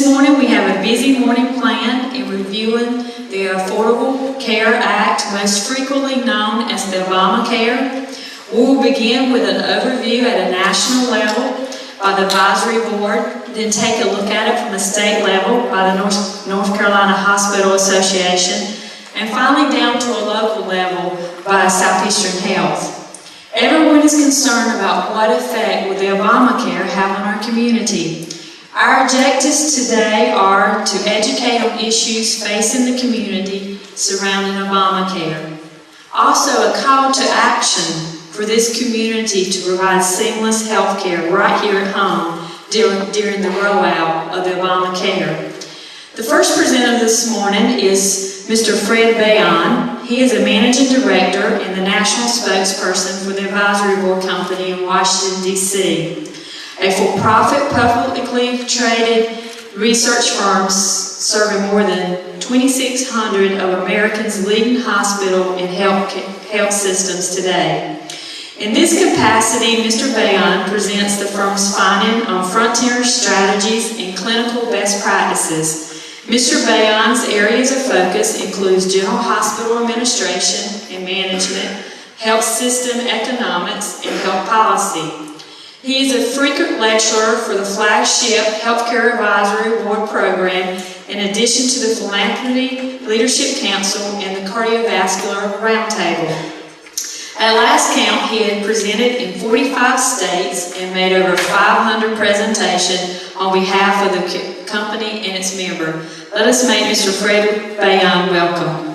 This morning we have a busy morning planned in reviewing the Affordable Care Act, most frequently known as the Obamacare. We will begin with an overview at a national level by the advisory board, then take a look at it from a state level by the North Carolina Hospital Association, and finally down to a local level by Southeastern Health. Everyone is concerned about what effect will the Obamacare have on our community. Our objectives today are to educate on issues facing the community surrounding Obamacare. Also, a call to action for this community to provide seamless health care right here at home during the rollout of the Obamacare. The first presenter this morning is Mr. Fred Bayon. He is a managing director and the national spokesperson for the Advisory Board Company in Washington, D.C., a for-profit, publicly traded research firm serving more than 2,600 of Americans' leading hospital and health systems today. In this capacity, Mr. Bayon presents the firm's finding on frontier strategies and clinical best practices. Mr. Bayon's areas of focus includes general hospital administration and management, health system economics, and health policy. He is a frequent lecturer for the flagship Healthcare Advisory Board program, in addition to the Philanthropy Leadership Council and the Cardiovascular Roundtable. At last count, he had presented in 45 states and made over 500 presentations on behalf of the company and its member. Let us make Mr. Fred Bayon welcome.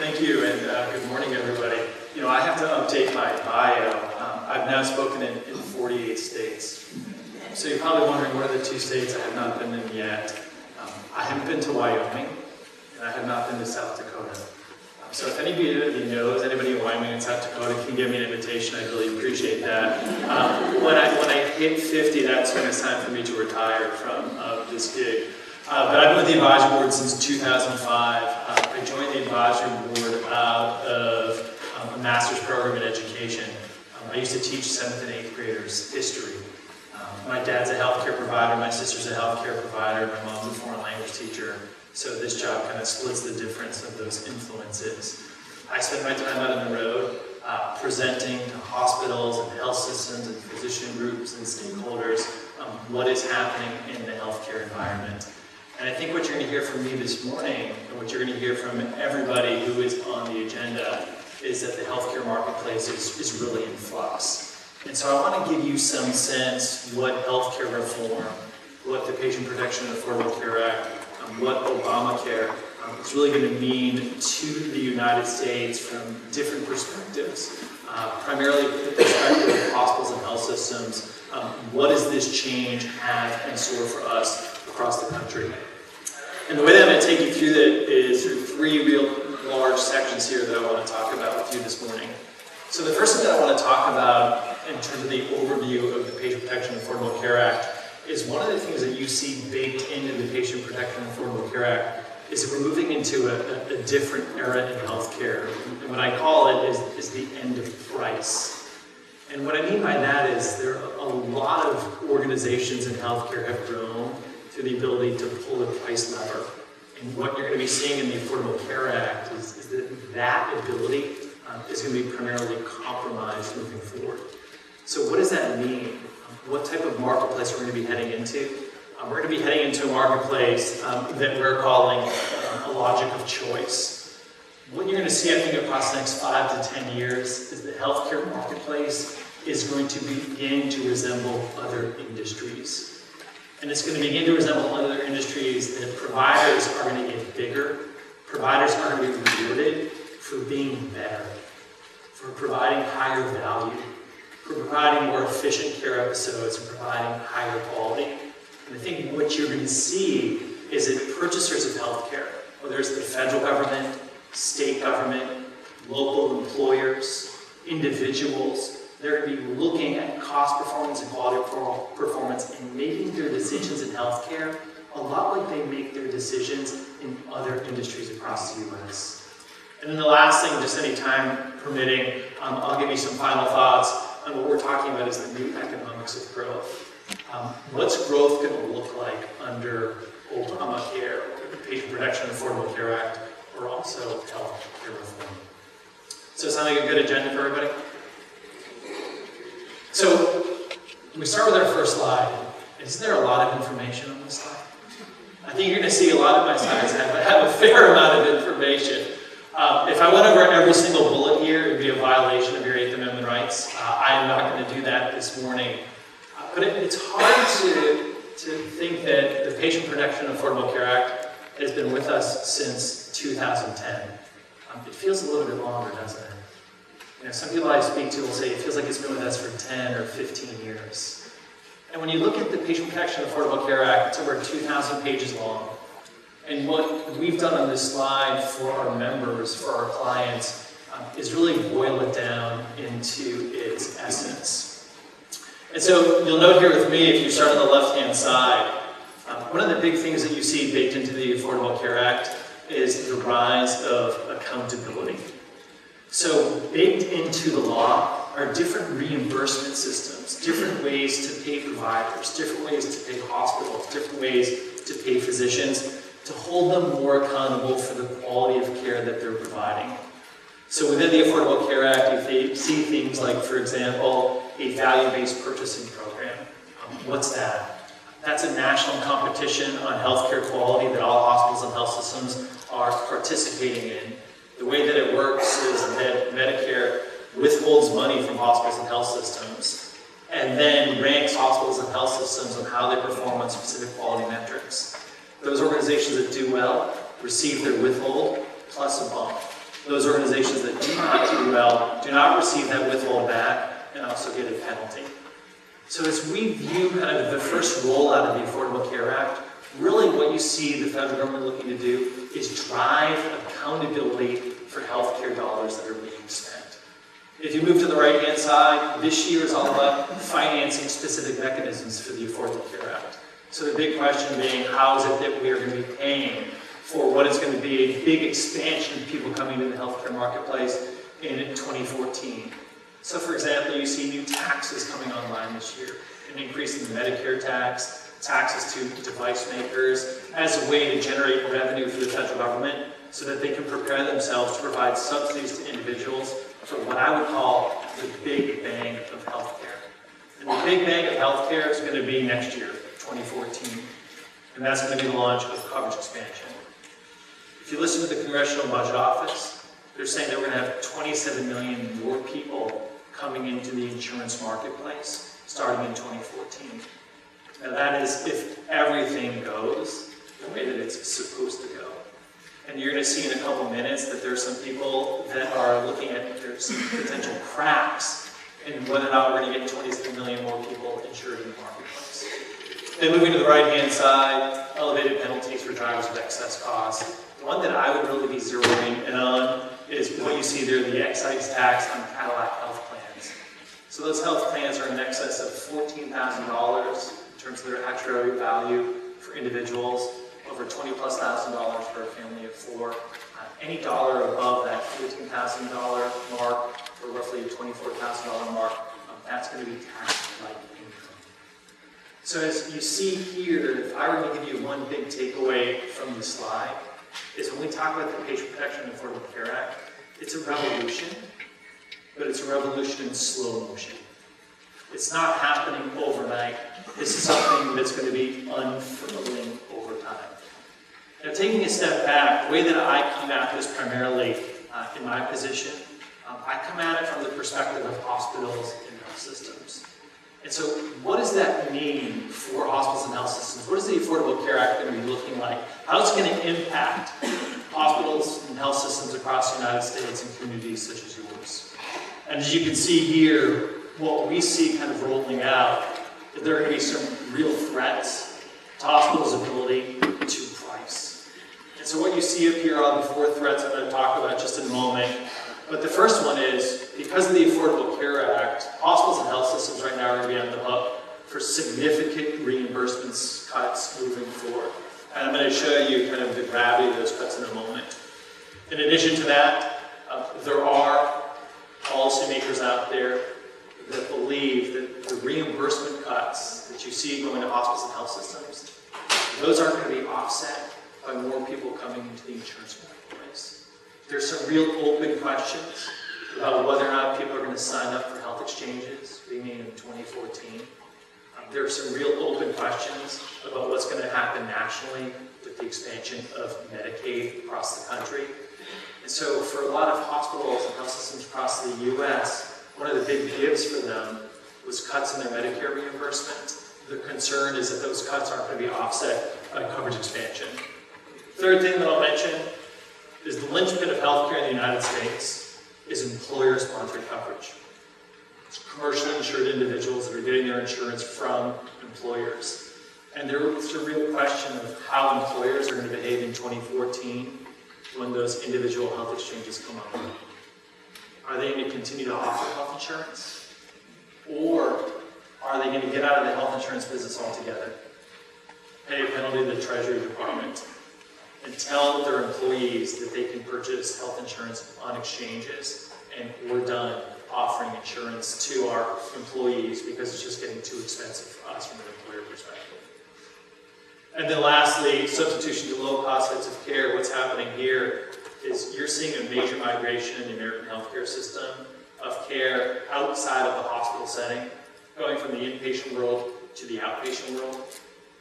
Thank you, and good morning, everybody. You know, I have to update my bio. I've now spoken in 48 states. So you're probably wondering what are the 2 states I have not been in yet. I haven't been to Wyoming, and I have not been to South Dakota. So if anybody knows anybody in Wyoming and South Dakota can give me an invitation, I'd really appreciate that. When I hit 50, that's when it's time for me to retire from this gig. But I've been with the advisory board since 2005. I joined the advisory board out of a master's program in education. I used to teach 7th and 8th graders history. My dad's a healthcare provider, my sister's a healthcare provider, my mom's a foreign language teacher. So this job kind of splits the difference of those influences. I spend my time out on the road presenting to hospitals and health systems and physician groups and stakeholders what is happening in the healthcare environment. And I think what you're going to hear from me this morning, and what you're going to hear from everybody who is on the agenda, is that the healthcare marketplace is really in flux. And so I want to give you some sense what healthcare reform, what the Patient Protection and Affordable Care Act, what Obamacare is really going to mean to the United States from different perspectives, primarily the perspective of hospitals and health systems. What does this change have in store for us across the country? And the way that I'm going to take you through that is through 3 real large sections here that I want to talk about with you this morning. So the first thing that I want to talk about in terms of the overview of the Patient Protection and Affordable Care Act is one of the things that you see baked into the Patient Protection and Affordable Care Act is that we're moving into a different era in healthcare. And what I call it is the end of price. And what I mean by that is there are a lot of organizations in healthcare have grown to the ability to pull the price lever. And what you're going to be seeing in the Affordable Care Act is that ability is going to be primarily compromised moving forward. So what does that mean? What type of marketplace we're going to be heading into? We're going to be heading into a marketplace that we're calling a logic of choice. What you're going to see, I think, across the next 5 to 10 years is the healthcare marketplace is going to begin to resemble other industries. And it's going to begin to resemble other industries that providers are going to get bigger. Providers are going to be rewarded for being better, for providing higher value, for providing more efficient care episodes and providing higher quality. And I think what you're going to see is that purchasers of healthcare, whether it's the federal government, state government, local employers, individuals, they're going to be looking at cost performance and quality performance and making their decisions in healthcare a lot like they make their decisions in other industries across the U.S. And then the last thing, just any time permitting, I'll give you some final thoughts. And what we're talking about is the new economics of growth. What's growth going to look like under Obamacare, the Patient Protection and Affordable Care Act, or also health care reform? So sound like a good agenda for everybody? So we start with our first slide. Isn't there a lot of information on this slide? I think you're going to see a lot of my slides have a fair amount of information. If I went over every single bullet here, it would be a violation of your 8th Amendment rights. I am not going to do that this morning. But it's hard to think that the Patient Protection and Affordable Care Act has been with us since 2010. It feels a little bit longer, doesn't it? You know, some people I speak to will say it feels like it's been with us for 10 or 15 years. And when you look at the Patient Protection and Affordable Care Act, it's over 2,000 pages long. And what we've done on this slide for our members, for our clients, is really boil it down into its essence. And so you'll note here with me, if you start on the left-hand side, one of the big things that you see baked into the Affordable Care Act is the rise of accountability. So baked into the law are different reimbursement systems, different ways to pay providers, different ways to pay hospitals, different ways to pay physicians, to hold them more accountable for the quality of care that they're providing. So within the Affordable Care Act, you see things like, for example, a value-based purchasing program. What's that? That's a national competition on healthcare quality that all hospitals and health systems are participating in. The way that it works is that Medicare withholds money from hospitals and health systems and then ranks hospitals and health systems on how they perform on specific quality metrics. Those organizations that do well receive their withhold plus a bump. Those organizations that do not do well do not receive that withhold back and also get a penalty. So as we view kind of the first rollout of the Affordable Care Act, really what you see the federal government looking to do is drive accountability for healthcare dollars that are being spent. If you move to the right-hand side, this year is all about financing specific mechanisms for the Affordable Care Act. So the big question being, how is it that we are going to be paying for what is going to be a big expansion of people coming to the healthcare marketplace in 2014? So for example, you see new taxes coming online this year, an increase in the Medicare tax, taxes to device makers, as a way to generate revenue for the federal government so that they can prepare themselves to provide subsidies to individuals for what I would call the big bang of healthcare. And the big bang of healthcare is going to be next year, 2014. And that's going to be the launch of coverage expansion. If you listen to the Congressional Budget Office, they're saying that we're going to have 27 million more people coming into the insurance marketplace starting in 2014. Now that is if everything goes the way that it's supposed to go. And you're going to see in a couple minutes that there's some people that are looking at there's some potential cracks in whether or not we're going to get 27 million more people insured in the marketplace. Then moving to the right-hand side, elevated penalties for drivers with excess costs. The one that I would really be zeroing in on is what you see there, the excise tax on Cadillac health plans. So those health plans are in excess of $14,000 in terms of their actuarial value for individuals, over $20,000+ for a family of 4. Any dollar above that $14,000 mark, or roughly a $24,000 mark, that's going to be tax-like income. So as you see here, if I were to give you one big takeaway from the slide, is when we talk about the Patient Protection and Affordable Care Act, it's a revolution, but it's a revolution in slow motion. It's not happening overnight. This is something that's going to be unfurling over time. Now, taking a step back, the way that I come at this primarily in my position, I come at it from the perspective of hospitals and health systems. And so what does that mean for hospitals and health systems? What is the Affordable Care Act going to be looking like? How is it going to impact hospitals and health systems across the United States and communities such as yours? And as you can see here, what we see kind of rolling out is there are going to be some real threats to hospitals' ability to price. And so what you see up here are the 4 threats I'm going to talk about just in a moment. But the first one is, because of the Affordable Care Act, hospitals and health systems right now are going to be on the hook for significant reimbursements cuts moving forward. And I'm going to show you kind of the gravity of those cuts in a moment. In addition to that, there are policymakers out there that believe reimbursement cuts that you see going to hospitals and health systems, those aren't going to be offset by more people coming into the insurance marketplace. There's some real open questions about whether or not people are going to sign up for health exchanges beginning in 2014. There are some real open questions about what's going to happen nationally with the expansion of Medicaid across the country. And so for a lot of hospitals and health systems across the U.S., one of the big gives for them was cuts in their Medicare reimbursement. The concern is that those cuts aren't going to be offset by coverage expansion. Third thing that I'll mention is the linchpin of healthcare in the United States is employer-sponsored coverage. It's commercially insured individuals that are getting their insurance from employers. And there's a real question of how employers are going to behave in 2014 when those individual health exchanges come up. Are they going to continue to offer health insurance? Or are they going to get out of the health insurance business altogether, pay a penalty to the Treasury Department, and tell their employees that they can purchase health insurance on exchanges, and we're done offering insurance to our employees because it's just getting too expensive for us from an employer perspective. And then lastly, substitution to low-cost sites of care. What's happening here is you're seeing a major migration in the American healthcare system of care outside of the hospital setting, going from the inpatient world to the outpatient world.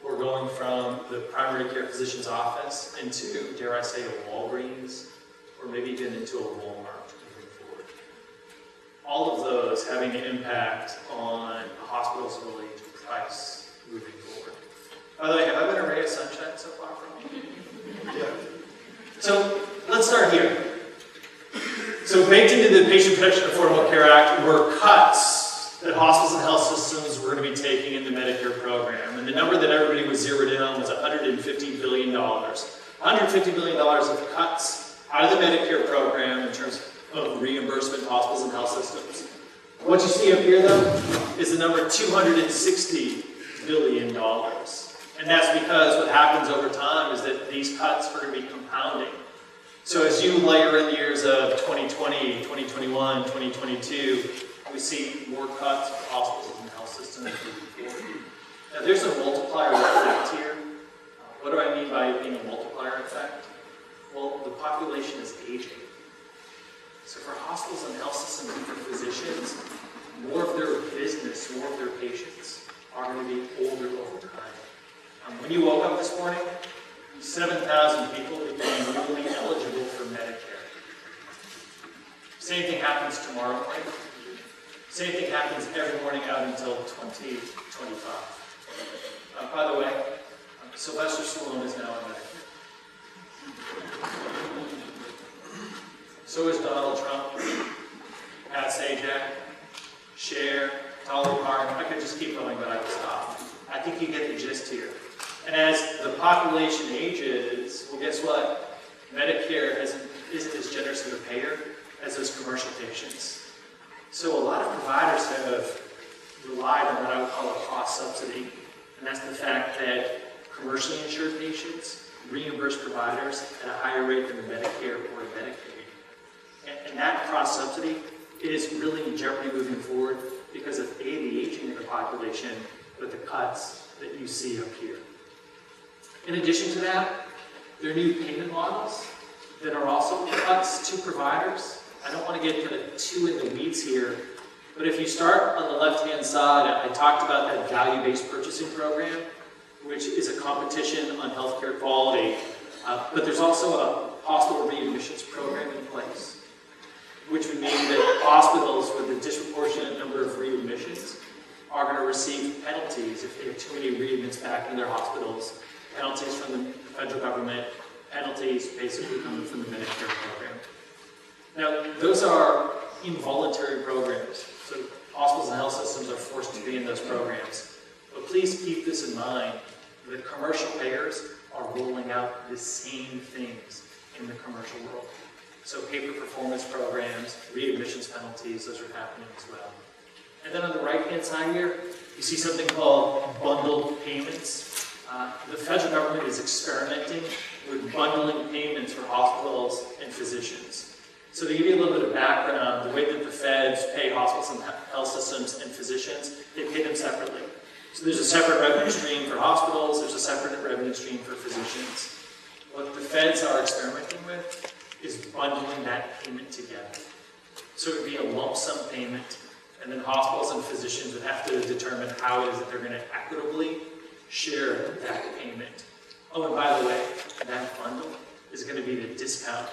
We're going from the primary care physician's office into, dare I say, a Walgreens, or maybe even into a Walmart moving forward. All of those having an impact on a hospital's ability to price moving forward. By the way, have I been a ray of sunshine so far from you? Yeah. So let's start here. So baked into the Patient Protection Affordable Care Act were cuts that hospitals and health systems were going to be taking in the Medicare program. And the number that everybody was zeroed in on was $150 billion. $150 billion of cuts out of the Medicare program in terms of reimbursement to hospitals and health systems. What you see up here, though, is the number $260 billion. And that's because what happens over time is that these cuts are going to be compounding. So as you layer in the years of 2020, 2021, 2022, we see more cuts for hospitals and health systems. Now there's a multiplier effect here. What do I mean by it being a multiplier effect? Well, the population is aging. So for hospitals and health systems and for physicians, more of their business, more of their patients are going to be older over time. When you woke up this morning, 7,000 people became newly eligible for Medicare. Same thing happens tomorrow morning. Same thing happens every morning out until 2025. By the way, Sylvester Stallone is now on Medicare. So is Donald Trump, Pat Sajak, Cher, Dolly Parton. I could just keep going, but I will stop. I think you get the gist here. And as the population ages, well, guess what? Medicare isn't as generous of a payer as those commercial patients. So a lot of providers have relied on what I would call a cost subsidy, and that's the fact that commercially insured patients reimburse providers at a higher rate than the Medicare or Medicaid. And that cost subsidy is really in jeopardy moving forward because of A, the aging of the population, but the cuts that you see up here. In addition to that, there are new payment models that are also cuts to providers. I don't want to get kind of too in the weeds here, but if you start on the left-hand side, I talked about that value-based purchasing program, which is a competition on healthcare quality, but there's also a hospital readmissions program in place, which would mean that hospitals with a disproportionate number of readmissions are going to receive penalties if they have too many readmits back in their hospitals. Penalties from the federal government, penalties basically coming from the Medicare program. Now, those are involuntary programs, so hospitals and health systems are forced to be in those programs. But please keep this in mind, that commercial payers are rolling out the same things in the commercial world. So paper performance programs, readmissions penalties, those are happening as well. And then on the right-hand side here, you see something called bundled payments. The federal government is experimenting with bundling payments for hospitals and physicians. So to give you a little bit of background, the way that the Fed feds pay hospitals and health systems and physicians, they pay them separately. So there's a separate revenue stream for hospitals, there's a separate revenue stream for physicians. What the feds are experimenting with is bundling that payment together. So it would be a lump sum payment, and then hospitals and physicians would have to determine how it is that they're going to equitably share that payment. Oh, and by the way, that bundle is going to be the discount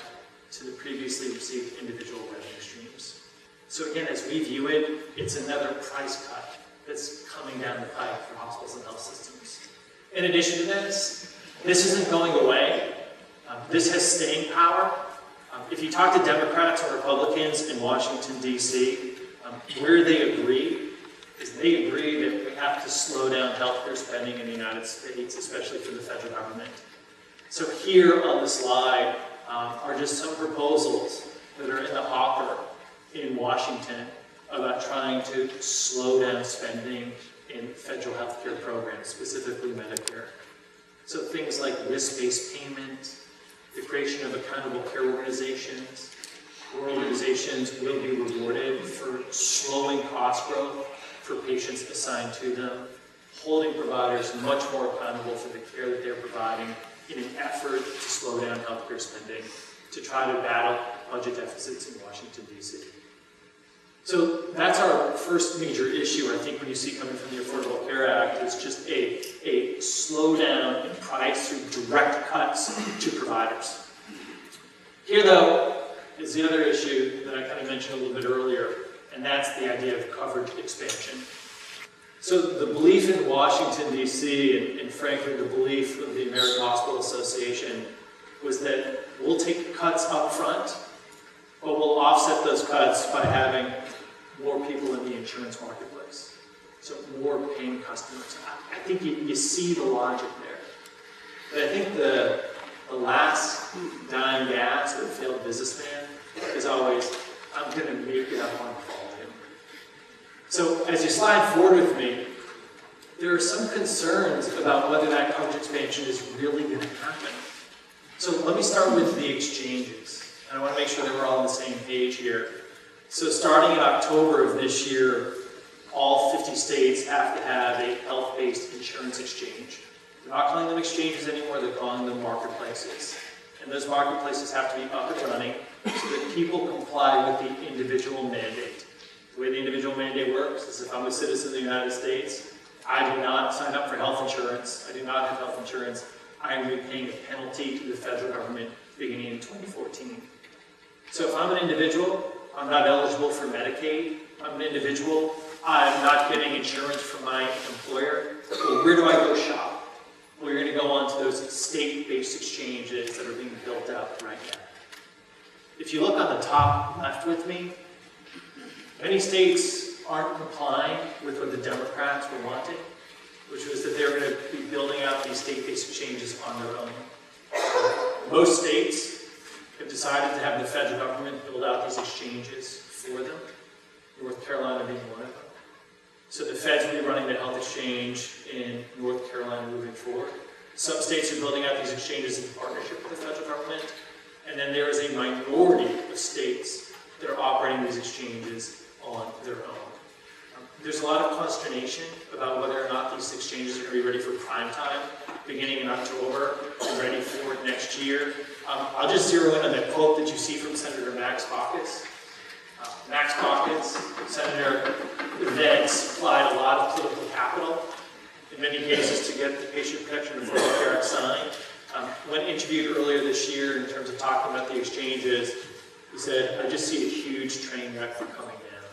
to the previously received individual revenue streams. So again, as we view it, it's another price cut that's coming down the pipe for hospitals and health systems. In addition to this isn't going away. This has staying power. If you talk to Democrats or Republicans in Washington, D.C., where they agree is they agree that we have to slow down healthcare spending in the United States, especially for the federal government. So here on the slide are just some proposals that are in the hopper in Washington about trying to slow down spending in federal healthcare programs, specifically Medicare. So things like risk-based payment, the creation of accountable care organizations, where organizations will be rewarded for slowing cost growth for patients assigned to them, holding providers much more accountable for the care that they're providing in an effort to slow down healthcare spending, to try to battle budget deficits in Washington, D.C. So that's our first major issue, I think, when you see coming from the Affordable Care Act, is just a slowdown in price through direct cuts to providers. Here, though, is the other issue that I kind of mentioned a little bit earlier, and that's the idea of coverage expansion. So the belief in Washington, D.C., and frankly the belief of the American Hospital Association was that we'll take cuts up front, but we'll offset those cuts by having more people in the insurance marketplace. So more paying customers. I think you see the logic there. But I think the last dime gasp of a failed businessman is always, I'm going to make it up on volume. So as you slide forward with me, there are some concerns about whether that coverage expansion is really going to happen. So let me start with the exchanges. And I want to make sure that we're all on the same page here. So starting in October of this year, all 50 states have to have a health-based insurance exchange. They're not calling them exchanges anymore, they're calling them marketplaces. And those marketplaces have to be up and running so that people comply with the individual mandate. The way the individual mandate works is if I'm a citizen of the United States, I do not sign up for health insurance, I do not have health insurance, I am paying a penalty to the federal government beginning in 2014. So if I'm an individual, I'm not eligible for Medicaid, I'm an individual, I'm not getting insurance from my employer, well, where do I go shop? Well, you're going to go on to those state-based exchanges that are being built out right now. If you look on the top left with me, many states aren't complying with what the Democrats were wanting, which was that they were going to be building out these state-based exchanges on their own. Most states have decided to have the federal government build out these exchanges for them, North Carolina being one of them. So the feds will be running the health exchange in North Carolina moving forward. Some states are building out these exchanges in partnership with the federal government, and then there is a minority of states that are operating these exchanges on their own. There's a lot of consternation about whether or not these exchanges are going to be ready for prime time beginning in October and ready for next year. I'll just zero in on that quote that you see from Senator Max Baucus. Max Baucus, Senator, then supplied a lot of political capital, in many cases, to get the Patient Protection and Affordable Care Act signed. When interviewed earlier this year in terms of talking about the exchanges, he said, I just see a huge train wreck coming down.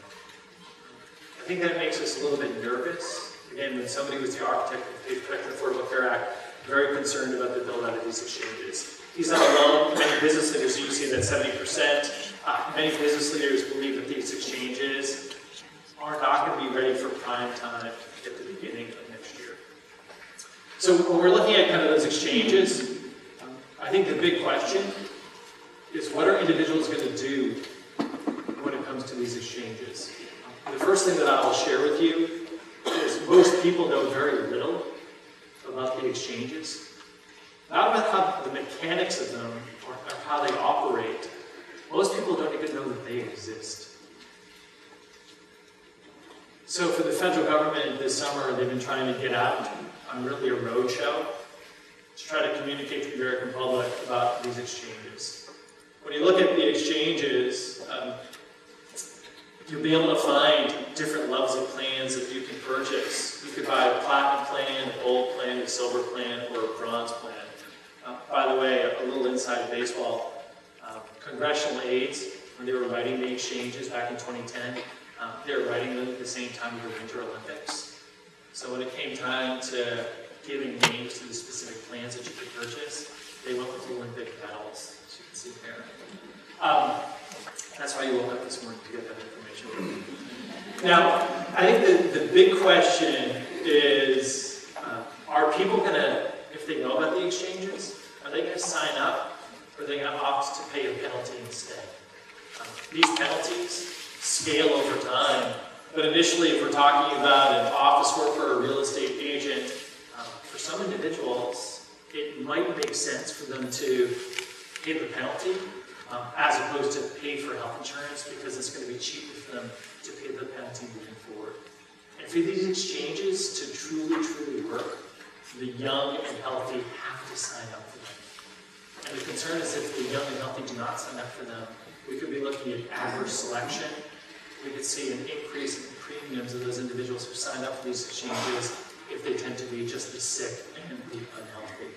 I think that makes us a little bit nervous. Again, when somebody was the architect of the Patient Protection and Affordable Care Act, very concerned about the build out of these exchanges. He's not alone. Many business leaders, you see that 70%. Many business leaders believe that these exchanges are not going to be ready for prime time at the beginning of next year. So when we're looking at kind of those exchanges, I think the big question is what are individuals going to do when it comes to these exchanges? The first thing that I'll share with you is most people know very little about the exchanges. Not about how the mechanics of them or how they operate. Most people don't even know that they exist. So for the federal government this summer, they've been trying to get out on really a road show to try to communicate to the American public about these exchanges. When you look at the exchanges, you'll be able to find different levels of plans that you can purchase. You could buy a platinum plan, a gold plan, a silver plan, or a bronze plan. By the way, a little inside baseball, congressional aides, when they were writing the exchanges back in 2010, they were writing them at the same time as the Winter Olympics. So when it came time to giving names to the specific plans that you could purchase, they went with Olympic medals, as you can see here. That's why you woke up this morning to get that information. Now, I think the big question is, are people going to, if they know about the exchanges, are they going to sign up, or are they going to opt to pay a penalty instead? These penalties scale over time, but initially, if we're talking about an office worker or a real estate agent, for some individuals, it might make sense for them to pay the penalty as opposed to pay for health insurance, because it's going to be cheaper for them to pay the penalty moving forward. And for these exchanges to truly work, the young and healthy have to sign up for them. And the concern is if the young and healthy do not sign up for them, we could be looking at adverse selection. We could see an increase in the premiums of those individuals who signed up for these exchanges if they tend to be just the sick and the unhealthy.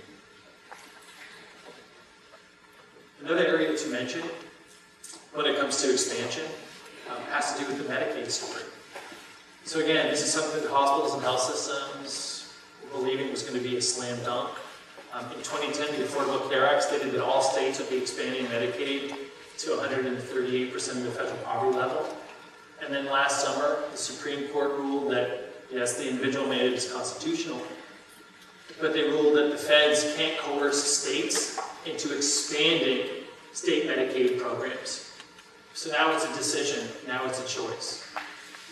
Another area to mention when it comes to expansion has to do with the Medicaid story. So again, this is something that hospitals and health systems were believing was going to be a slam dunk. In 2010, the Affordable Care Act stated that all states would be expanding Medicaid to 138% of the federal poverty level. And then last summer, the Supreme Court ruled that, yes, the individual mandate is constitutional, but they ruled that the feds can't coerce states into expanding state Medicaid programs. So now it's a decision, now it's a choice.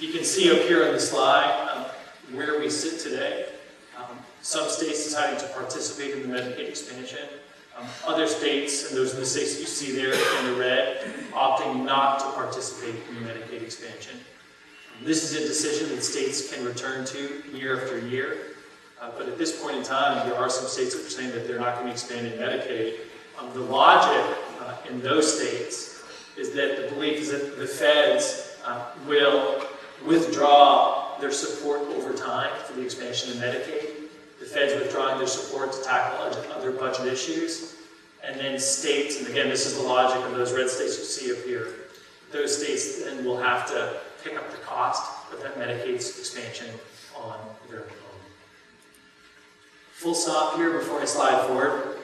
You can see up here on the slide where we sit today. Some states deciding to participate in the Medicaid expansion. Other states, and those are the states that you see there in the red, opting not to participate in the Medicaid expansion. This is a decision that states can return to year after year. But at this point in time, there are some states that are saying that they're not going to be expanding Medicaid. The logic in those states is that the belief is that the feds will withdraw their support over time for the expansion of Medicaid. The feds withdrawing their support to tackle other budget issues. And then states, and again, this is the logic of those red states you see up here, those states then will have to pick up the cost of that Medicaid expansion on their own. Full stop here before I slide forward.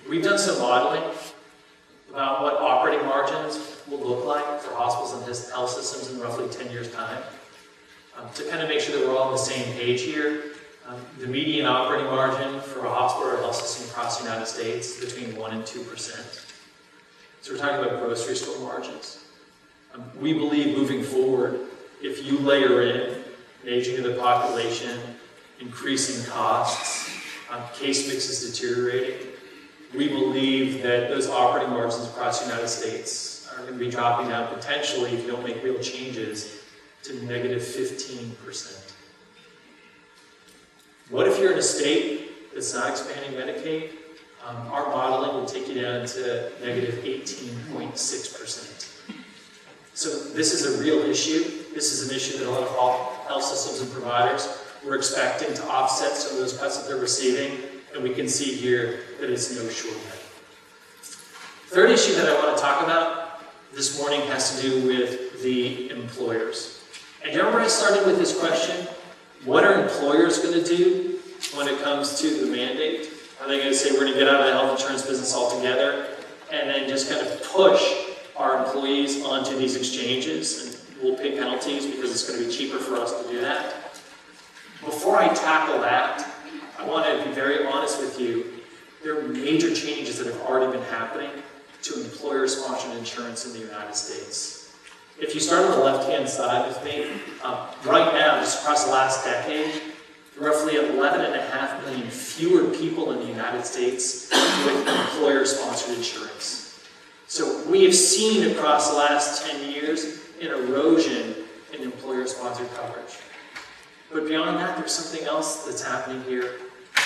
We've done some modeling about what operating margins will look like for hospitals and health systems in roughly 10 years' time. To kind of make sure that we're all on the same page here, the median operating margin for a hospital or health system across the United States is between 1% and 2%. So we're talking about grocery store margins. We believe moving forward, if you layer in an aging of the population, increasing costs, case mix is deteriorating, we believe that those operating margins across the United States are going to be dropping down potentially, if you don't make real changes, to negative 15%. What if you're in a state that's not expanding Medicaid? Our modeling will take you down to negative 18.6%. So this is a real issue. This is an issue that a lot of health systems and providers were expecting to offset some of those cuts that they're receiving, and we can see here that it's no shortcut. Third issue that I want to talk about this morning has to do with the employers. And you remember I started with this question, what are employers going to do when it comes to the mandate? Are they going to say we're going to get out of the health insurance business altogether and then just kind of push our employees onto these exchanges and we'll pay penalties because it's going to be cheaper for us to do that? Before I tackle that, I want to be very honest with you. There are major changes that have already been happening to employer-sponsored insurance in the United States. If you start on the left-hand side with me, right now, just across the last decade, roughly 11.5 million fewer people in the United States with employer-sponsored insurance. So we have seen across the last 10 years an erosion in employer-sponsored coverage. But beyond that, there's something else that's happening here.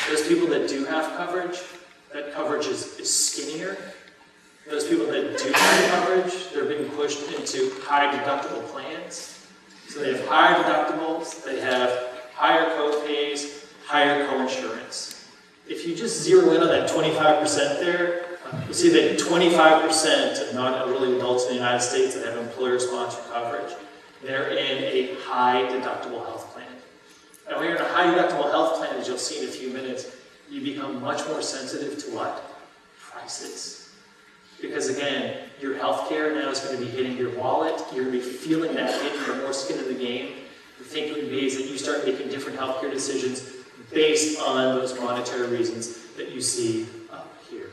Those people that do have coverage, that coverage is skinnier. Those people that do have coverage, they're being pushed into high deductible plans. So they have higher deductibles, they have higher co-pays, higher co-insurance. If you just zero in on that 25% there, you see that 25% of non-elderly adults in the United States that have employer-sponsored coverage, they're in a high deductible health plan. And when you're in a high deductible health plan, as you'll see in a few minutes, you become much more sensitive to what? Prices. Because again, your healthcare now is going to be hitting your wallet, you're going to be feeling that hit, you're more skin in the game. The thinking is that you start making different healthcare decisions based on those monetary reasons that you see up here.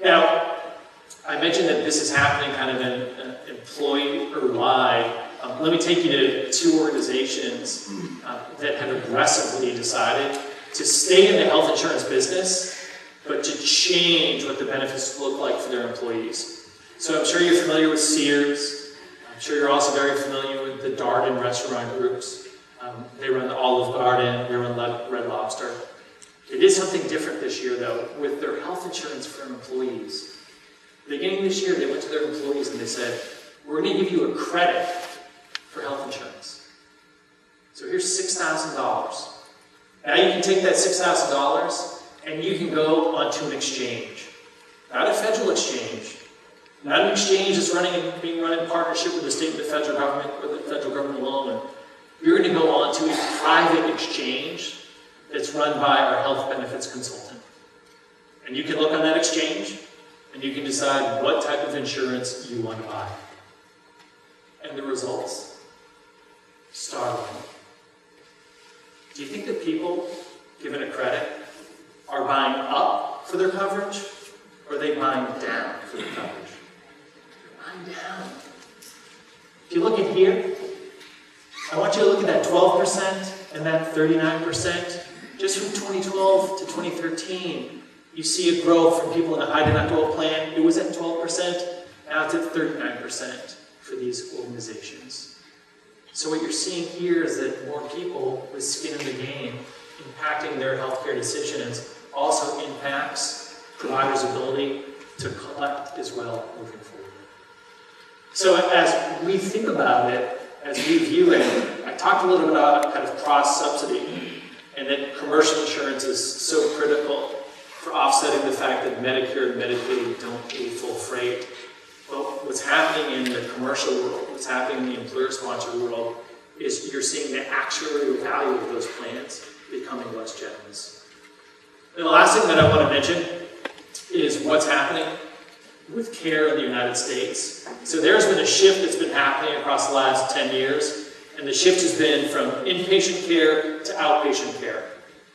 Now, I mentioned that this is happening kind of in employer-wide. Let me take you to two organizations that have aggressively decided to stay in the health insurance business, but to change what the benefits look like for their employees. So I'm sure you're familiar with Sears. I'm sure you're also very familiar with the Darden restaurant groups. They run the Olive Garden, they run Red Lobster. It is something different this year, though, with their health insurance for employees. Beginning this year, they went to their employees and they said, we're going to give you a credit for health insurance. So here's $6,000. Now you can take that $6,000 and you can go onto an exchange. Not a federal exchange. Not an exchange that's being run in partnership with the state and the federal government, or the federal government alone. You're going to go onto a private exchange that's run by our health benefits consultant. And you can look on that exchange and you can decide what type of insurance you want to buy. And the results? Startling. Do you think that people, given a credit, are buying up for their coverage, or are they buying down for their coverage? They're buying down. If you look at here, I want you to look at that 12% and that 39%. Just from 2012 to 2013, you see a growth from people in a high deductible plan. It was at 12%, now it's at 39% for these organizations. So what you're seeing here is that more people with skin in the game impacting their healthcare decisions also impacts providers' ability to collect as well moving forward. So as we think about it, as we view it, I talked a little bit about kind of cross-subsidy and that commercial insurance is so critical for offsetting the fact that Medicare and Medicaid don't pay full freight. But what's happening in the commercial world, what's happening in the employer-sponsored world, is you're seeing the actuarial value of those plans becoming less generous. And the last thing that I want to mention is what's happening with care in the United States. So there's been a shift that's been happening across the last 10 years, and the shift has been from inpatient care to outpatient care.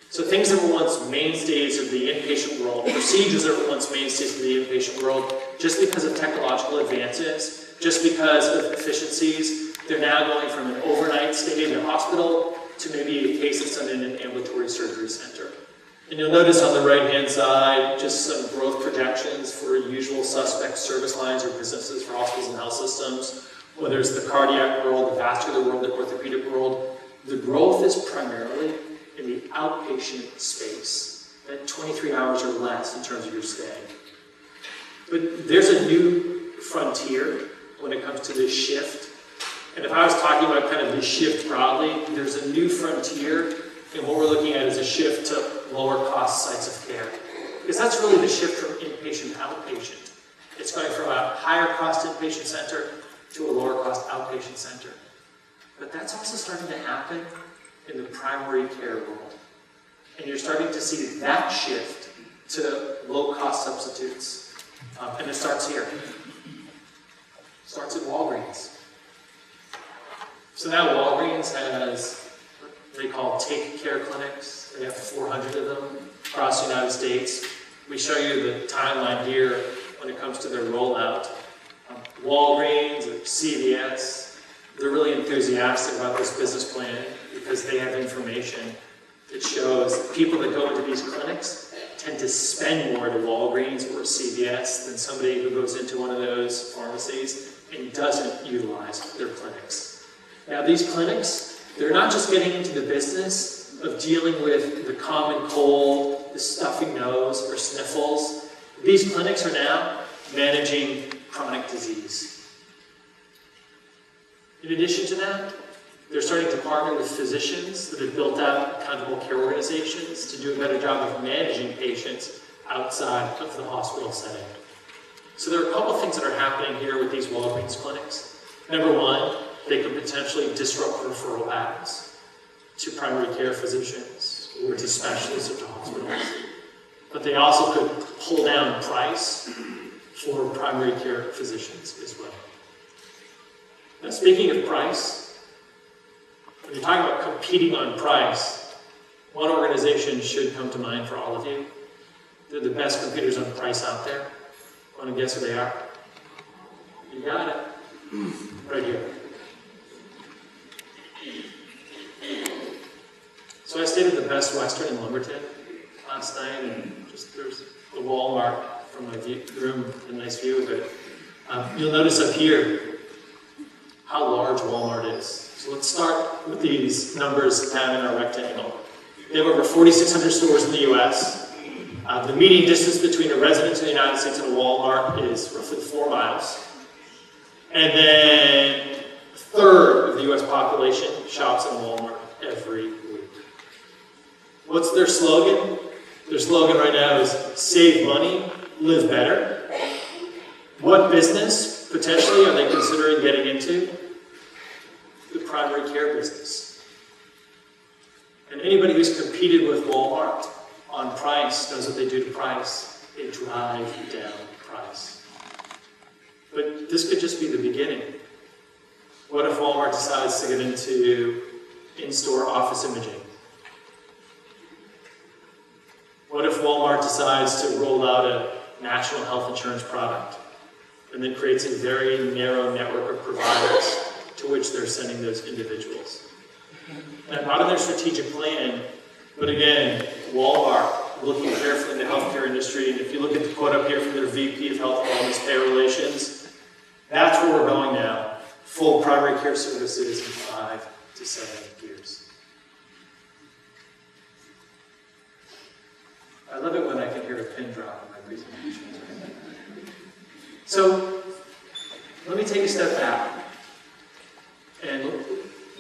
So things that were once mainstays of the inpatient world, procedures that were once mainstays of the inpatient world, just because of technological advances, just because of efficiencies, they're now going from an overnight stay in a hospital to maybe a case that's done in an ambulatory surgery center. And you'll notice on the right-hand side, just some growth projections for usual suspect service lines or businesses for hospitals and health systems, whether it's the cardiac world, the vascular world, the orthopedic world. The growth is primarily in the outpatient space, at 23 hours or less in terms of your stay. But there's a new frontier when it comes to this shift. And if I was talking about kind of this shift broadly, there's a new frontier, and what we're looking at is a shift to lower cost sites of care. Because that's really the shift from inpatient to outpatient. It's going from a higher cost inpatient center to a lower cost outpatient center. But that's also starting to happen in the primary care world. And you're starting to see that shift to low-cost substitutes. And it starts here. It starts at Walgreens. So now Walgreens has what they call take care clinics. They have 400 of them across the United States. We show you the timeline here when it comes to their rollout. Walgreens or CVS, they're really enthusiastic about this business plan because they have information that shows people that go into these clinics tend to spend more at a Walgreens or a CVS than somebody who goes into one of those pharmacies and doesn't utilize their clinics. Now these clinics, they're not just getting into the business of dealing with the common cold, the stuffy nose, or sniffles. These clinics are now managing chronic disease. In addition to that, they're starting to partner with physicians that have built out accountable care organizations to do a better job of managing patients outside of the hospital setting. So there are a couple things that are happening here with these Walgreens clinics. Number one, they could potentially disrupt referral patterns to primary care physicians or to specialists or to hospitals. But they also could pull down price for primary care physicians as well. Now, speaking of price, when you're talking about competing on price, one organization should come to mind for all of you. They're the best competitors on price out there. Want to guess who they are? You got it. Right here. So I stayed at the Best Western in Lumberton last night, and just there's the Walmart from my room, a nice view of it. You'll notice up here how large Walmart is. So let's start with these numbers down in our rectangle. They have over 4,600 stores in the US. The median distance between a resident in the United States and a Walmart is roughly 4 miles. And then a third of the US population shops at Walmart every week. What's their slogan? Their slogan right now is save money, live better. What business potentially are they considering getting into? The primary care business. And anybody who's competed with Walmart on price knows what they do to price. They drive down price. But this could just be the beginning. What if Walmart decides to get into in-store office imaging? What if Walmart decides to roll out a national health insurance product and then creates a very narrow network of providers to which they're sending those individuals? And not in their strategic plan, but again, Walmart looking carefully in the healthcare industry. And if you look at the quote up here from their VP of Health and Wellness Payer Relations, that's where we're going now. Full primary care services in 5 to 7 years. I love it when I can hear a pin drop in my presentation. So, let me take a step back. And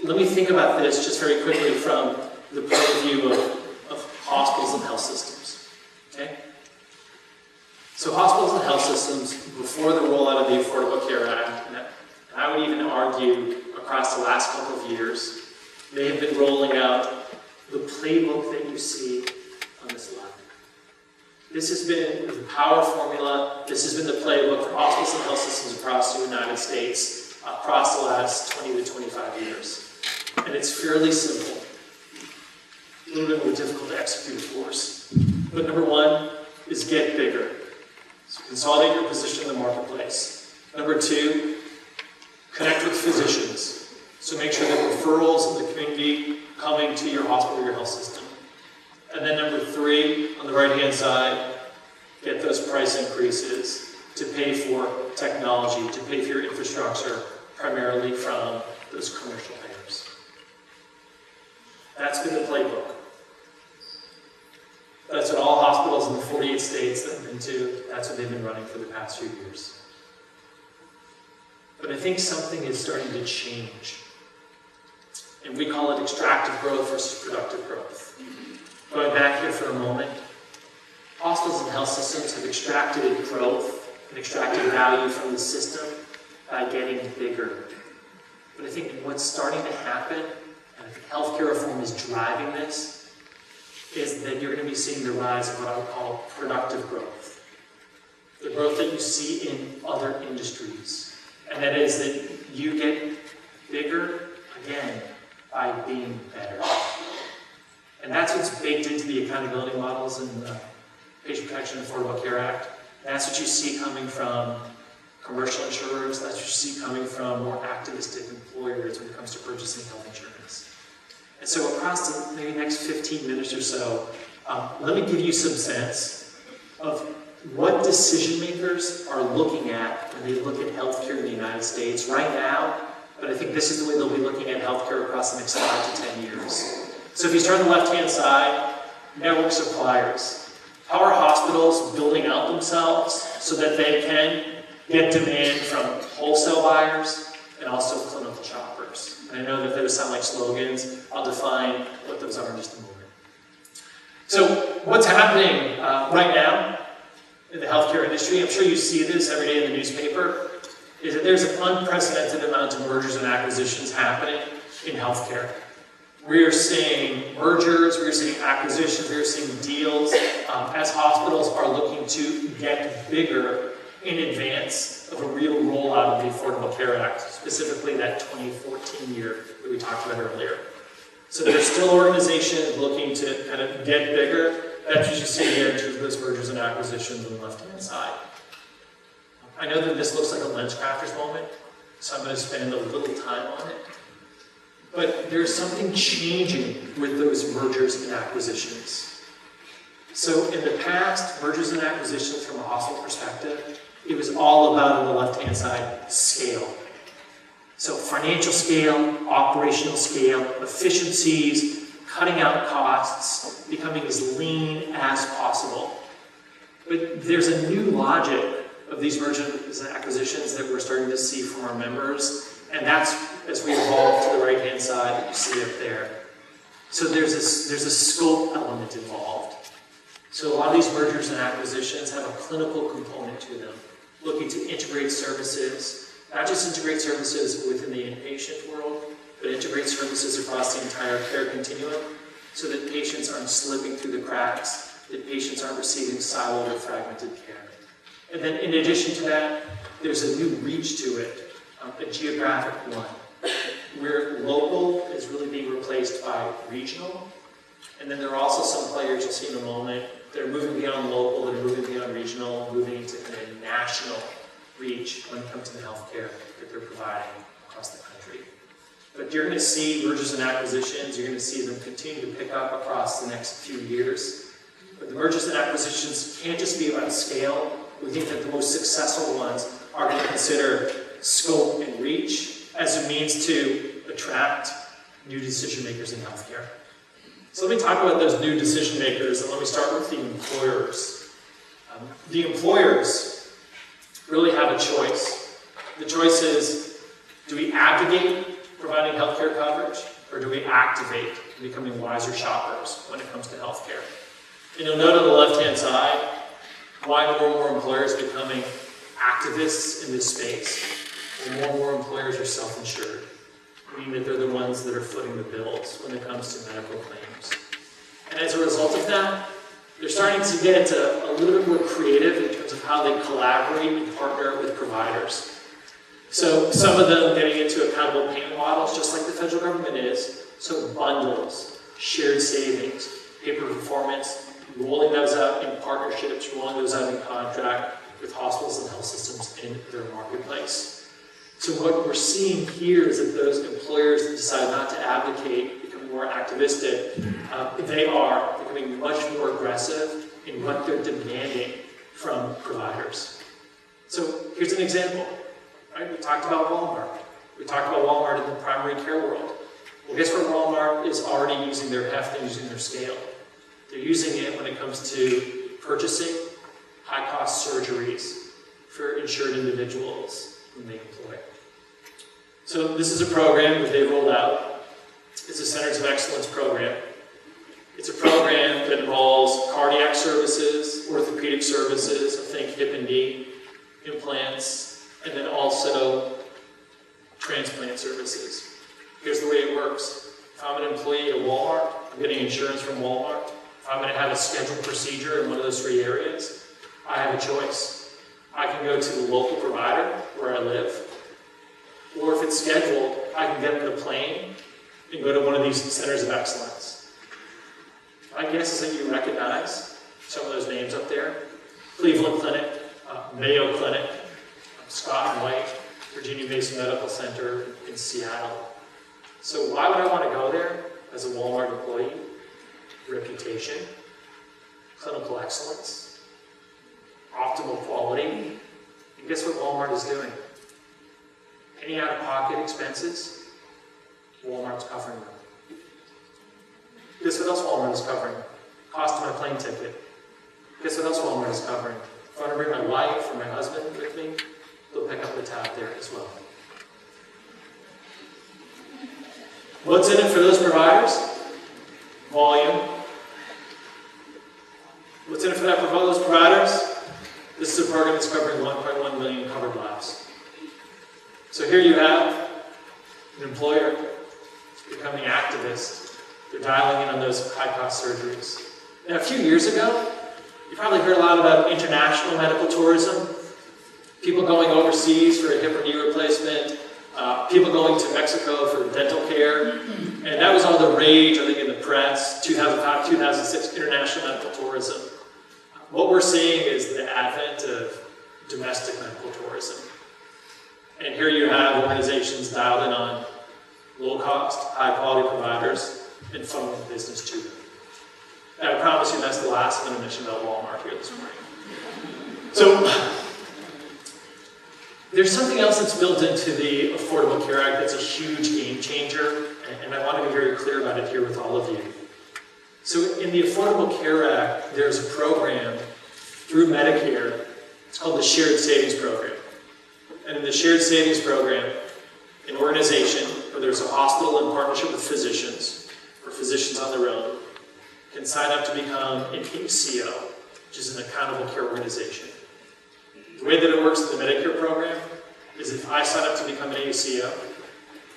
let me think about this just very quickly from the point of view of hospitals and health systems. Okay? So hospitals and health systems, before the rollout of the Affordable Care Act, and I would even argue across the last couple of years, they have been rolling out the playbook that you see on this slide. This has been the power formula. This has been the playbook for hospitals and health systems across the United States across the last 20 to 25 years. And it's fairly simple. A little bit more difficult to execute, of course. But number one is get bigger. So consolidate your position in the marketplace. Number two, connect with physicians. So make sure that referrals in the community coming to your hospital or your health system. And then number three, on the right-hand side, get those price increases to pay for technology, to pay for your infrastructure, primarily from those commercial payers. That's been the playbook. That's what all hospitals in the 48 states that I've been to, that's what they've been running for the past few years. But I think something is starting to change. And we call it extractive growth versus productive growth. Going back here for a moment, hospitals and health systems have extracted growth and extracted value from the system by getting bigger. But I think what's starting to happen, and I think healthcare reform is driving this, is that you're going to be seeing the rise of what I would call productive growth. The growth that you see in other industries. And that is that you get bigger, again, by being better. And that's what's baked into the accountability models in the Patient Protection and Affordable Care Act. That's what you see coming from commercial insurers. That's what you see coming from more activistic employers when it comes to purchasing health insurance. And so across the maybe next 15 minutes or so, let me give you some sense of what decision makers are looking at when they look at healthcare in the United States. Right now, but I think this is the way they'll be looking at healthcare across the next 5 to 10 years. So if you start on the left-hand side, network suppliers. How are hospitals building out themselves so that they can get demand from wholesale buyers and also clinical shoppers? And I know that those sound like slogans. I'll define what those are in just a moment. So what's happening right now in the healthcare industry, I'm sure you see this every day in the newspaper, is that there's an unprecedented amount of mergers and acquisitions happening in healthcare. We are seeing mergers, we are seeing acquisitions, we are seeing deals as hospitals are looking to get bigger in advance of a real rollout of the Affordable Care Act, specifically that 2014 year that we talked about earlier. So there's still organizations looking to kind of get bigger. That's what you see here in terms of those mergers and acquisitions on the left-hand side. I know that this looks like a lens crafters moment, so I'm going to spend a little time on it. But there's something changing with those mergers and acquisitions. So in the past, mergers and acquisitions from a hospital perspective, it was all about, on the left-hand side, scale. So financial scale, operational scale, efficiencies, cutting out costs, becoming as lean as possible. But there's a new logic of these mergers and acquisitions that we're starting to see from our members, and that's as we evolve to the right-hand side that you see up there. So there's a scope element involved. So a lot of these mergers and acquisitions have a clinical component to them, looking to integrate services, not just integrate services within the inpatient world, but integrate services across the entire care continuum so that patients aren't slipping through the cracks, that patients aren't receiving siloed or fragmented care. And then in addition to that, there's a new reach to it, a geographic one, where local is really being replaced by regional. And then there are also some players you'll see in a moment that are moving beyond local, that are moving beyond regional, moving into kind of national reach when it comes to the healthcare that they're providing across the country. But you're going to see mergers and acquisitions, you're going to see them continue to pick up across the next few years. But the mergers and acquisitions can't just be about scale. We think that the most successful ones are going to consider scope and reach as a means to attract new decision makers in healthcare. So let me talk about those new decision makers, and let me start with the employers. The employers really have a choice. The choice is, do we advocate providing healthcare coverage, or do we activate becoming wiser shoppers when it comes to healthcare? And you'll note on the left-hand side why more and more employers are becoming activists in this space. And more employers are self-insured, meaning that they're the ones that are footing the bills when it comes to medical claims. And as a result of that, they're starting to get a little bit more creative in terms of how they collaborate and partner with providers. So some of them getting into accountable payment models, just like the federal government is. So bundles, shared savings, pay-for-performance, rolling those out in partnerships, rolling those out in contract with hospitals and health systems in their marketplace. So what we're seeing here is that those employers that decide not to advocate, becoming more activistic, they are becoming much more aggressive in what they're demanding from providers. So here's an example. Right? We talked about Walmart. We talked about Walmart in the primary care world. Well, guess where Walmart is already using their heft and using their scale? They're using it when it comes to purchasing high-cost surgeries for insured individuals whom they employ. So this is a program that they rolled out. It's a Centers of Excellence program. It's a program that involves cardiac services, orthopedic services, I think hip and knee implants, and then also transplant services. Here's the way it works. If I'm an employee at Walmart, I'm getting insurance from Walmart. If I'm going to have a scheduled procedure in one of those 3 areas, I have a choice. I can go to the local provider where I live, or if it's scheduled, I can get on the plane and go to one of these Centers of Excellence. My guess is that you recognize some of those names up there. Cleveland Clinic, Mayo Clinic, Scott and White, Virginia Mason Medical Center in Seattle. So why would I want to go there as a Walmart employee? Reputation, clinical excellence, optimal quality. And guess what Walmart is doing? Any out-of-pocket expenses, Walmart's covering them. Guess what else Walmart is covering? Cost of my plane ticket. Guess what else Walmart is covering? If I want to bring my wife or my husband with me, they'll pick up the tab there as well. What's in it for those providers? Volume. What's in it for those providers? This is a program that's covering 1.1 million covered lives. So here you have an employer becoming activist. They're dialing in on those high-cost surgeries. Now, a few years ago, you probably heard a lot about international medical tourism, people going overseas for a hip or knee replacement, people going to Mexico for dental care, and that was all the rage, I think, in the press, 2005, 2006, international medical tourism. What we're seeing is the advent of domestic medical tourism. And here you have organizations dialed in on low-cost, high-quality providers and funneling business to them. And I promise you that's the last I'm going to mention about Walmart here this morning. So, there's something else that's built into the Affordable Care Act that's a huge game changer, and I want to be very clear about it here with all of you. So in the Affordable Care Act, there's a program through Medicare. It's called the Shared Savings Program. And in the Shared Savings Program, an organization, whether it's a hospital in partnership with physicians, or physicians on their own, can sign up to become an ACO, which is an accountable care organization. The way that it works in the Medicare program is if I sign up to become an ACO,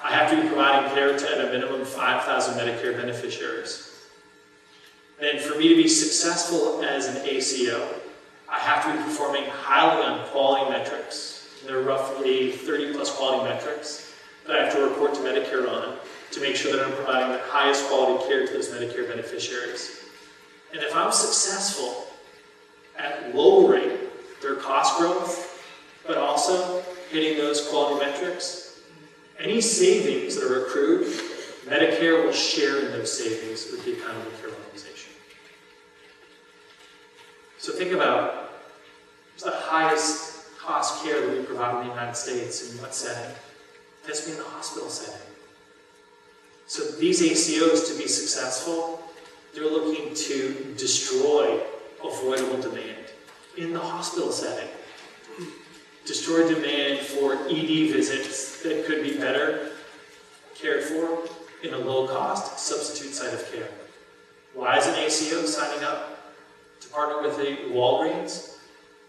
I have to be providing care to at a minimum 5,000 Medicare beneficiaries. And for me to be successful as an ACO, I have to be performing highly on quality metrics. And there are roughly 30 plus quality metrics that I have to report to Medicare on to make sure that I'm providing the highest quality care to those Medicare beneficiaries. And if I'm successful at lowering their cost growth, but also hitting those quality metrics, any savings that are accrued, Medicare will share in those savings with the accountable care organization. So think about what's the highest cost care that we provide in the United States in what setting? It has to be in the hospital setting. So these ACOs, to be successful, they're looking to destroy avoidable demand in the hospital setting. Destroy demand for ED visits that could be better cared for in a low-cost substitute site of care. Why is an ACO signing up to partner with the Walgreens?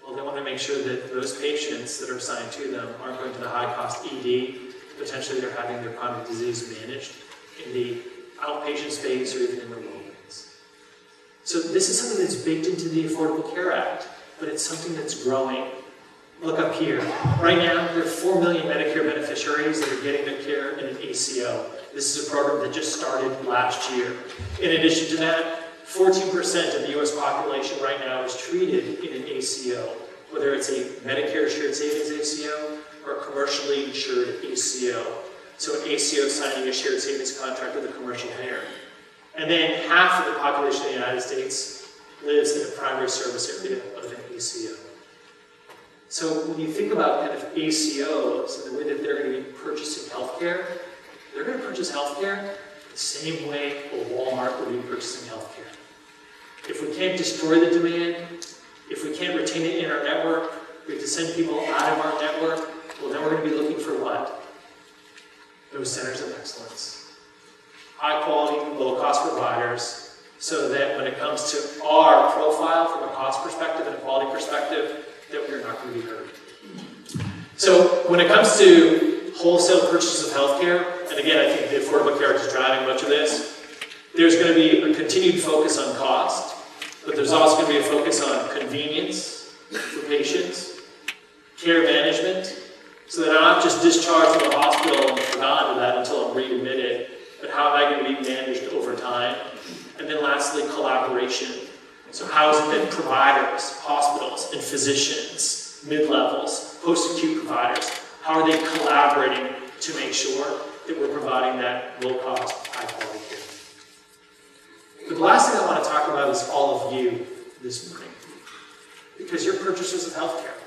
Well, they want to make sure that those patients that are assigned to them aren't going to the high-cost ED. Potentially they're having their chronic disease managed in the outpatient space or even in the Walgreens. So this is something that's baked into the Affordable Care Act, but it's something that's growing. Look up here. Right now, there are 4 million Medicare beneficiaries that are getting their care in an ACO. This is a program that just started last year. In addition to that, 14% of the U.S. population right now is treated in an ACO, whether it's a Medicare Shared Savings ACO or a commercially insured ACO. So an ACO signing a shared savings contract with a commercial payer. And then half of the population of the United States lives in a primary service area of an ACO. So when you think about kind of ACOs and the way that they're going to be purchasing healthcare, they're going to purchase healthcare the same way a Walmart would be purchasing healthcare. If we can't destroy the demand, if we can't retain it in our network, we have to send people out of our network, well then we're going to be looking for what? Those centers of excellence. High quality, low cost providers, so that when it comes to our profile from a cost perspective and a quality perspective, that we're not going to be hurt. So when it comes to wholesale purchases of healthcare, and again, I think the Affordable Care Act is driving much of this, there's going to be a continued focus on cost, but there's also going to be a focus on convenience for patients, care management, so that I'm not just discharged from the hospital and forgotten to that until I'm readmitted, but how am I going to be managed over time? And then lastly, collaboration. So how is it that providers, hospitals, and physicians, mid-levels, post-acute providers, how are they collaborating to make sure that we're providing that low-cost, high-quality care? But the last thing I want to talk about is all of you this morning. Because you're purchasers of healthcare.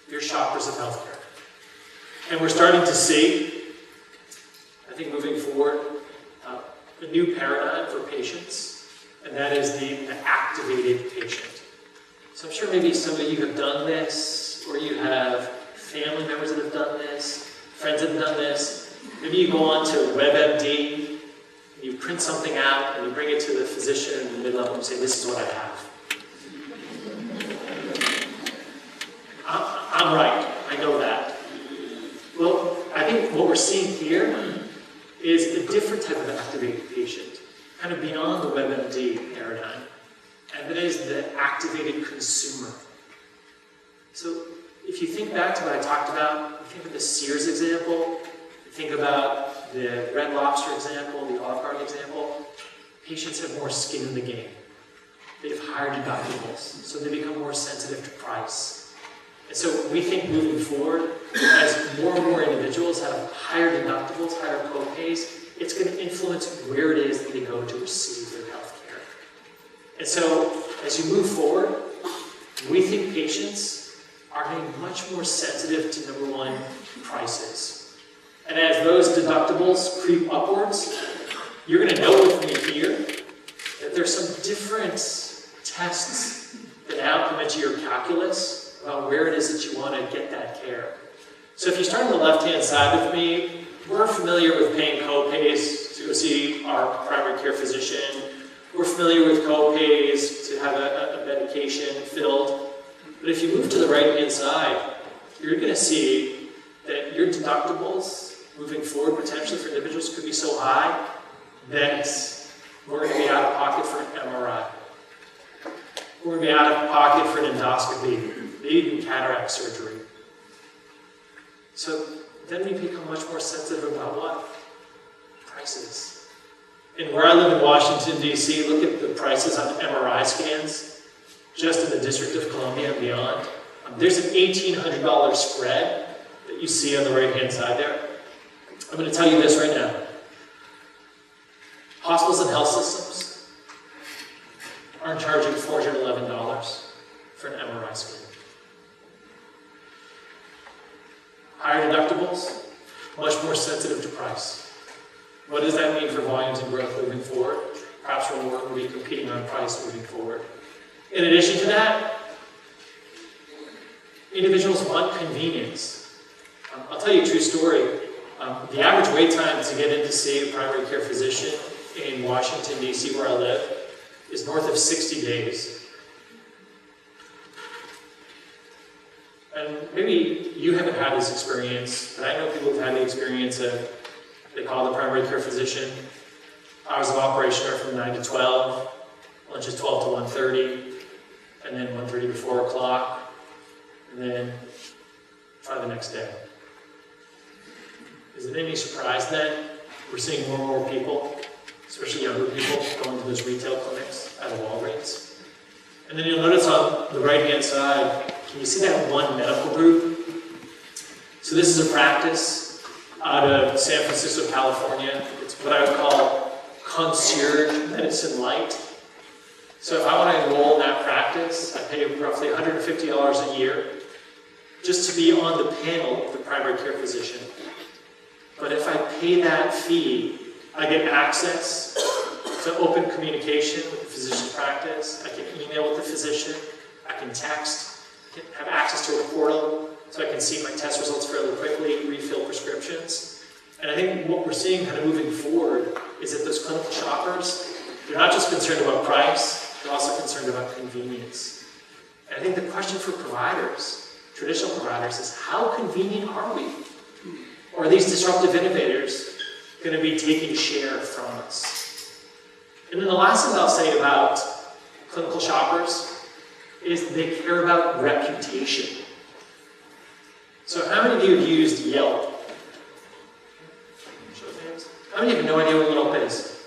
You're shoppers of healthcare. And we're starting to see, I think moving forward, a new paradigm for patients, and that is the activated patient. So I'm sure maybe some of you have done this, or you have family members that have done this, friends that have done this. Maybe you go on to WebMD, and you print something out, and you bring it to the physician in the mid-level and say, this is what I have. I'm right, I know that. Well, I think what we're seeing here is a different type of activated patient, kind of beyond the WebMD paradigm, and that is the activated consumer. So if you think back to what I talked about, you think of the Sears example, you think about the Red Lobster example, the Olive Garden example, patients have more skin in the game. They have higher deductibles, so they become more sensitive to price. And so we think moving forward, as more and more individuals have higher deductibles, higher co-pays, it's going to influence where it is that they go to receive their health care. And so as you move forward, we think patients are going to be much more sensitive to, number one, prices. And as those deductibles creep upwards, you're going to know with me here that there's some different tests that now come into your calculus about where it is that you want to get that care. So if you start on the left-hand side with me, we're familiar with paying co-pays to go see our primary care physician. We're familiar with co-pays to have a medication filled. But if you move to the right-hand side, you're going to see that your deductibles moving forward potentially for individuals could be so high that we're going to be out of pocket for an MRI. We're going to be out of pocket for an endoscopy, maybe even cataract surgery. So then we become much more sensitive about what? Prices. And where I live in Washington, D.C., look at the prices on MRI scans, just in the District of Columbia and beyond. There's an $1,800 spread that you see on the right-hand side there. I'm going to tell you this right now. Hospitals and health systems aren't charging $411 for an MRI scan. Higher deductibles, much more sensitive to price. What does that mean for volumes and growth moving forward? Perhaps we're more going to be competing on price moving forward. In addition to that, individuals want convenience. I'll tell you a true story. The average wait time to get in to see a primary care physician in Washington, D.C., where I live, is north of 60 days. And maybe you haven't had this experience, but I know people who've had the experience of, they call the primary care physician, hours of operation are from 9 to 12, lunch is 12 to 1:30, and then 1:30 to 4 o'clock, and then try the next day. Is it any surprise then we're seeing more and more people, especially younger people, going to those retail clinics at Walgreens? And then you'll notice on the right-hand side, can you see that one medical group? So this is a practice out of San Francisco, California. It's what I would call concierge medicine light. So if I want to enroll in that practice, I pay roughly $150 a year just to be on the panel of the primary care physician. But if I pay that fee, I get access to open communication with the physician's practice. I can email with the physician. I can text. I can have access to a portal so I can see my test results fairly quickly, refill prescriptions. And I think what we're seeing kind of moving forward is that those clinical shoppers, they're not just concerned about price, they're also concerned about convenience. And I think the question for providers, traditional providers, is how convenient are we? Or are these disruptive innovators going to be taking share from us? And then the last thing I'll say about clinical shoppers is they care about reputation. So how many of you have used Yelp? Show of hands. How many of you have no idea what Yelp is?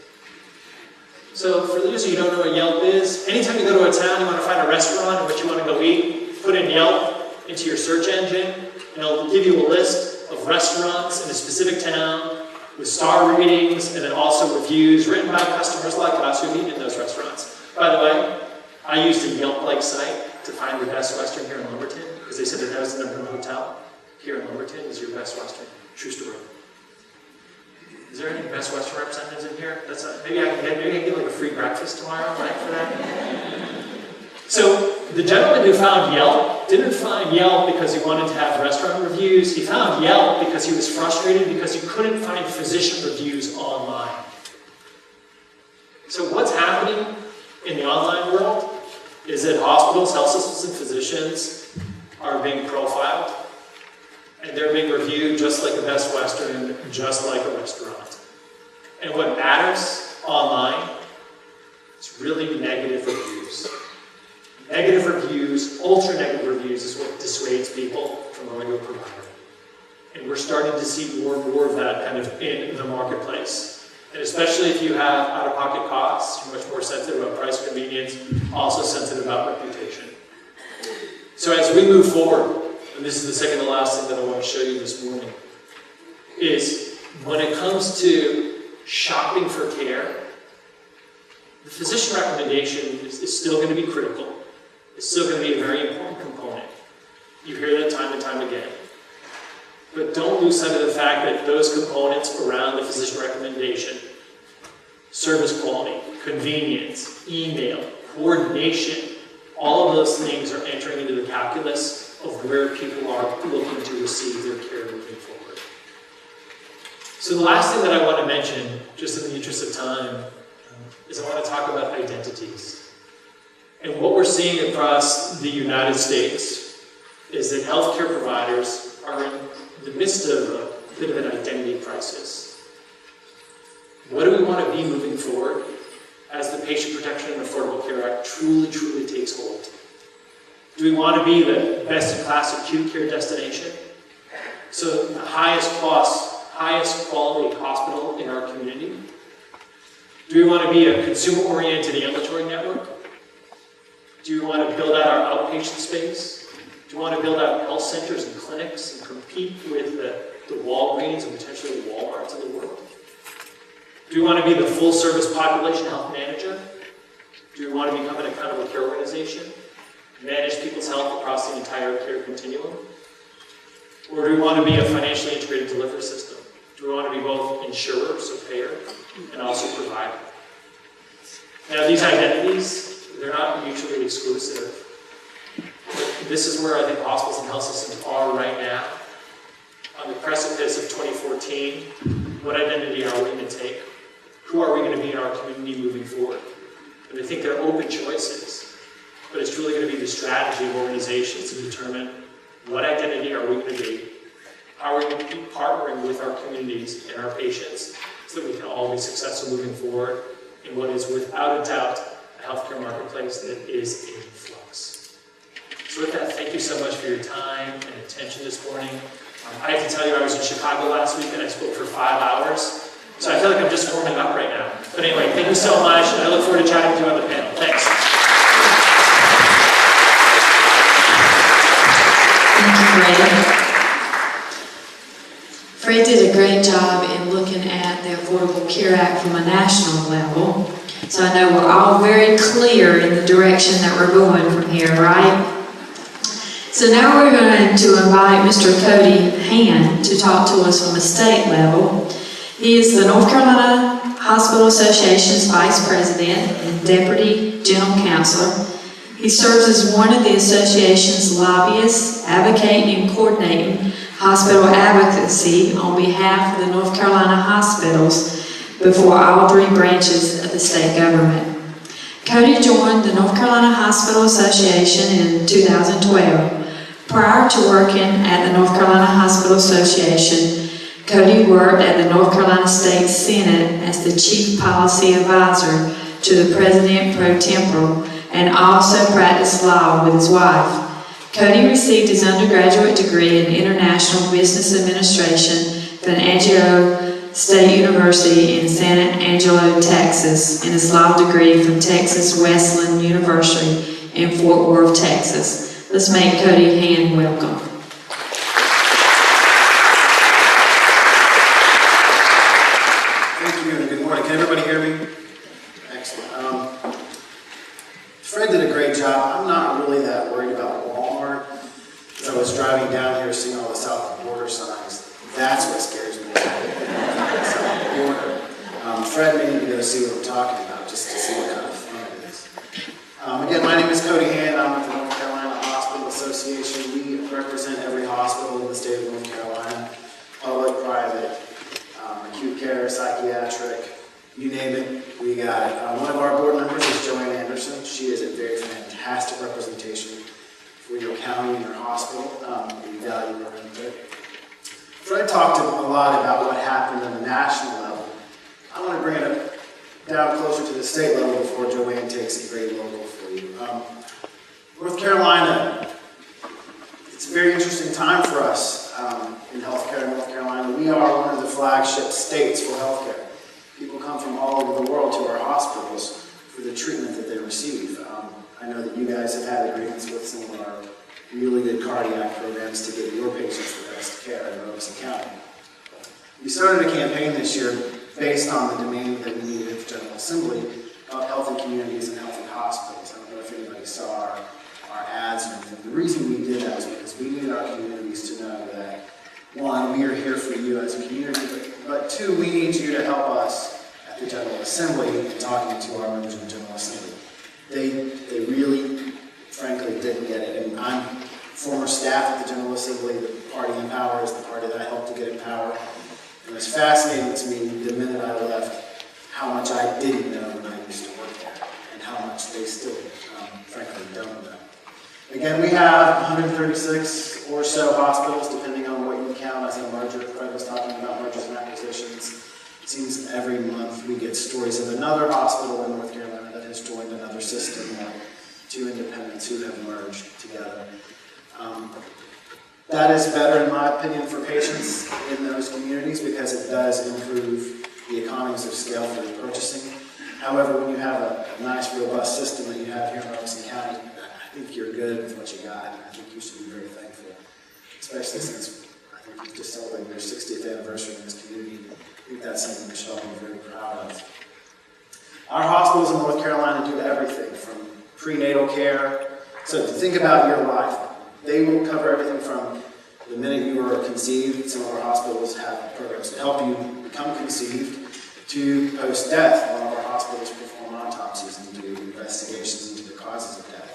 So for those of you who don't know what Yelp is, anytime you go to a town, you want to find a restaurant in which you want to go eat, put in Yelp into your search engine, and it'll give you a list of restaurants in a specific town with star ratings and then also reviews written by customers like us who eat in those restaurants. By the way, I used a Yelp-like site to find the Best Western here in Lumberton because they said that was the #1 hotel. here in Lumberton is your Best Western. True story. Is there any Best Western representatives in here? Maybe I can get like a free breakfast tomorrow, right, for that? So the gentleman who found Yelp didn't find Yelp because he wanted to have restaurant reviews. He found Yelp because he was frustrated because he couldn't find physician reviews online. So what's happening in the online world is that hospitals, health systems, and physicians are being profiled, and they're being reviewed just like a Best Western, just like a restaurant. And what matters online is really negative reviews. Negative reviews, ultra negative reviews is what dissuades people from going to a provider. And we're starting to see more and more of that kind of in the marketplace. And especially if you have out-of-pocket costs, you're much more sensitive about price convenience, also sensitive about reputation. So as we move forward, and this is the second to last thing that I want to show you this morning, is when it comes to shopping for care, the physician recommendation is still going to be critical. It's still going to be a very important component. You hear that time and time again. But don't lose sight of the fact that those components around the physician recommendation, service quality, convenience, email, coordination, all of those things are entering into the calculus of where people are looking to receive their care moving forward. So the last thing that I want to mention, just in the interest of time, is I want to talk about identities. And what we're seeing across the United States is that healthcare providers are in the midst of a bit of an identity crisis. What do we want to be moving forward as the Patient Protection and Affordable Care Act truly takes hold? Do we want to be the best-in-class acute care destination? So the highest cost, highest quality hospital in our community? Do we want to be a consumer-oriented ambulatory network? Do we want to build out our outpatient space? Do we want to build out health centers and clinics and compete with the Walgreens and potentially the Walmarts of the world? Do we want to be the full-service population health manager? Do we want to become an accountable care organization? Manage people's health across the entire care continuum? Or do we want to be a financially integrated delivery system? Do we want to be both insurer, so payer, and also provider? Now, these identities, they're not mutually exclusive. This is where I think hospitals and health systems are right now. On the precipice of 2014, what identity are we going to take? Who are we going to be in our community moving forward? And I think they're open choices, but it's truly going to be the strategy of organizations to determine what identity are we going to be, how are we going to keep partnering with our communities and our patients so that we can all be successful moving forward in what is without a doubt a healthcare marketplace that is in flux. So with that, thank you so much for your time and attention this morning. I have to tell you, I was in Chicago last week and I spoke for 5 hours. So I feel like I'm just warming up right now. But anyway, thank you so much, and I look forward to chatting with you on the panel. Thanks. Thank you, Fred. Fred did a great job in looking at the Affordable Care Act from a national level. So I know we're all very clear in the direction that we're going from here, right? So now we're going to invite Mr. Cody Hand to talk to us from a state level. He is the North Carolina Hospital Association's Vice President and Deputy General Counsel. He serves as one of the association's lobbyists, advocating and coordinating hospital advocacy on behalf of the North Carolina hospitals before all 3 branches of the state government. Cody joined the North Carolina Hospital Association in 2012. Prior to working at the North Carolina Hospital Association, Cody worked at the North Carolina State Senate as the Chief Policy Advisor to the President Pro Tempore and also practiced law with his wife. Cody received his undergraduate degree in International Business Administration from Angelo State University in San Angelo, Texas, and his law degree from Texas Wesleyan University in Fort Worth, Texas. Let's make Cody Hand welcome. Thank you, and good morning. Can everybody hear me? Excellent. Fred did a great job. I'm not really that worried about Walmart. As I was driving down here, seeing all the South signs. That's what scares me. Fred may need to go see what I'm talking about just to see what kind of fun it is. Again, my name is Cody Hand. I'm with the North Carolina Hospital Association. We represent every hospital in the state of North Carolina, public, private, acute care, psychiatric, you name it, we got it. One of our board members is Joanne Anderson. She is a very fantastic representation for your county and your hospital. We value her input. Fred talked a lot about what happened on the national level. I want to bring it down closer to the state level before Joanne takes a great local for you. North Carolina, it's a very interesting time for us in healthcare in North Carolina. We are one of the flagship states for healthcare. People come from all over the world to our hospitals for the treatment that they receive. I know that you guys have had agreements with some of our really good cardiac programs to get your patients the best care in Robeson County. We started a campaign this year based on the demand that we needed for General Assembly of healthy communities and healthy hospitals. I don't know if anybody saw our ads or anything. The reason we did that was because we needed our communities to know that, one, we are here for you as a community, but two, we need you to help us at the General Assembly and talking to our members of the General Assembly. They really, frankly, didn't get it. And I'm former staff at the General Assembly. The party in power is the party that I helped to get in power. And it's fascinating to me the minute I left how much I didn't know when I used to work there and how much they still, frankly, don't know. Again, we have 136 or so hospitals, depending on what you count as a merger. Fred was talking about mergers and acquisitions. It seems every month we get stories of another hospital in North Carolina that has joined another system, or two independents who have merged together. That is better, in my opinion, for patients in those communities because it does improve the economies of scale for the purchasing. However, when you have a nice, robust system that you have here in Robeson County, I think you're good with what you got, and I think you should be very thankful, especially since I think you just celebrated your 60th anniversary in this community. I think that's something we should all be very proud of. Our hospitals in North Carolina do everything from prenatal care. So to think about your life, they will cover everything from the minute you were conceived. Some of our hospitals have programs to help you become conceived, to post-death. A lot of our hospitals perform autopsies and do investigations into the causes of death.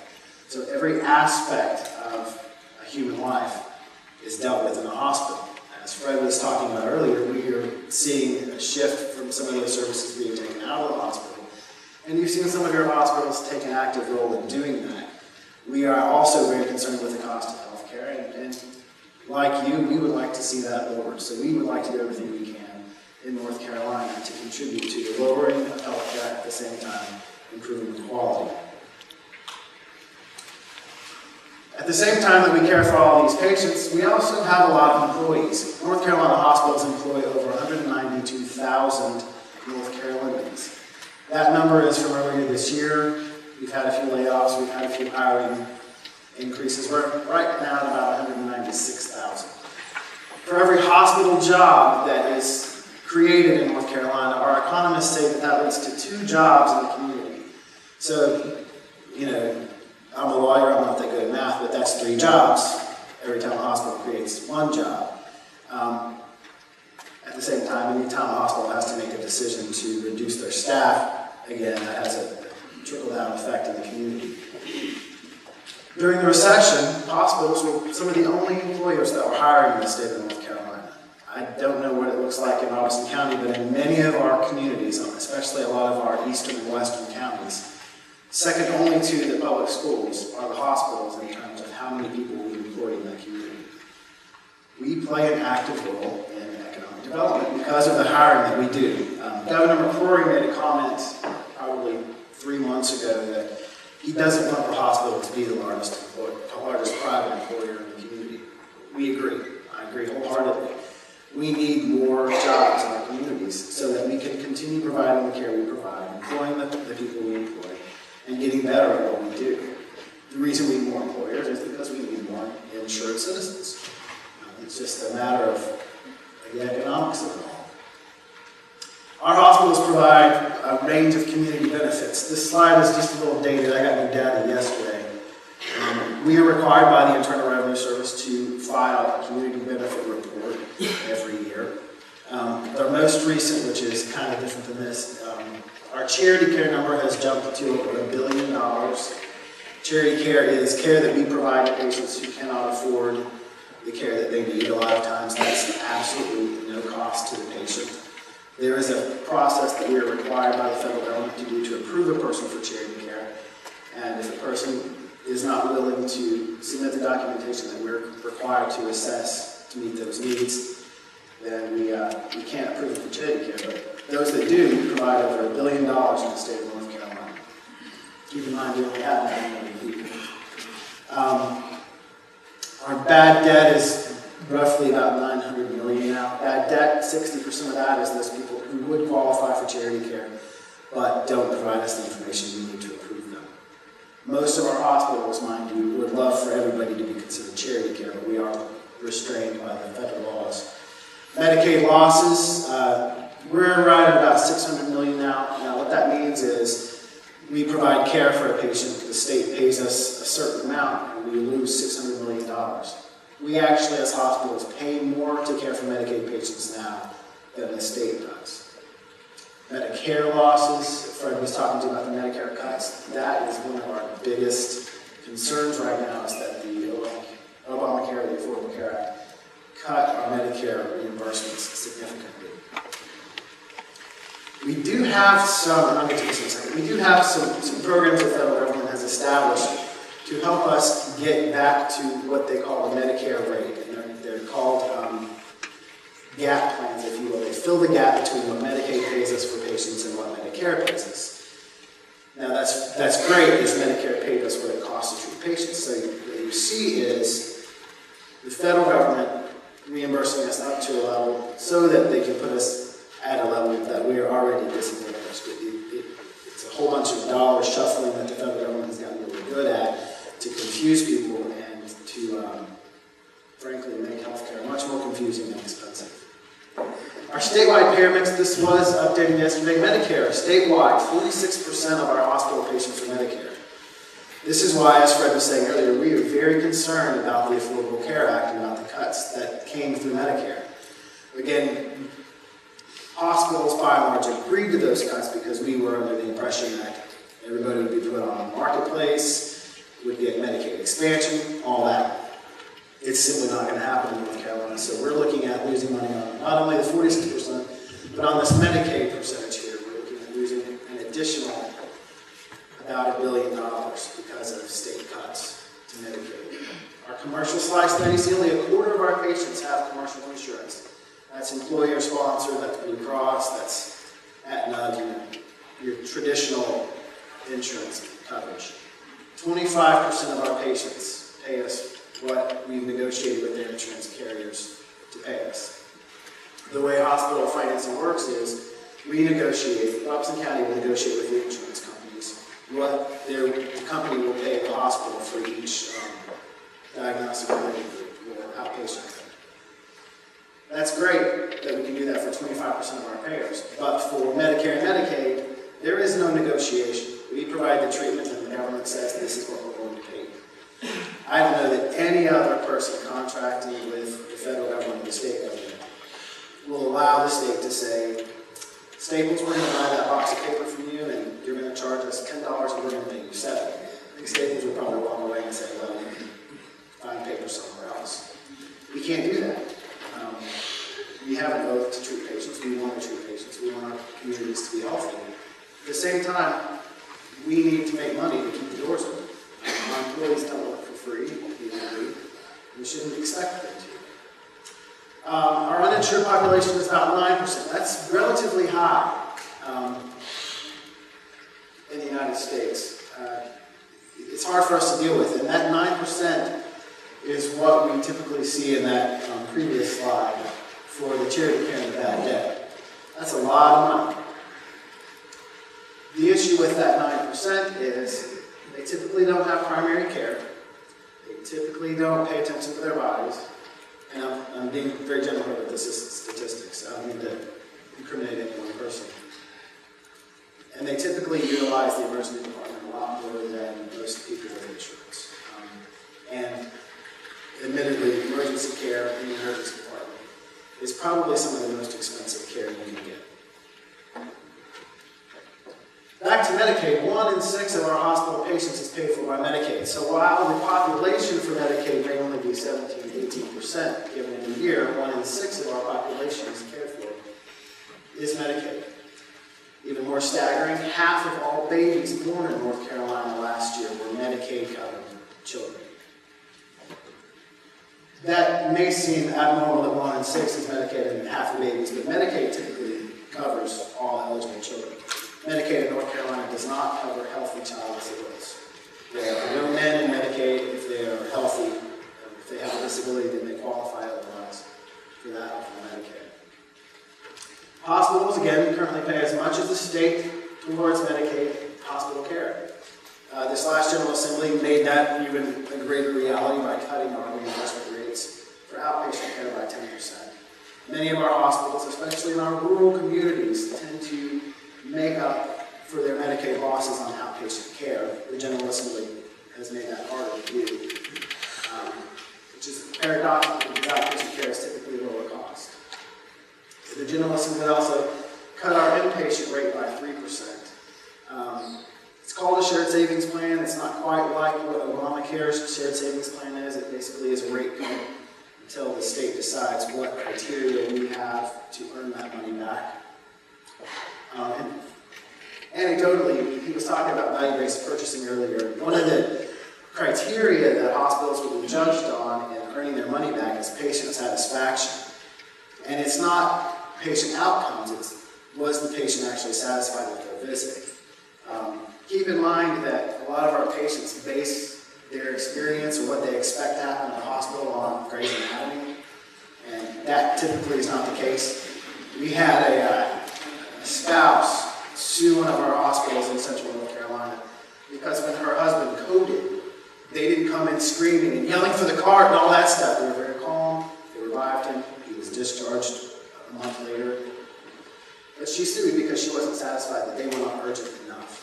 So every aspect of a human life is dealt with in a hospital. As Fred was talking about earlier, we are seeing a shift from some of those services being taken out of the hospital. And you've seen some of your hospitals take an active role in doing that. We are also very concerned with the cost of health care, and like you, we would like to see that lowered. So we would like to do everything we can in North Carolina to contribute to the lowering of health care at the same time improving the quality. At the same time that we care for all these patients, we also have a lot of employees. North Carolina hospitals employ over 192,000 North Carolinians. That number is from earlier this year. We've had a few layoffs, we've had a few hiring increases. We're right now at about 196,000. For every hospital job that is created in North Carolina, our economists say that that leads to 2 jobs in the community. So, you know, I'm a lawyer, I'm not that good at math, but that's 3 jobs every time a hospital creates 1 job. At the same time, any time a hospital has to make a decision to reduce their staff, again, that has a trickle-down effect in the community. During the recession, hospitals were some of the only employers that were hiring in the state of North Carolina. I don't know what it looks like in Robeson County, but in many of our communities, especially a lot of our eastern and western counties, second only to the public schools are the hospitals in terms of how many people we employ in that community. We play an active role in economic development because of the hiring that we do. Governor McCrory made a comment probably 3 months ago that he doesn't want the hospital to be the largest private employer in the community. We agree. I agree wholeheartedly. We need more jobs in our communities so that we can continue providing the care we provide, employing the people we employ, and getting better at what we do. The reason we need more employers is because we need more insured citizens. It's just a matter of the economics of it all. Our hospitals provide a range of community benefits. This slide is just a little dated. I got new data yesterday. We are required by the Internal Revenue Service to file a community benefit report every year. Our most recent, which is kind of different than this, our charity care number has jumped to over $1 billion. Charity care is care that we provide to patients who cannot afford the care that they need. A lot of times that's absolutely no cost to the patient. There is a process that we are required by the federal government to do to approve a person for charity care. And if a person is not willing to submit the documentation that we're required to assess to meet those needs, then we can't approve them for charity care. But those that do, we provide over $1 billion in the state of North Carolina. Keep in mind, we only have 9 million people. Our bad debt is roughly about $900 million now. Bad debt, 60% of that is those people who would qualify for charity care, but don't provide us the information we need to approve them. Most of our hospitals, mind you, would love for everybody to be considered charity care, but we are restrained by the federal laws. Medicaid losses, we're right at about $600 million now. Now what that means is we provide care for a patient, the state pays us a certain amount, and we lose $600 million. We actually, as hospitals, pay more to care for Medicaid patients now than the state does. Medicare losses, Fred was talking to you about the Medicare cuts. That is one of our biggest concerns right now, is that the Obamacare, the Affordable Care Act, cut our Medicare reimbursements significantly. We do have some programs the federal government has established to help us get back to what they call the Medicare rate. And they're called gap plans, if you will. They fill the gap between what Medicaid pays us for patients and what Medicare pays us. Now that's great, as Medicare paid us what it costs to treat patients. So what you see is the federal government reimbursing us up to a level so that they can put us at a level that we are already disadvantaged. It's a whole bunch of dollar shuffling that the federal government has gotten really good at to confuse people and to, frankly, make healthcare much more confusing and expensive. Our statewide payer mix, this was updated yesterday. Medicare, statewide, 46% of our hospital patients are Medicare. This is why, as Fred was saying earlier, we are very concerned about the Affordable Care Act and about the cuts that came through Medicare. Again, hospitals, by and large, agreed to those cuts because we were under the impression that everybody would be put on the marketplace, would get Medicaid expansion, all that. It's simply not going to happen in North Carolina. So we're looking at losing money on not only the 46%, but on this Medicaid percentage here, we're looking at losing an additional about $1 billion because of state cuts to Medicaid. Our commercial slice, then you see only a quarter of our patients have commercial insurance. That's employer sponsored, that's Blue Cross, that's Aetna, your traditional insurance coverage. 25% of our patients pay us what we've negotiated with their insurance carriers to pay us. The way hospital financing works is we negotiate, Robeson County will negotiate with the insurance companies what the company will pay the hospital for each diagnostic related or outpatient. That's great that we can do that for 25% of our payers, but for Medicare and Medicaid, there is no negotiation. We provide the treatment and the government says this is what we're going to pay. I don't know that any other person contracting with the federal government or the state government will allow the state to say, Staples, we're going to buy that box of paper from you and you're going to charge us $10 and we're going to pay you $7. I think Staples would probably walk away and say, well, you can find paper somewhere else. We can't do that. We have an oath to treat patients. We want to treat patients. We want our communities to be healthy. At the same time, we need to make money to keep the doors open. Our employees don't work for free. We shouldn't expect them to. Our uninsured population is about 9%. That's relatively high in the United States. It's hard for us to deal with, and that 9% is what we typically see in that previous slide for the charity care and the bad debt. That's a lot of money. The issue with that 9% is they typically don't have primary care. They typically don't pay attention to their bodies. And I'm being very general here, but this is statistics. I don't mean to incriminate any one person. And they typically utilize the emergency department a lot more than most people with insurance. And admittedly, emergency care in the emergency department is probably some of the most expensive care you can get. Back to Medicaid, 1 in 6 of our hospital patients is paid for by Medicaid. So while the population for Medicaid may only be 17 to 18% given in a year, 1 in 6 of our population is cared for is Medicaid. Even more staggering, half of all babies born in North Carolina last year were Medicaid-covered children. That may seem abnormal that 1 in 6 is Medicaid and half the babies, but Medicaid typically covers all eligible children. Medicaid in North Carolina does not cover healthy childless adults. There are no men in Medicaid if they are healthy. If they have a disability, then they qualify otherwise for that from Medicaid. Hospitals, again, currently pay as much as the state towards Medicaid hospital care. This last General Assembly made that even a greater reality by cutting our reimbursement rates for outpatient care by 10%. Many of our hospitals, especially in our rural communities, tend to make up for their Medicaid losses on outpatient care. The General Assembly has made that harder to do, which is paradoxical because outpatient care is typically lower cost. The General Assembly also cut our inpatient rate by 3%. It's called a shared savings plan. It's not quite like what Obamacare's shared savings plan is. It basically is a rate cut until the state decides what criteria we have to earn that money back. And anecdotally, he was talking about value-based purchasing earlier. One of the criteria that hospitals will be judged on in earning their money back is patient satisfaction. And it's not patient outcomes, it's was the patient actually satisfied with their visit. Keep in mind that a lot of our patients base their experience or what they expect to happen in the hospital on Grey's Anatomy, and that typically is not the case. We had a spouse sue one of our hospitals in central North Carolina because when her husband coded, they didn't come in screaming and yelling for the cart and all that stuff. They were very calm, they revived him, he was discharged a month later. But she sued because she wasn't satisfied that they were not urgent enough.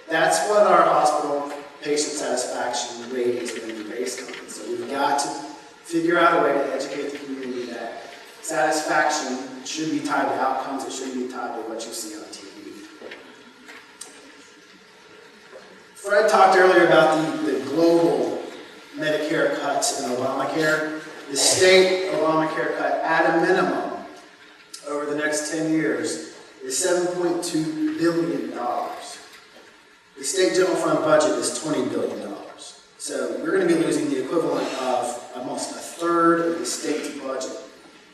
That's what our hospital patient satisfaction ratings are going to be based on. So we've got to figure out a way to educate the community that satisfaction should be tied to outcomes, it shouldn't be tied to what you see on TV. Fred talked earlier about the global Medicare cuts in Obamacare. The state Obamacare cut at a minimum over the next 10 years is $7.2 billion. The state general fund budget is $20 billion. So we're going to be losing the equivalent of almost a third of the state's budget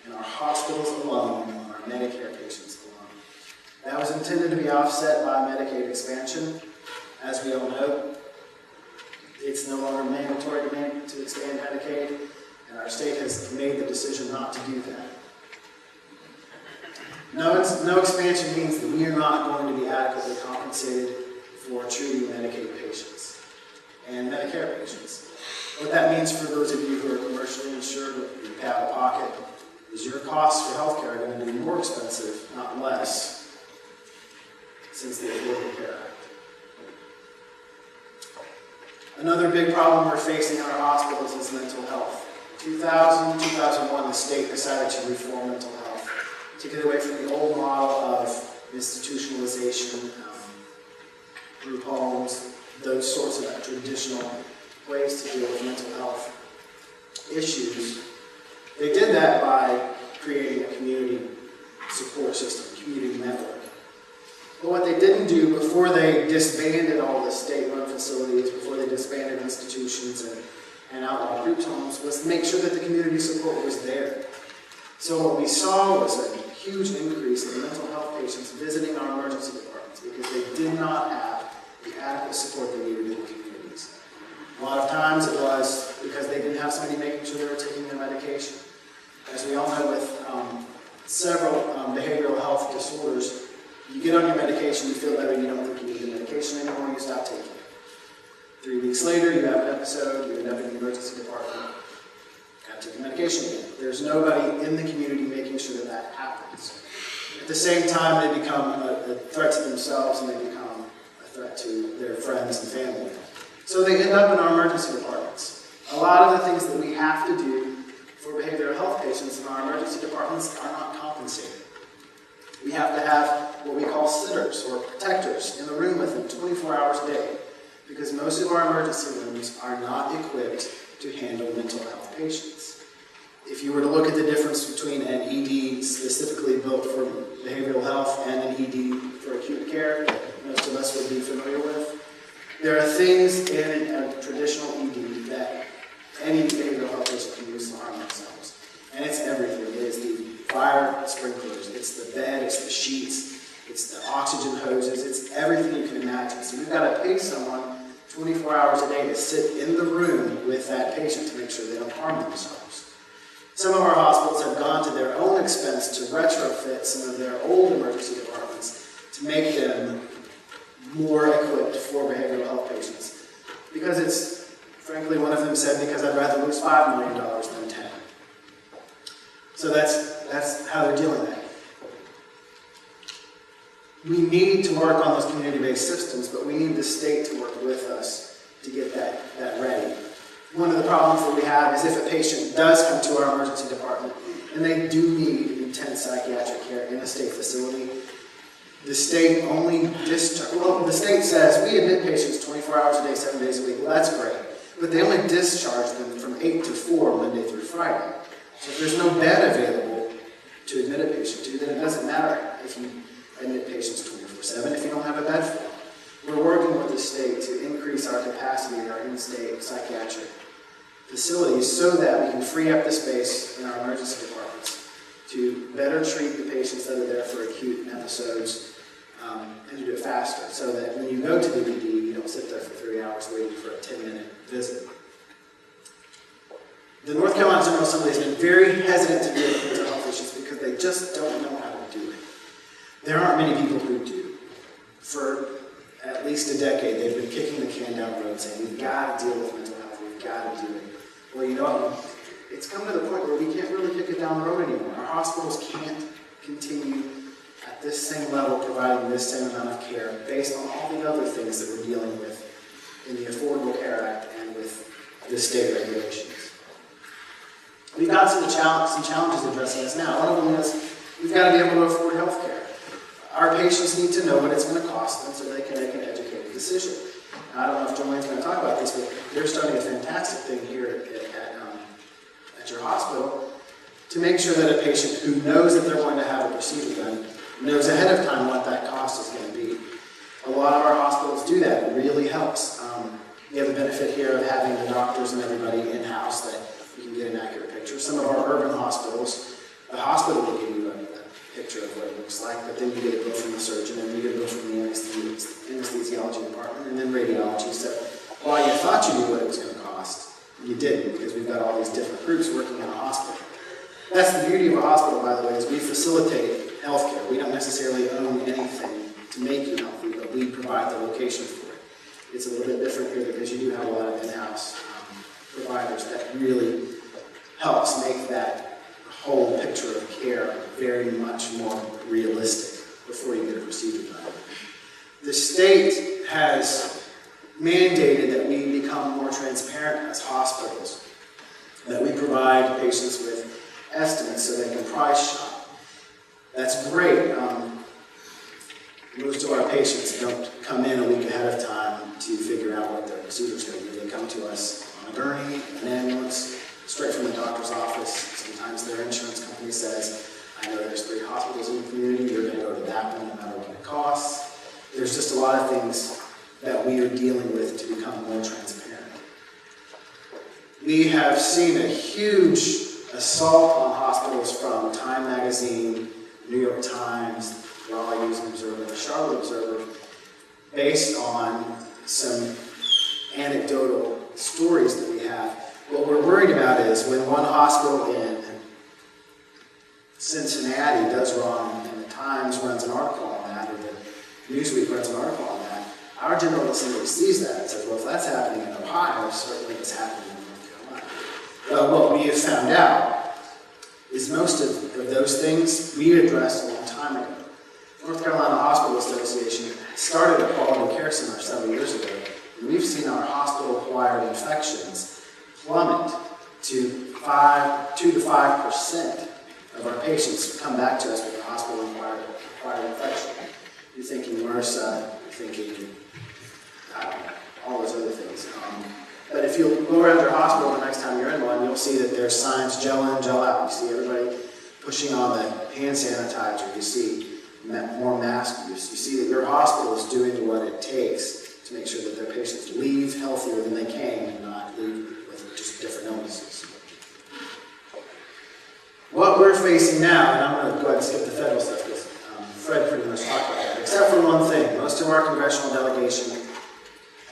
in our hospitals alone, on our Medicare patients alone. That was intended to be offset by Medicaid expansion. As we all know, it's no longer mandatory to expand Medicaid, and our state has made the decision not to do that. No expansion means that we are not going to be adequately compensated for treating Medicaid patients and Medicare patients. What that means for those of you who are commercially insured and pay out of pocket is your costs for healthcare are going to be more expensive, not less, since the Affordable Care Act. Another big problem we're facing in our hospitals is mental health. 2000, 2001, the state decided to reform mental health, to get away from the old model of institutionalization, group homes, those sorts of traditional ways to deal with mental health issues. They did that by creating a community support system, community network. But what they didn't do before they disbanded all the state-run facilities, before they disbanded institutions and outlawed group homes, was to make sure that the community support was there. So what we saw was a huge increase in mental health patients visiting our emergency departments because they did not have the adequate support they needed in the communities. A lot of times it was because they didn't have somebody making sure they were taking their medication. As we all know, with several behavioral health disorders, you get on your medication, you feel better, you don't think you need the medication anymore, you stop taking it. 3 weeks later, you have an episode, you end up in the emergency department, got to take the medication again. There's nobody in the community making sure that that happens. At the same time, they become a threat to themselves and they become a threat to their friends and family. So they end up in our emergency departments. A lot of the things that we have to do for behavioral health patients in our emergency departments are not compensated. We have to have what we call sitters or protectors in the room with them 24 hours a day, because most of our emergency rooms are not equipped to handle mental health patients. If you were to look at the difference between an ED specifically built for behavioral health and an ED for acute care, most of us would be familiar with, there are things in a traditional ED that any behavioral health patient can use to harm themselves. And it's everything. It is the fire sprinklers, it's the bed, it's the sheets, it's the oxygen hoses, it's everything you can imagine. So we've got to pay someone 24 hours a day to sit in the room with that patient to make sure they don't harm themselves. Some of our hospitals have gone to their own expense to retrofit some of their old emergency departments to make them more equipped for behavioral health patients. Because it's, frankly, one of them said, because I'd rather lose $5 million than 10. So that's how they're dealing with it. We need to work on those community-based systems, but we need the state to work with us to get that ready. One of the problems that we have is if a patient does come to our emergency department and they do need intense psychiatric care in a state facility, the state only the state says we admit patients 24 hours a day, 7 days a week. Well, that's great. But they only discharge them from 8 to 4 Monday through Friday. So if there's no bed available to admit a patient to, then it doesn't matter if you admit patients 24/7 if you don't have a bed for them. We're working with the state to increase our capacity in our in-state psychiatric facilities so that we can free up the space in our emergency departments to better treat the patients that are there for acute episodes and to do it faster so that when you go to the ED, you don't sit there for 3 hours waiting for a 10-minute visit. The North Carolina General Assembly has been very hesitant to deal with mental health issues because they just don't know how to do it. There aren't many people who do. For at least a decade, they've been kicking the can down the road saying, we've got to deal with mental health, we've got to do it. Well, you know, it's come to the point where we can't really kick it down the road anymore. Our hospitals can't continue at this same level providing this same amount of care based on all the other things that we're dealing with in the Affordable Care Act and with the state regulations. We've got some challenges addressing us now. One of them is we've got to be able to afford health care. Our patients need to know what it's going to cost them so they can make an educated decision. Now, I don't know if Joanne's going to talk about this, but they're starting a fantastic thing here at your hospital to make sure that a patient who knows that they're going to have a procedure done knows ahead of time what that cost is going to be. A lot of our hospitals do that. It really helps. We have the benefit here of having the doctors and everybody in-house that you can get an accurate picture. Some of our urban hospitals, the hospital will give you a picture of what it looks like, but then you get a bill from the surgeon, and you get a bill from the anesthesiology department, and then radiology. So while you thought you knew what it was going to cost, you didn't, because we've got all these different groups working in a hospital. That's the beauty of a hospital, by the way, is we facilitate healthcare. We don't necessarily own anything to make you healthy, but we provide the location for it. It's a little bit different here because you do have a lot of in-house providers that really helps make that whole picture of care very much more realistic before you get a procedure done. The state has mandated that we become more transparent as hospitals, that we provide patients with estimates so they can price shop. That's great. Most of our patients don't come in a week ahead of time to figure out what their procedure is going to be. They come to us on a gurney, an ambulance, straight from the doctor's office. Sometimes their insurance company says, I know there's 3 hospitals in the community, you're going to go to that one no matter what it costs. There's just a lot of things that we are dealing with to become more transparent. We have seen a huge assault on hospitals from Time Magazine, New York Times, Raleigh News and Observer, the Charlotte Observer, based on some anecdotal stories that we have. What we're worried about is when one hospital in Cincinnati does wrong and the Times runs an article on that, or the Newsweek runs an article on that, our General Assembly sees that and says, well, if that's happening in Ohio, certainly it's happening in North Carolina. Well, what we have found out is most of those things we addressed a long time ago. North Carolina Hospital Association started a quality care center several years ago, and we've seen our hospital-acquired infections plummet to 5 2 to 5% of our patients come back to us with a hospital-acquired infection. You're thinking MRSA, you're thinking, I don't know, all those other things. But if you go around your hospital the next time you're in one, you'll see that there's signs, gel in, gel out. You see everybody pushing on the hand sanitizer. You see more mask use. You see that your hospital is doing what it takes to make sure that their patients leave healthier than they came and not leave with just different illnesses. What we're facing now, and I'm going to go ahead and skip the federal stuff because Fred pretty much talked about that, except for one thing. Most of our congressional delegation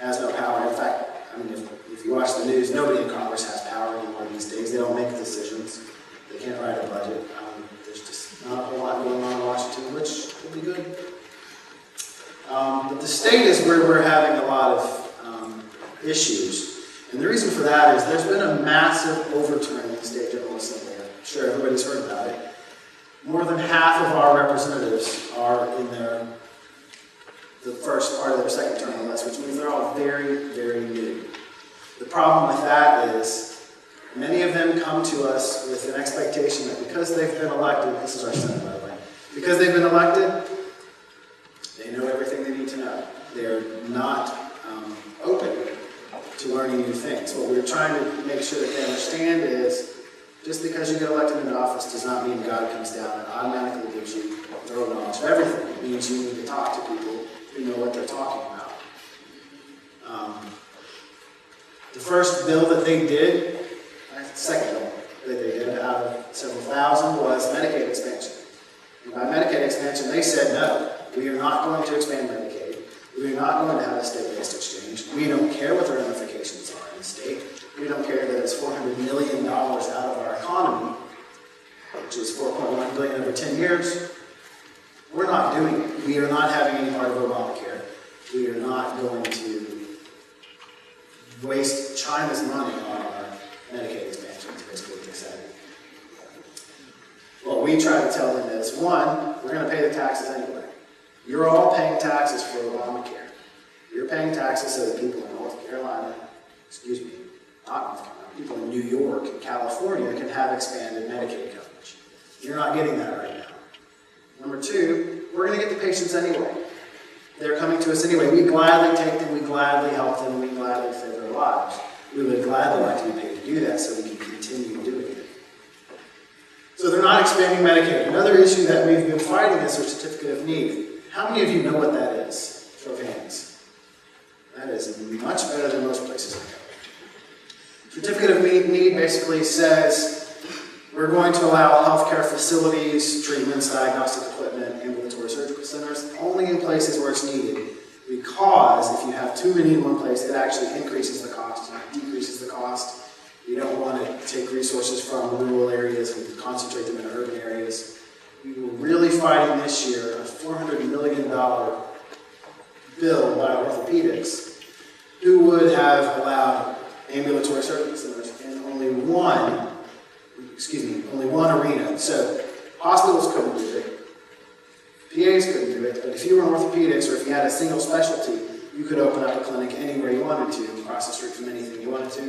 has no power. In fact, I mean, if you watch the news, nobody in Congress has power anymore these days. They don't make decisions. They can't write a budget. There's just not a whole lot going on in Washington, which will be good. But the state is where we're having a lot of issues. And the reason for that is there's been a massive overturn in the state General Assembly. I'm sure everybody's heard about it. More than half of our representatives are in the first part of their second term or less, which means they're all very, very new. The problem with that is many of them come to us with an expectation that because they've been elected, this is our Senate by the way, because they've been elected, they know everything they need to know. They're not open to learning new things. What we're trying to make sure that they understand is just because you get elected into office does not mean God comes down and automatically gives you thorough knowledge of everything. It means you need to talk to people who know what they're talking about. The first bill that they did, second bill that they did out of several thousand was Medicaid expansion. And by Medicaid expansion, they said, no, we are not going to expand Medicaid. We are not going to have a state-based exchange. We don't care what the ramifications are in the state. We don't care that it's $400 million out of our economy, which is $4.1 billion over 10 years. We're not doing it. We are not having any part of Obamacare. We are not going to waste China's money on our Medicaid expansion, is basically what they said. What we try to tell them is, one, we're going to pay the taxes anyway. You're all paying taxes for Obamacare. You're paying taxes so that people in North Carolina, not North Carolina, people in New York and California can have expanded Medicaid coverage. You're not getting that right now. Number two, we're going to get the patients anyway. They're coming to us anyway. We gladly take them, we gladly help them, we gladly save their lives. We would gladly like to be paid to do that so we can continue doing it. So they're not expanding Medicaid. Another issue that we've been fighting is our certificate of need. How many of you know what that is? Show of hands. That is much better than most places I go. Certificate of need basically says we're going to allow healthcare facilities, treatments, diagnostic equipment, ambulatory surgical centers only in places where it's needed. Because if you have too many in one place, it actually increases the cost, not decreases the cost. You don't want to take resources from rural areas and concentrate them in urban areas. We were really fighting this year a $400 million bill by orthopedics who would have allowed ambulatory surgical centers in only one arena. So hospitals couldn't do it, PAs couldn't do it, but if you were in orthopedics or if you had a single specialty, you could open up a clinic anywhere you wanted to, across the street from anything you wanted to.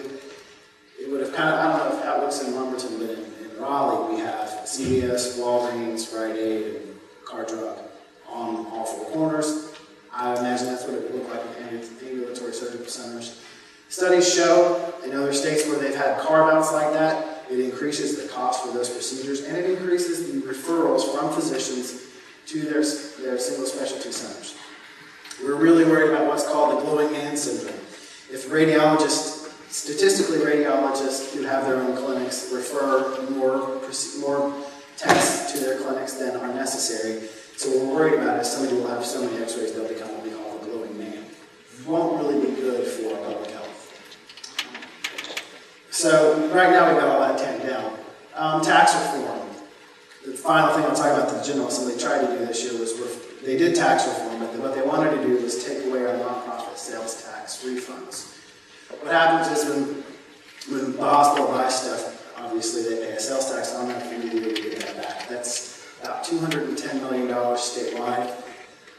It would have I don't know how it looks in Lumberton, but in Raleigh we have CVS, Walgreens, Rite Aid, and Car Drug on all four corners. I imagine that's what it would look like in ambulatory surgical centers. Studies show in other states where they've had carve-outs like that, it increases the cost for those procedures and it increases the referrals from physicians to their single specialty centers. We're really worried about what's called the glowing man syndrome. If statistically radiologists who have their own clinics refer more tests to their clinics than are necessary. So what we're worried about is somebody will have so many x-rays they'll become what we call the glowing man. It won't really be good for public health. So right now we've got all that tamped down. Tax reform. The final thing I'll talk about that the General Assembly tried to do this year was they did tax reform, but what they wanted to do was take away our nonprofit sales tax refunds. What happens is when the hospital buys stuff, obviously they pay a sales tax on that, and we get that back. That's about $210 million statewide.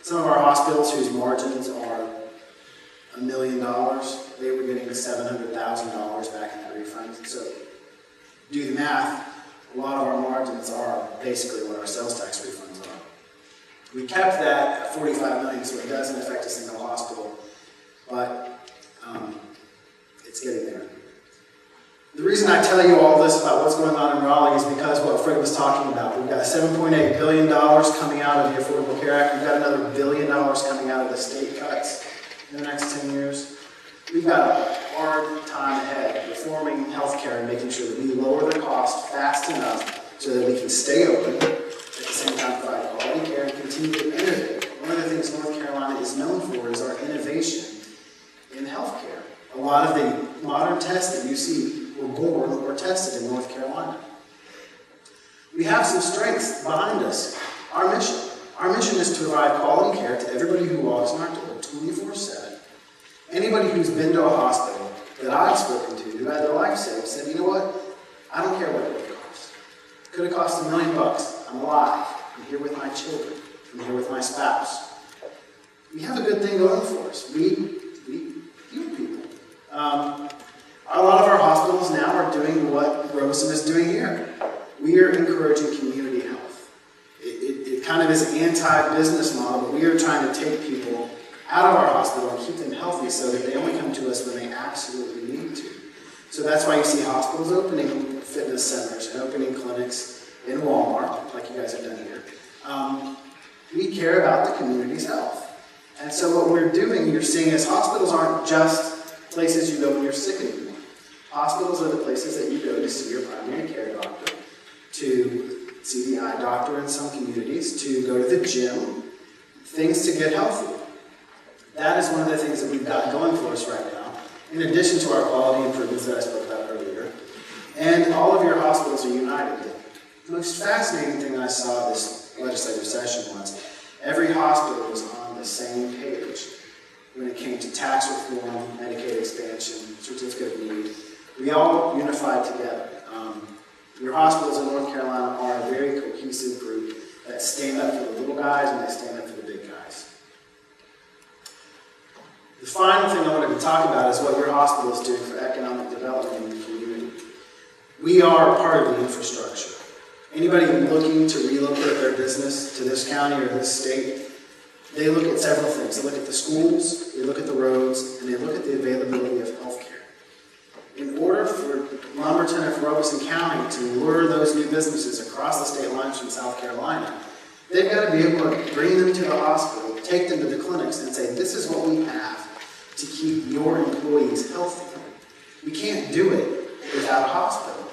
Some of our hospitals whose margins are $1 million, they were getting $700,000 back in that refund. So Do the math, a lot of our margins are basically what our sales tax refunds are. We kept that at 45 million, so it doesn't affect a single hospital, but it's getting there. The reason I tell you all this about what's going on in Raleigh is because what Fred was talking about. We've got $7.8 billion coming out of the Affordable Care Act. We've got another $1 billion coming out of the state cuts in the next 10 years. We've got a hard time ahead reforming healthcare and making sure that we lower the cost fast enough so that we can stay open, at the same time provide quality care and continue to innovate. One of the things North Carolina is known for is our innovation in healthcare. A lot of the modern tests that you see were born or tested in North Carolina. We have some strengths behind us. Our mission is to provide quality care to everybody who walks in our door 24/7. Anybody who's been to a hospital that I've spoken to who had their life saved said, you know what, I don't care what it would cost. It could have cost $1 million. I'm alive. I'm here with my children. I'm here with my spouse. We have a good thing going for us. We heal people. A lot of our hospitals now are doing what Robeson is doing here. We are encouraging community health. It kind of is an anti-business model, but we are trying to take people out of our hospital and keep them healthy so that they only come to us when they absolutely need to. So that's why you see hospitals opening fitness centers and opening clinics in Walmart, like you guys have done here. We care about the community's health. And so what we're doing, you're seeing is hospitals aren't just places you go when you're sick anymore. Hospitals are the places that you go to see your primary care doctor, to see the eye doctor in some communities, to go to the gym, things to get healthy. That is one of the things that we've got going for us right now, in addition to our quality improvements that I spoke about earlier. And all of your hospitals are united. The most fascinating thing I saw this legislative session was every hospital was on the same page when it came to tax reform, Medicaid expansion, certificate of need. We all unified together. Your hospitals in North Carolina are a very cohesive group that stand up for the little guys and they stand up for the big guys. The final thing I wanted to talk about is what your hospital is doing for economic development in the community. We are part of the infrastructure. Anybody looking to relocate their business to this county or this state, they look at several things. They look at the schools, they look at the roads, and they look at the availability of health care. In order for Lumberton and for Robeson County to lure those new businesses across the state lines from South Carolina, they've got to be able to bring them to the hospital, take them to the clinics, and say, this is what we have to keep your employees healthy. We can't do it without a hospital.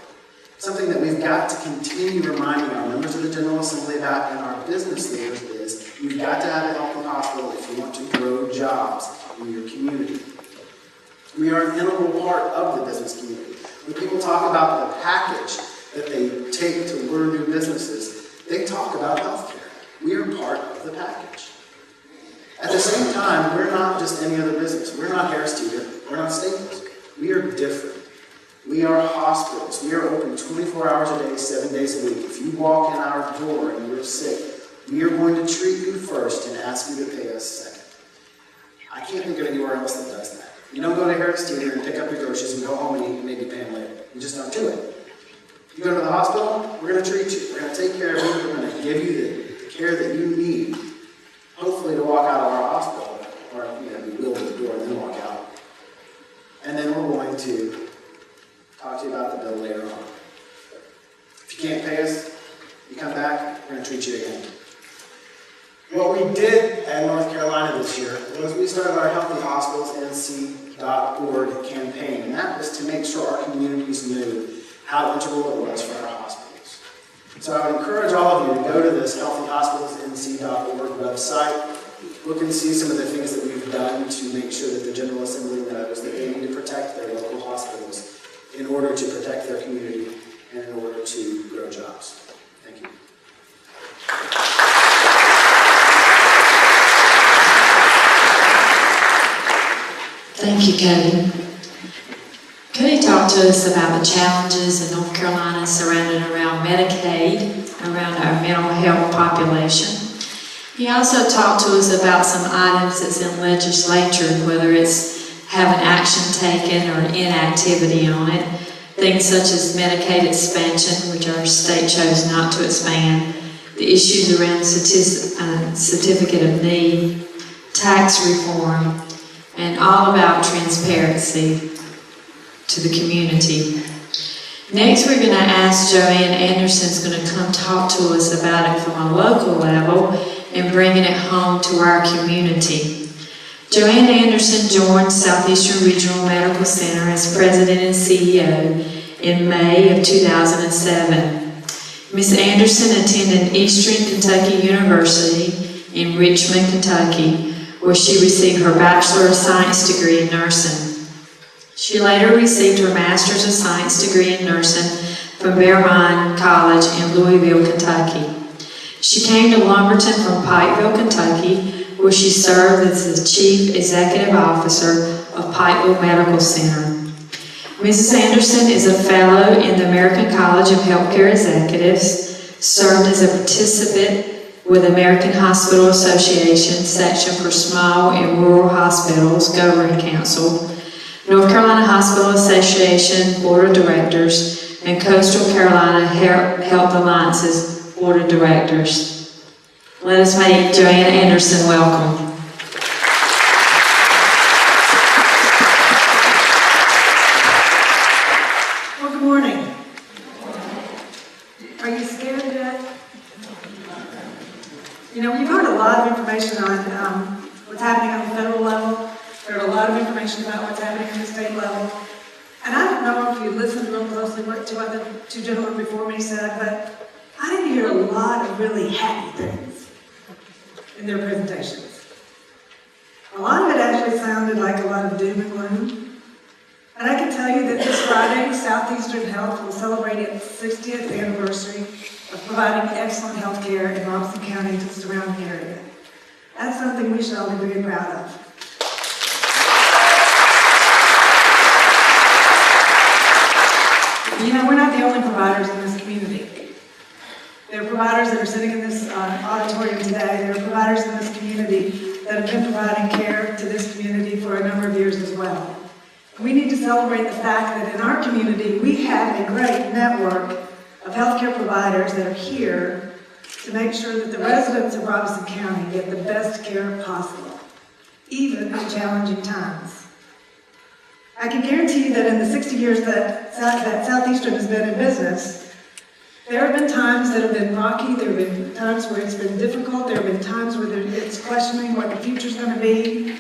Something that we've got to continue reminding our members of the General Assembly about and our business leaders is you've got to have a healthy hospital if you want to grow jobs in your community. We are an integral part of the business community. When people talk about the package that they take to lure new businesses, they talk about healthcare. We are part of the package. At the same time, we're not just any other business. We're not Harris Teeter. We're not Staples. We are different. We are hospitals. We are open 24 hours a day, 7 days a week. If you walk in our door and you're sick, we are going to treat you first and ask you to pay us second. I can't think of anywhere else that does that. You don't go to Harris Teeter and pick up your groceries and go home and eat and maybe pay them later. You just don't do it. You go to the hospital, we're going to treat you. We're going to take care of you. We're going to give you the care that you need, hopefully to walk out of our hospital, or we will at the door and then walk out. And then we're going to talk to you about the bill later on. If you can't pay us, you come back, we're going to treat you again. What we did at North Carolina this year was we started our Healthy Hospitals NC.org campaign, and that was to make sure our communities knew how integral it was for our hospitals. So I would encourage all of you to go to this Healthy Hospitals NC.org website, look and see some of the things that we've done to make sure that the General Assembly knows that they need to protect their local hospitals in order to protect their community and in order to grow jobs. Thank you. Thank you, Cody. Cody talked to us about the challenges in North Carolina surrounding around Medicaid, around our mental health population. He also talked to us about some items that's in legislature, whether it's having action taken or inactivity on it. things such as Medicaid expansion, which our state chose not to expand, the issues around certificate of need, tax reform, and all about transparency to the community. Next, we're going to ask Joanne Anderson's going to come talk to us about it from a local level and bringing it home to our community. Joanne Anderson joined Southeastern Regional Medical Center as president and CEO in May of 2007. Ms. Anderson attended Eastern Kentucky University in Richmond, Kentucky, where she received her Bachelor of Science degree in nursing. She later received her Master's of Science degree in nursing from Robeson College in Louisville, Kentucky. She came to Lumberton from Pikeville, Kentucky, where she served as the Chief Executive Officer of Pikeville Medical Center. Mrs. Anderson is a fellow in the American College of Healthcare Executives, served as a participant with American Hospital Association section for small and rural hospitals governing council, North Carolina Hospital Association Board of Directors, and Coastal Carolina Health Alliance's Board of Directors. Let us make Joanne Anderson welcome. Well, good morning. Are you scared yet? You know, we've heard a lot of information on what's happening on the federal level. Heard a lot of information about what's happening at the state level. And I don't know if you listened real closely to what two gentlemen before me said, but I didn't hear a lot of really happy things in their presentations. A lot of it actually sounded like a lot of doom and gloom. And I can tell you that this Friday, Southeastern Health will celebrate its 60th anniversary of providing excellent health care in Robeson County and the surrounding area. That's something we should all be very proud of. You know, we're not the only providers in this community. There are providers that are sitting in this auditorium today. There are providers in this community that have been providing care to this community for a number of years as well. We need to celebrate the fact that in our community, we have a great network of healthcare providers that are here to make sure that the residents of Robeson County get the best care possible, even in challenging times. I can guarantee you that in the 60 years that Southeastern has been in business, there have been times that have been rocky, there have been times where it's been difficult, there have been times where it's questioning what the future's going to be.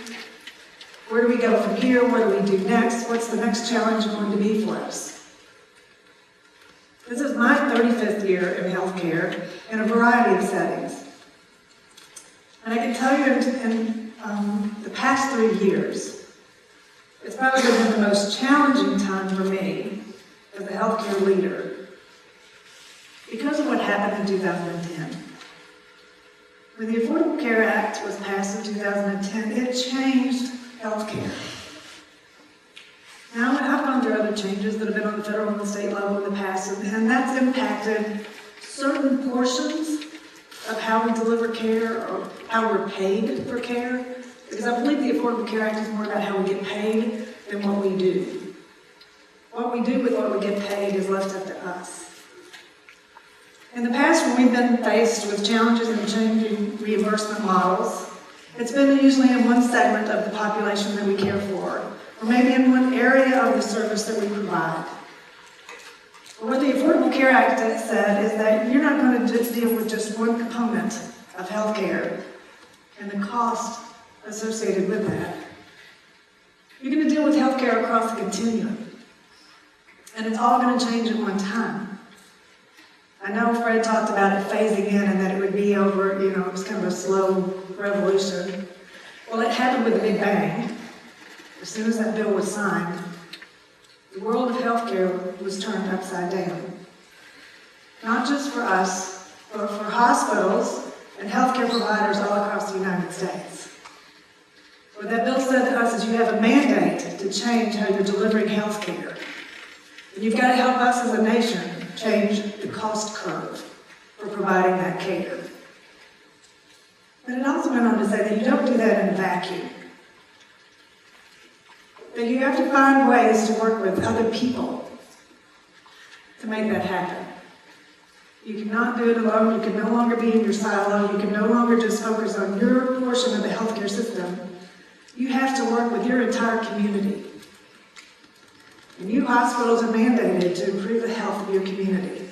Where do we go from here? What do we do next? What's the next challenge going to be for us? This is my 35th year in healthcare in a variety of settings. And I can tell you in the past 3 years, it's probably been the most challenging time for me as a healthcare leader because of what happened in 2010. When the Affordable Care Act was passed in 2010, it changed healthcare. Now, I've gone through other changes that have been on the federal and the state level in the past, and that's impacted certain portions of how we deliver care or how we're paid for care. Because I believe the Affordable Care Act is more about how we get paid than what we do. What we do with what we get paid is left up to us. In the past, when we've been faced with challenges in changing reimbursement models, it's been usually in one segment of the population that we care for, or maybe in one area of the service that we provide. But what the Affordable Care Act said is that you're not going to just deal with just one component of health care and the cost associated with that. You're going to deal with healthcare across the continuum. And it's all going to change at one time. I know Fred talked about it phasing in and that it would be over, you know, it was kind of a slow revolution. Well, it happened with a big bang. As soon as that bill was signed, the world of healthcare was turned upside down. Not just for us, but for hospitals and healthcare providers all across the United States. What that bill said to us is you have a mandate to change how you're delivering health care. And you've got to help us as a nation change the cost curve for providing that care. But it also went on to say that you don't do that in a vacuum. That you have to find ways to work with other people to make that happen. You cannot do it alone. You can no longer be in your silo. You can no longer just focus on your portion of the healthcare system. You have to work with your entire community. And you hospitals are mandated to improve the health of your community.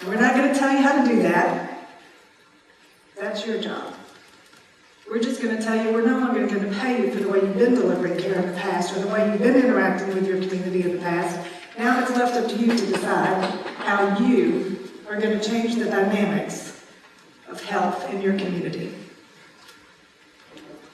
And we're not going to tell you how to do that. That's your job. We're just going to tell you we're no longer going to pay you for the way you've been delivering care in the past or the way you've been interacting with your community in the past. Now it's left up to you to decide how you are going to change the dynamics of health in your community.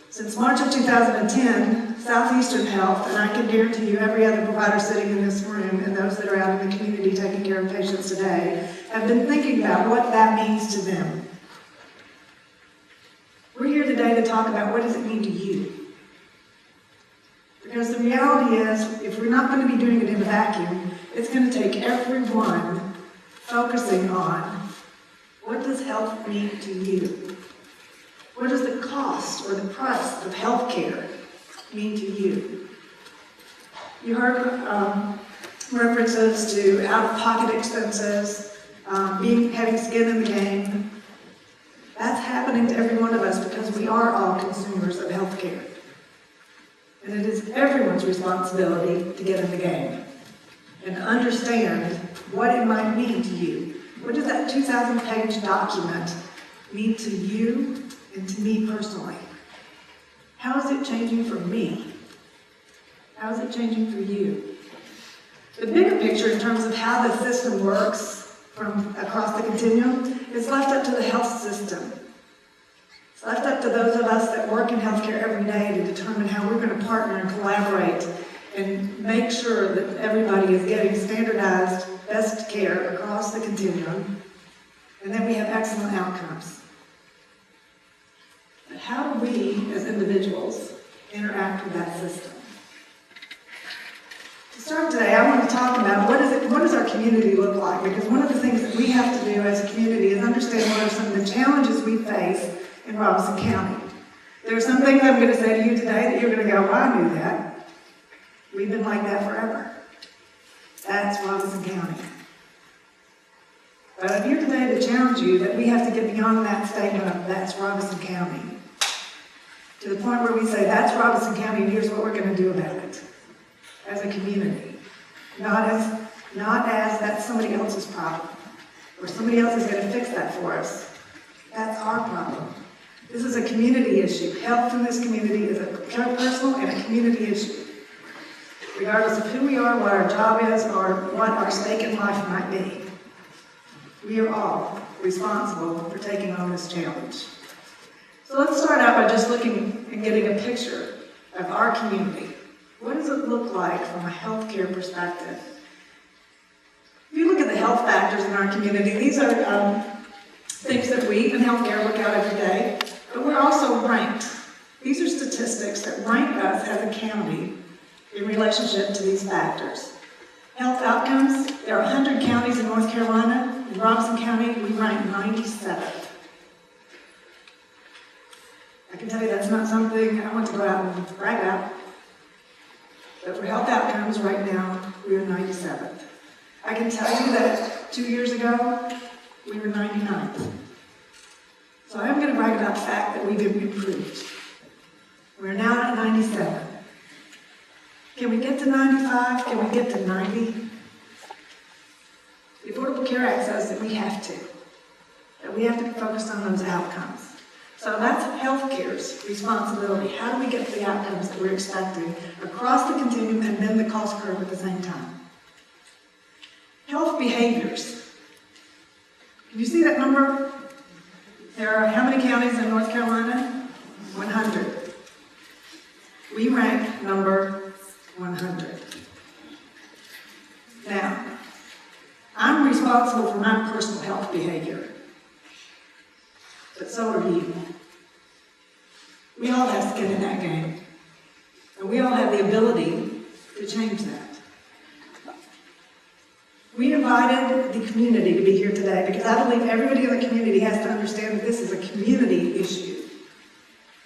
Since March of 2010, Southeastern Health, and I can guarantee you every other provider sitting in this room and those that are out in the community taking care of patients today, have been thinking about what that means to them. We're here today to talk about what does it mean to you. Because the reality is, if we're not going to be doing it in a vacuum, it's going to take everyone focusing on what does health mean to you? What does the cost or the price of health care mean to you? You heard references to out-of-pocket expenses, having skin in the game. That's happening to every one of us because we are all consumers of health care. And it is everyone's responsibility to get in the game and understand what it might mean to you. What does that 2,000-page document mean to you and to me personally? How is it changing for me? How is it changing for you? The bigger picture in terms of how the system works from across the continuum is left up to the health system. It's left up to those of us that work in healthcare every day to determine how we're going to partner and collaborate and make sure that everybody is getting standardized best care across the continuum, and then we have excellent outcomes. But how do we, as individuals, interact with that system? To start today, I want to talk about what does our community look like? Because one of the things that we have to do as a community is understand what are some of the challenges we face in Robeson County. There are some things I'm going to say to you today that you're going to go, well, I knew that. We've been like that forever. That's Robeson County. But I'm here today to challenge you that we have to get beyond that statement of that's Robeson County to the point where we say that's Robeson County and here's what we're going to do about it as a community. Not as that's somebody else's problem or somebody else is going to fix that for us. That's our problem. This is a community issue. Health in this community is a personal and a community issue. Regardless of who we are, what our job is, or what our stake in life might be. We are all responsible for taking on this challenge. So let's start out by just looking and getting a picture of our community. What does it look like from a healthcare perspective? If you look at the health factors in our community, these are things that we in healthcare look at every day, but we're also ranked. These are statistics that rank us as a county in relationship to these factors. Health outcomes, there are 100 counties in North Carolina. In Robeson County, we rank 97th. I can tell you that's not something I want to go out and brag about. But for health outcomes right now, we are 97th. I can tell you that 2 years ago, we were 99th. So I am going to brag about the fact that we've improved. We're now at 97. Can we get to 95? Can we get to 90? The Affordable Care Act says that we have to be focused on those outcomes. So that's healthcare's responsibility. How do we get to the outcomes that we're expecting across the continuum and then the cost curve at the same time? Health behaviors. Can you see that number? There are how many counties in North Carolina? 100. We rank number 100. Now, I'm responsible for my personal health behavior, but so are you. We all have skin in that game, and we all have the ability to change that. We invited the community to be here today because I believe everybody in the community has to understand that this is a community issue,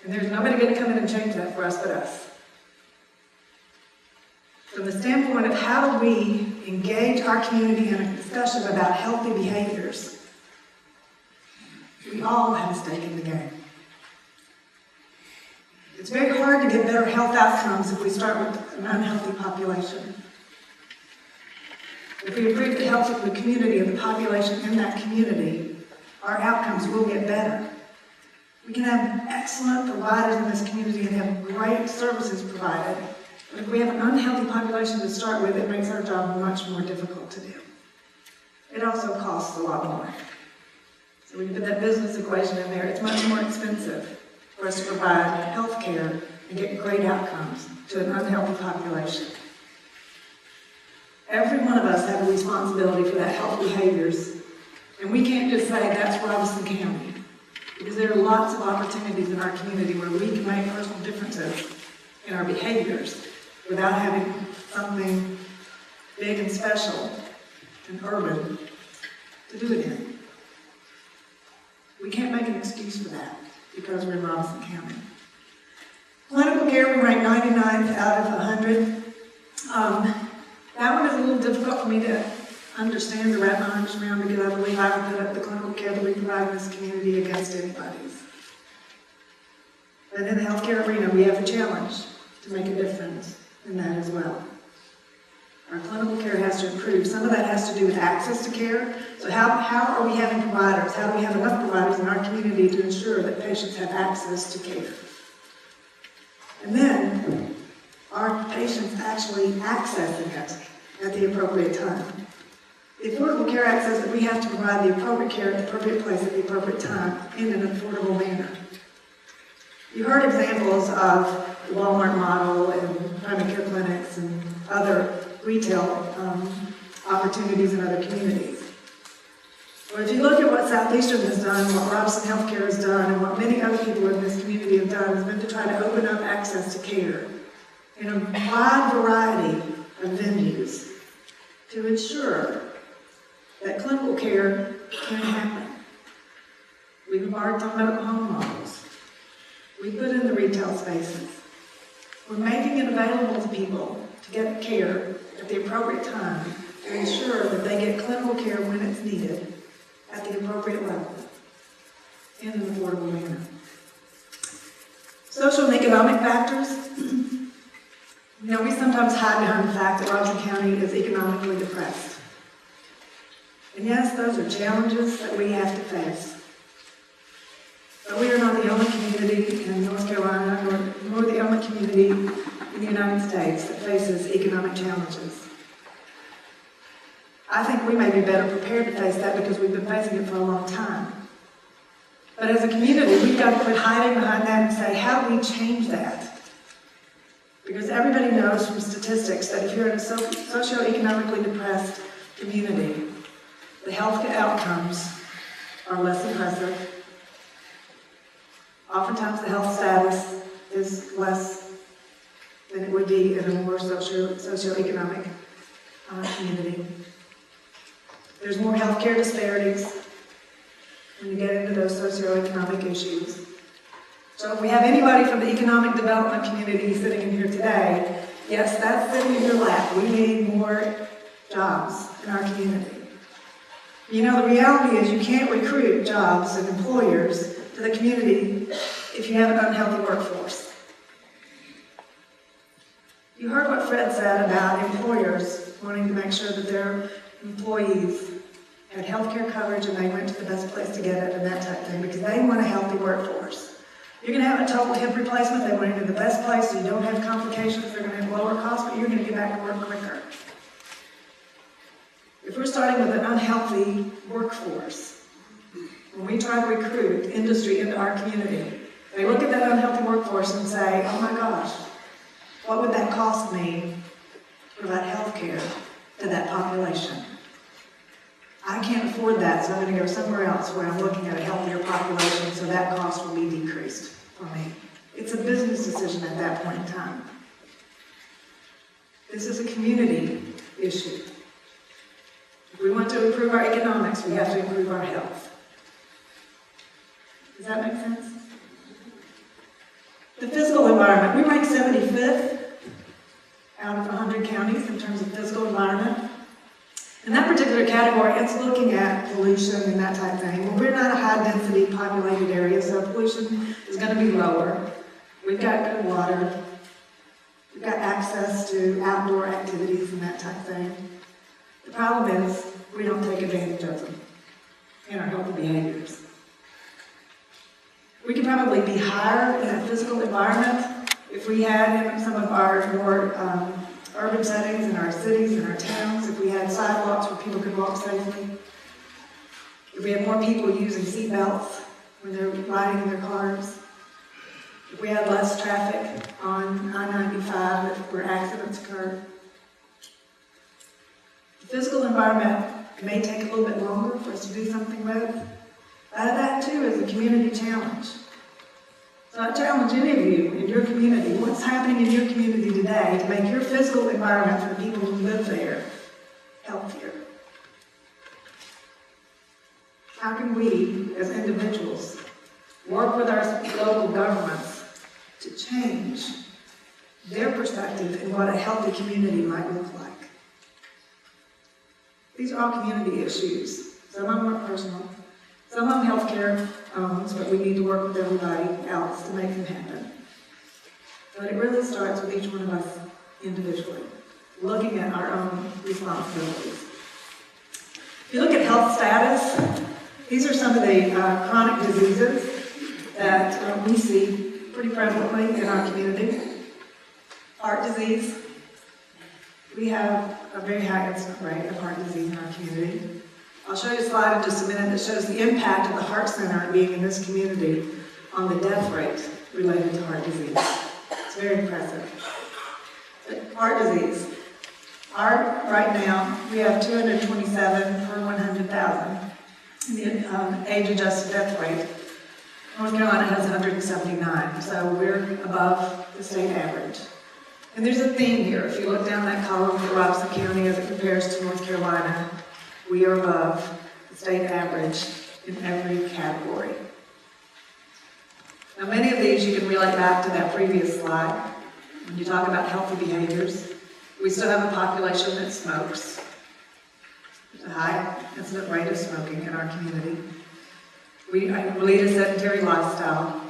and there's nobody going to come in and change that for us but us. From the standpoint of how do we engage our community in a discussion about healthy behaviors, we all have a stake in the game. It's very hard to get better health outcomes if we start with an unhealthy population. If we improve the health of the community and the population in that community, our outcomes will get better. We can have excellent providers in this community and have great services provided, but if we have an unhealthy population to start with, it makes our job much more difficult to do. It also costs a lot more. So when you put that business equation in there, it's much more expensive for us to provide health care and get great outcomes to an unhealthy population. Every one of us have a responsibility for that health behaviors, and we can't just say that's Robeson County, because there are lots of opportunities in our community where we can make personal differences in our behaviors without having something big and special and urban to do it in. We can't make an excuse for that because we're in Robeson County. Clinical care, we rank 99th out of 100. That one is a little difficult for me to understand, to wrap my arms around, because I believe I would put up the clinical care that we provide in this community against anybody's. But in the healthcare arena, we have a challenge to make a difference in that as well. Our clinical care has to improve. Some of that has to do with access to care. So how are we having providers? How do we have enough providers in our community to ensure that patients have access to care? And then, are patients actually accessing it at the appropriate time? The Affordable Care Act says that we have to provide the appropriate care at the appropriate place at the appropriate time in an affordable manner. You heard examples of the Walmart model and primary care clinics and other retail opportunities in other communities. Well, if you look at what Southeastern has done, what Robeson Healthcare has done, and what many other people in this community have done, has been to try to open up access to care in a wide variety of venues to ensure that clinical care can happen. We've embarked on medical home models. We put in the retail spaces. We're making it available to people to get care at the appropriate time to ensure that they get clinical care when it's needed at the appropriate level in an affordable manner. Social and economic factors. You know, we sometimes hide behind the fact that Robeson County is economically depressed. And yes, those are challenges that we have to face. But we are not the only community in North Carolina, nor the only community in the United States that faces economic challenges. I think we may be better prepared to face that because we've been facing it for a long time. But as a community, we've got to quit hiding behind that and say, how do we change that? Because everybody knows from statistics that if you're in a socioeconomically depressed community, the health outcomes are less impressive. Oftentimes the health status is less than it would be in a more socioeconomic community. There's more healthcare disparities when you get into those socioeconomic issues. So if we have anybody from the economic development community sitting in here today, yes, that's sitting in your lap. We need more jobs in our community. You know, the reality is you can't recruit jobs and employers to the community if you have an unhealthy workforce. You heard what Fred said about employers wanting to make sure that their employees had health care coverage and they went to the best place to get it and that type of thing because they want a healthy workforce. You're going to have a total hip replacement, they went into the best place so you don't have complications, they're going to have lower costs, but you're going to get back to work quicker. If we're starting with an unhealthy workforce, when we try to recruit industry into our community, they look at that unhealthy workforce and say, oh my gosh, what would that cost me to provide health care to that population? I can't afford that, so I'm going to go somewhere else where I'm looking at a healthier population so that cost will be decreased for me. It's a business decision at that point in time. This is a community issue. If we want to improve our economics, we have to improve our health. Does that make sense? The physical environment. We rank 75th out of 100 counties in terms of physical environment. In that particular category, it's looking at pollution and that type of thing. Well, we're not a high-density populated area, so pollution is going to be lower. We've got good water. We've got access to outdoor activities and that type of thing. The problem is we don't take advantage of them in our healthy behaviors. We could probably be higher in a physical environment if we had in some of our more urban settings in our cities and our towns, if we had sidewalks where people could walk safely, if we had more people using seat belts when they're riding in their cars, if we had less traffic on I-95 where accidents occur. The physical environment may take a little bit longer for us to do something with. That too is a community challenge. So I challenge any of you in your community, what's happening in your community today to make your physical environment for the people who live there healthier? How can we, as individuals, work with our local governments to change their perspective in what a healthy community might look like? These are all community issues. Some of them are personal. Some of them healthcare owns, but we need to work with everybody else to make them happen. But it really starts with each one of us individually, looking at our own responsibilities. If you look at health status, these are some of the chronic diseases that we see pretty prevalently in our community. Heart disease. We have a very high incident rate of heart disease in our community. I'll show you a slide in just a minute that shows the impact of the Heart Center being in this community on the death rate related to heart disease. It's very impressive. But heart disease. Right now, we have 227 per 100,000 in the age-adjusted death rate. North Carolina has 179, so we're above the state average. And there's a theme here. If you look down that column for Robeson County as it compares to North Carolina, we are above the state average in every category. Now, many of these you can relate back to that previous slide. When you talk about healthy behaviors, we still have a population that smokes. There's a high incident rate of smoking in our community. We lead a sedentary lifestyle.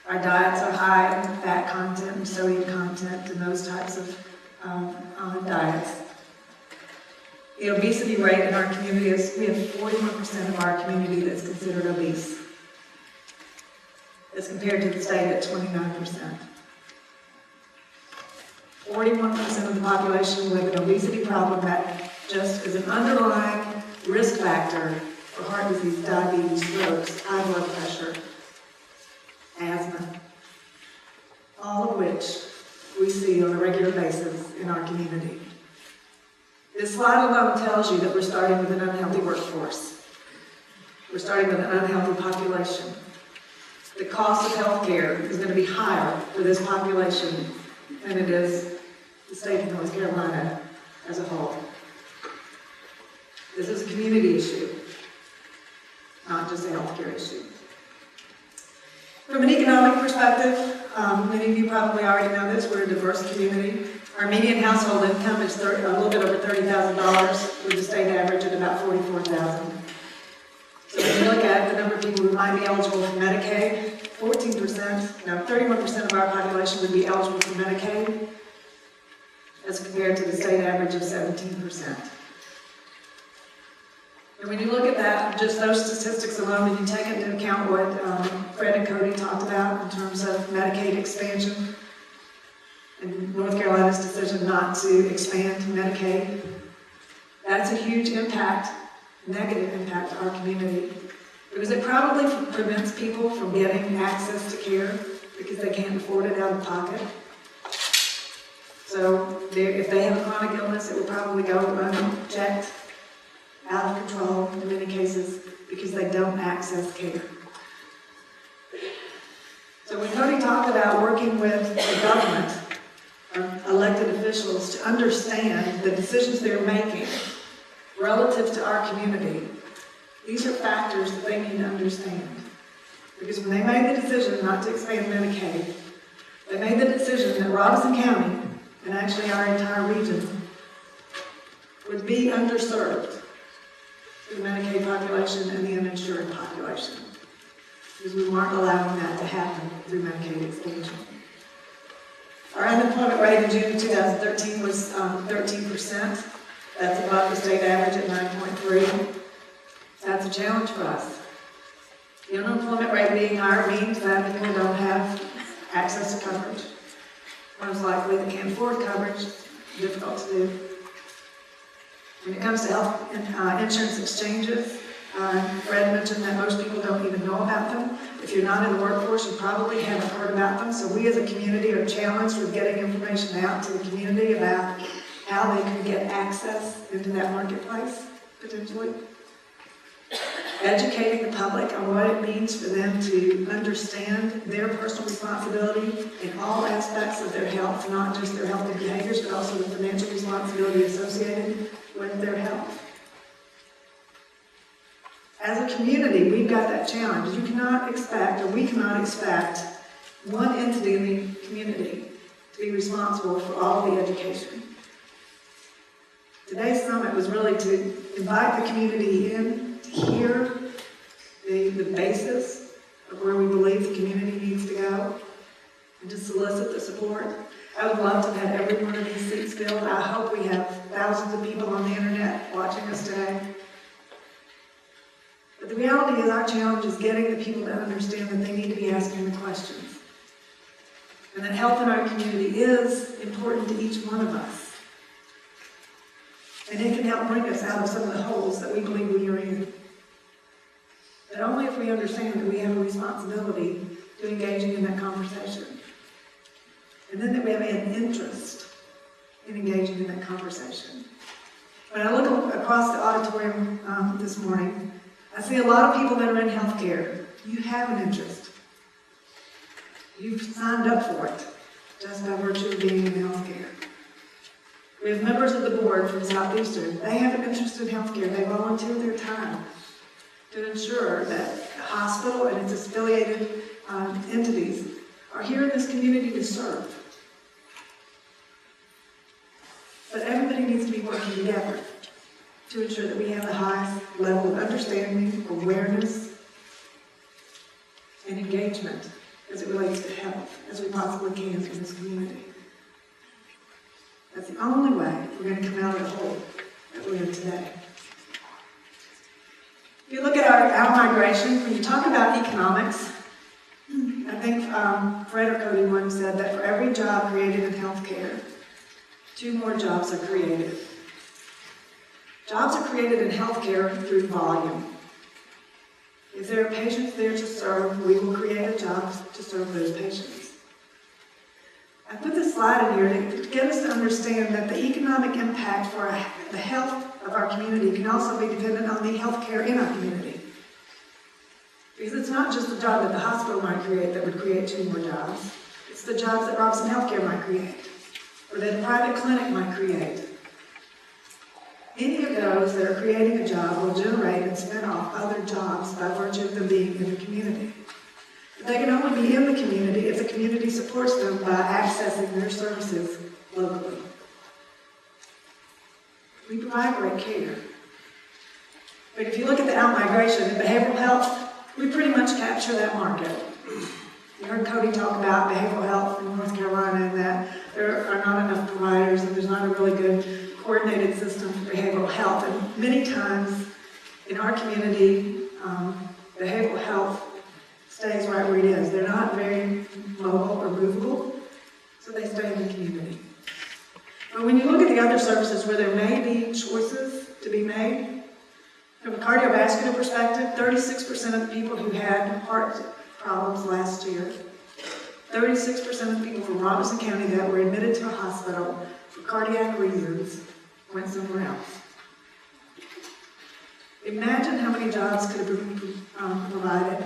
Our diets are high in fat content and sodium content and those types of diets. The obesity rate in our community is, we have 41% of our community that's considered obese, as compared to the state at 29%. 41% of the population with an obesity problem that just is an underlying risk factor for heart disease, diabetes, strokes, high blood pressure, asthma, all of which we see on a regular basis in our community. This slide alone tells you that we're starting with an unhealthy workforce. We're starting with an unhealthy population. The cost of health care is going to be higher for this population than it is the state of North Carolina as a whole. This is a community issue, not just a healthcare issue. From an economic perspective, many of you probably already know this, we're a diverse community. Our median household income is a little bit over $30,000, with the state average at about $44,000. So when you look at the number of people who might be eligible for Medicaid, 31% of our population would be eligible for Medicaid, as compared to the state average of 17%. And when you look at that, just those statistics alone, and you take into account what Fred and Cody talked about in terms of Medicaid expansion, and North Carolina's decision not to expand Medicaid, that's a huge impact, negative impact to our community. Because it probably prevents people from getting access to care because they can't afford it out of pocket. So if they have a chronic illness, it will probably go unchecked, out of control in many cases, because they don't access care. So when Cody talked about working with the government, elected officials, to understand the decisions they're making relative to our community, these are factors that they need to understand. Because when they made the decision not to expand Medicaid, they made the decision that Robeson County, and actually our entire region, would be underserved, the Medicaid population and the uninsured population, because we weren't allowing that to happen through Medicaid expansion. Our unemployment rate in June of 2013 was 13%. That's above the state average at 9.3. That's a challenge for us. The unemployment rate being higher means that people don't have access to coverage. Most likely they can't afford coverage, difficult to do. When it comes to health insurance exchanges, Fred mentioned that most people don't even know about them. If you're not in the workforce, you probably haven't heard about them. So we as a community are challenged with getting information out to the community about how they can get access into that marketplace, potentially. Educating the public on what it means for them to understand their personal responsibility in all aspects of their health, not just their health and behaviors, but also the financial responsibility associated with their health. As a community, we've got that challenge. You cannot expect, or we cannot expect, one entity in the community to be responsible for all the education. Today's summit was really to invite the community in to hear the basis of where we believe the community needs to go and to solicit the support. I would love to have every one of these seats filled. I hope we have thousands of people on the internet watching us today. But the reality is our challenge is getting the people to understand that they need to be asking the questions. And that health in our community is important to each one of us. And it can help bring us out of some of the holes that we believe we are in. But only if we understand that we have a responsibility to engaging in that conversation. And then that we have an interest in engaging in that conversation. When I look across the auditorium this morning, I see a lot of people that are in healthcare. You have an interest. You've signed up for it, just by virtue of being in healthcare. We have members of the board from Southeastern. They have an interest in healthcare. They volunteer their time to ensure that the hospital and its affiliated entities are here in this community to serve. But everybody needs to be working together to ensure that we have the highest level of understanding, awareness, and engagement as it relates to health as we possibly can in this community. That's the only way we're going to come out of the hole that we're in today. If you look at our migration, when you talk about economics, I think Fred or Cody once said that for every job created in healthcare, 2 more jobs are created. Jobs are created in healthcare through volume. If there are patients there to serve, we will create a job to serve those patients. I put this slide in here to get us to understand that the economic impact for the health of our community can also be dependent on the healthcare in our community. Because it's not just the job that the hospital might create that would create 2 more jobs. It's the jobs that Robeson Healthcare might create, or that a private clinic might create. Any of those that are creating a job will generate and spin off other jobs by virtue of them being in the community. But they can only be in the community if the community supports them by accessing their services locally. We provide great care. But if you look at the out-migration in behavioral health, we pretty much capture that market. You heard Cody talk about behavioral health in North Carolina and that there are not enough providers and there's not a really good coordinated system for behavioral health. And many times in our community, behavioral health stays right where it is. They're not very mobile or movable, so they stay in the community. But when you look at the other services where there may be choices to be made, from a cardiovascular perspective, 36% of the people who had heart problems last year, 36% of people from Robeson County that were admitted to a hospital for cardiac reasons went somewhere else. Imagine how many jobs could have been provided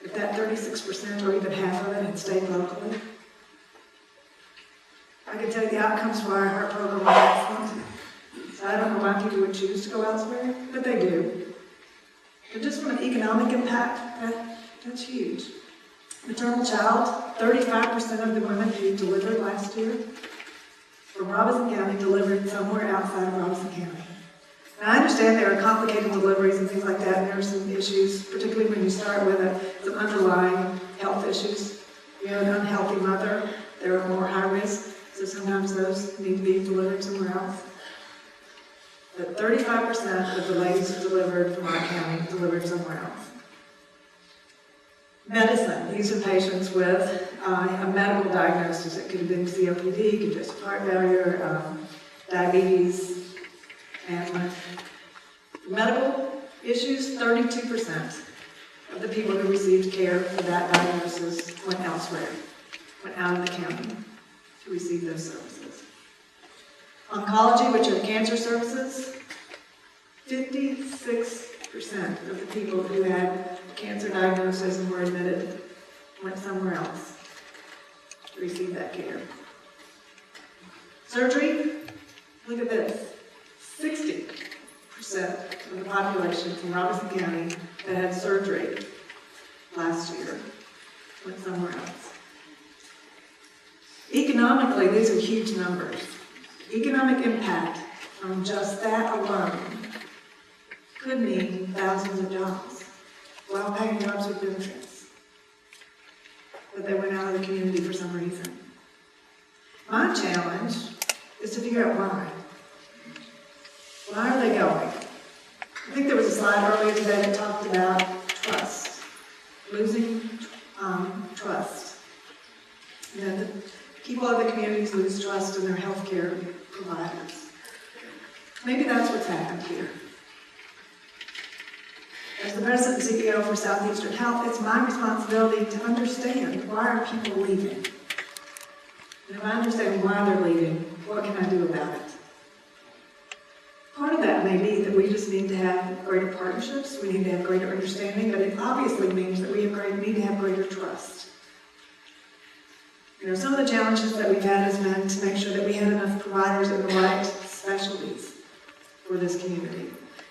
if that 36% or even half of it had stayed locally. I can tell you the outcomes for our heart program are excellent. So I don't know why people would choose to go elsewhere, but they do. But just from an economic impact, that's huge. Maternal child, 35% of the women who delivered last year from Robeson County delivered somewhere outside of Robeson County. Now, I understand there are complicated deliveries and things like that, and there are some issues, particularly when you start with some underlying health issues. You have an unhealthy mother, they're more high risk, so sometimes those need to be delivered somewhere else. But 35% of the ladies who delivered from our county delivered somewhere else. Medicine. These are patients with a medical diagnosis. It could have been COPD, congestive heart failure, diabetes, asthma. Medical issues, 32% of the people who received care for that diagnosis went elsewhere, went out of the county to receive those services. Oncology, which are cancer services, 56% of the people who had cancer diagnosis and were admitted went somewhere else to receive that care. Surgery, look at this, 60% of the population from Robeson County that had surgery last year went somewhere else. Economically, these are huge numbers. Economic impact from just that alone could mean thousands of jobs, well-paying jobs with benefits, but they went out of the community for some reason. My challenge is to figure out why. Why are they going? I think there was a slide earlier today that talked about trust, losing trust. You know, the people of the communities lose trust in their healthcare providers. Maybe that's what's happened here. As the president and CEO for Southeastern Health, it's my responsibility to understand why are people leaving. And if I understand why they're leaving, what can I do about it? Part of that may be that we just need to have greater partnerships, we need to have greater understanding, but it obviously means that we need to have greater trust. You know, some of the challenges that we've had has been to make sure that we have enough providers in the right specialties for this community.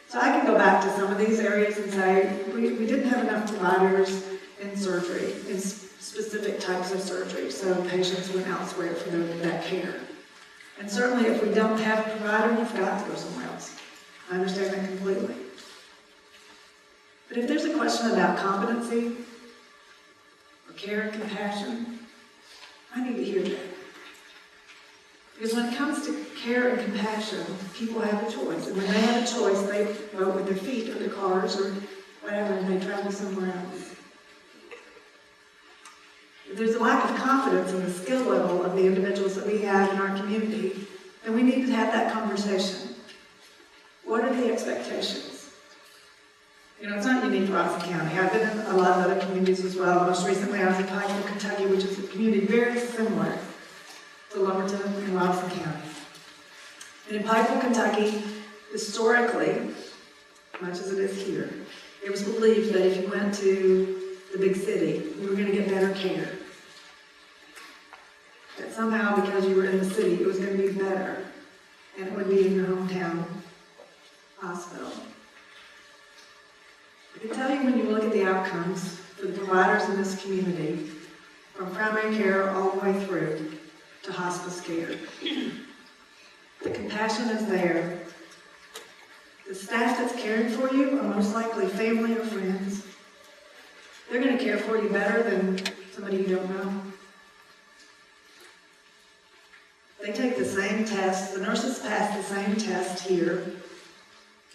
So I can go back to some of these areas and say, we didn't have enough providers in surgery, in specific types of surgery, so patients went elsewhere for that care. And certainly if we don't have a provider, we've got to go somewhere else. I understand that completely. But if there's a question about competency, or care and compassion, I need to hear that. Because when it comes to care and compassion, people have a choice. And when they have a choice, they vote with their feet or their cars or whatever, and they travel somewhere else. If there's a lack of confidence in the skill level of the individuals that we have in our community, then we need to have that conversation. What are the expectations? You know, it's not unique for Robeson County. I've been in a lot of other communities as well. Most recently, I was in Pikeville, Kentucky, which is a community very similar to Lumberton and Robeson County. And in Pikeville, Kentucky, historically, much as it is here, it was believed that if you went to the big city, you were going to get better care. That somehow, because you were in the city, it was going to be better, and it would be in your hometown hospital. I can tell you when you look at the outcomes for the providers in this community, from primary care all the way through to hospice care, the compassion is there. The staff that's caring for you are most likely family or friends. They're going to care for you better than somebody you don't know. They take the same test. The nurses pass the same test here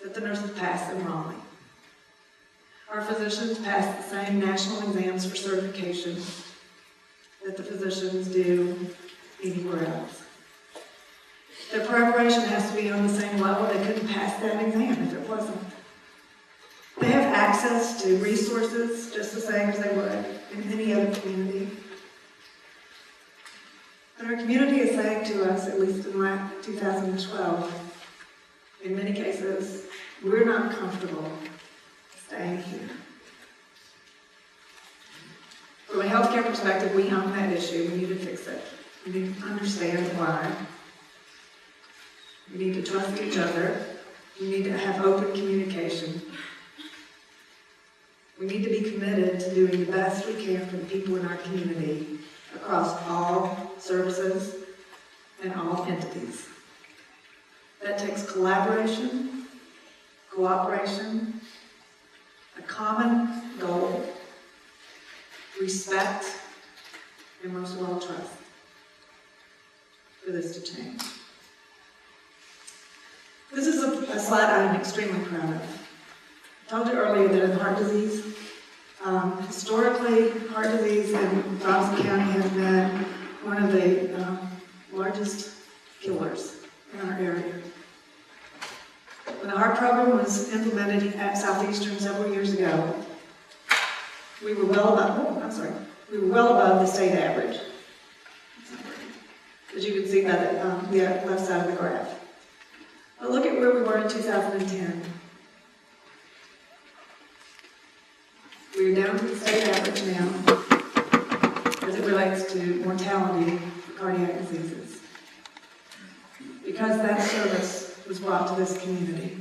that the nurses pass in Raleigh. Our physicians pass the same national exams for certification that the physicians do anywhere else. Their preparation has to be on the same level. They couldn't pass that exam if it wasn't. They have access to resources just the same as they would in any other community. But our community is saying to us, at least in 2012, in many cases, we're not comfortable staying here. From a healthcare perspective, we own that issue. We need to fix it. We need to understand why. We need to trust each other. We need to have open communication. We need to be committed to doing the best we can for the people in our community across all services and all entities. entities. That takes collaboration, cooperation, a common goal, respect, and most of all, trust for this to change. This is a slide I'm extremely proud of. I told you earlier that in heart disease, historically, heart disease in Robeson County has been one of the largest killers in our area. When the heart program was implemented at Southeastern several years ago, we were well above the state average. As you can see by the left side of the graph. But look at where we were in 2010. We're down to the state average now as it relates to mortality for cardiac diseases. Because that service was brought to this community.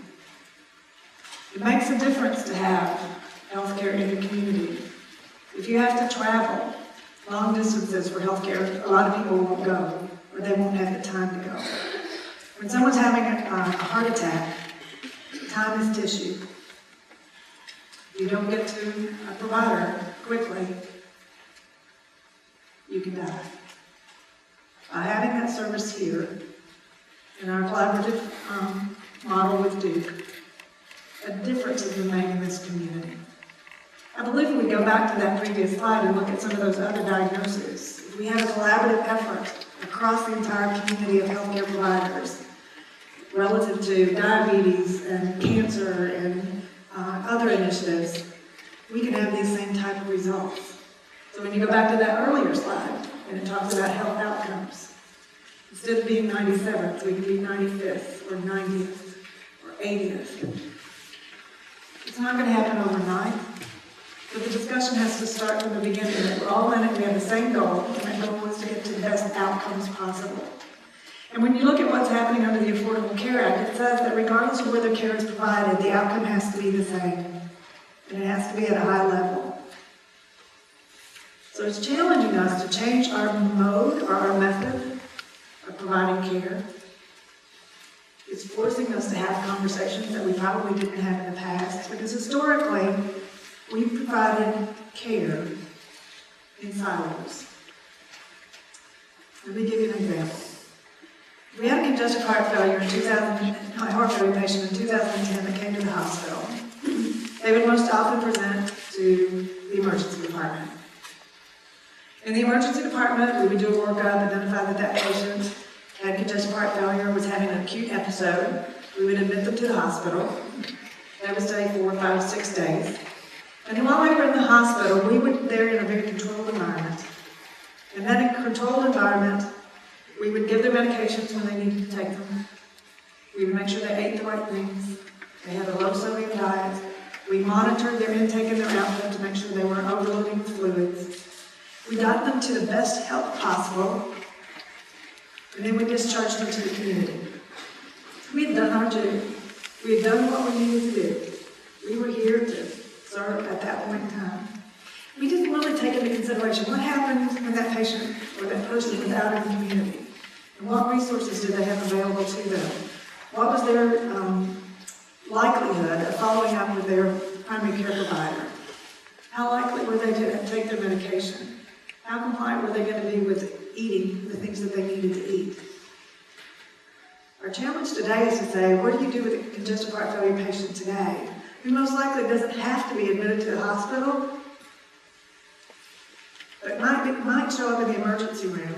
It makes a difference to have healthcare in the community. If you have to travel long distances for healthcare, a lot of people won't go, or they won't have the time to go. When someone's having a heart attack, time is tissue. If you don't get to a provider quickly, you can die. By having that service here, in our collaborative model with Duke, a difference has been made in this community. I believe if we go back to that previous slide and look at some of those other diagnoses, if we have a collaborative effort across the entire community of healthcare providers relative to diabetes and cancer and other initiatives, we can have these same type of results. So when you go back to that earlier slide, and it talks about health outcomes, instead of being 97th, we can be 95th, or 90th, or 80th. It's not going to happen overnight, but the discussion has to start from the beginning that we're all in it, we have the same goal, and that goal is to get to the best outcomes possible. And when you look at what's happening under the Affordable Care Act, it says that regardless of where the care is provided, the outcome has to be the same, and it has to be at a high level. So it's challenging us to change our mode or our method of providing care. It's forcing us to have conversations that we probably didn't have in the past, because historically, we provided care in silos. Let me give you an example. We had a congestive heart failure patient in 2010 that came to the hospital. They would most often present to the emergency department. In the emergency department, we would do a workup, identify that patient had congestive heart failure, was having an acute episode. We would admit them to the hospital. They would stay 4, 5, 6 days. And while they were in the hospital, they're in a very controlled environment. In that controlled environment, we would give them medications when they needed to take them. We would make sure they ate the right things. They had a low sodium diet. We monitored their intake and their output to make sure they weren't overloading with fluids. We got them to the best health possible, and then we discharged them to the community. We had done our job. We had done what we needed to do. We were here to serve at that point in time. We didn't really take into consideration what happened when that patient or that person was out in the community, and what resources did they have available to them. What was their likelihood of following up with their primary care provider? How likely were they to take their medication? How compliant were they going to be with eating the things that they needed to eat? Our challenge today is to say, what do you do with a congestive heart failure patient today, who most likely doesn't have to be admitted to the hospital, but might show up in the emergency room?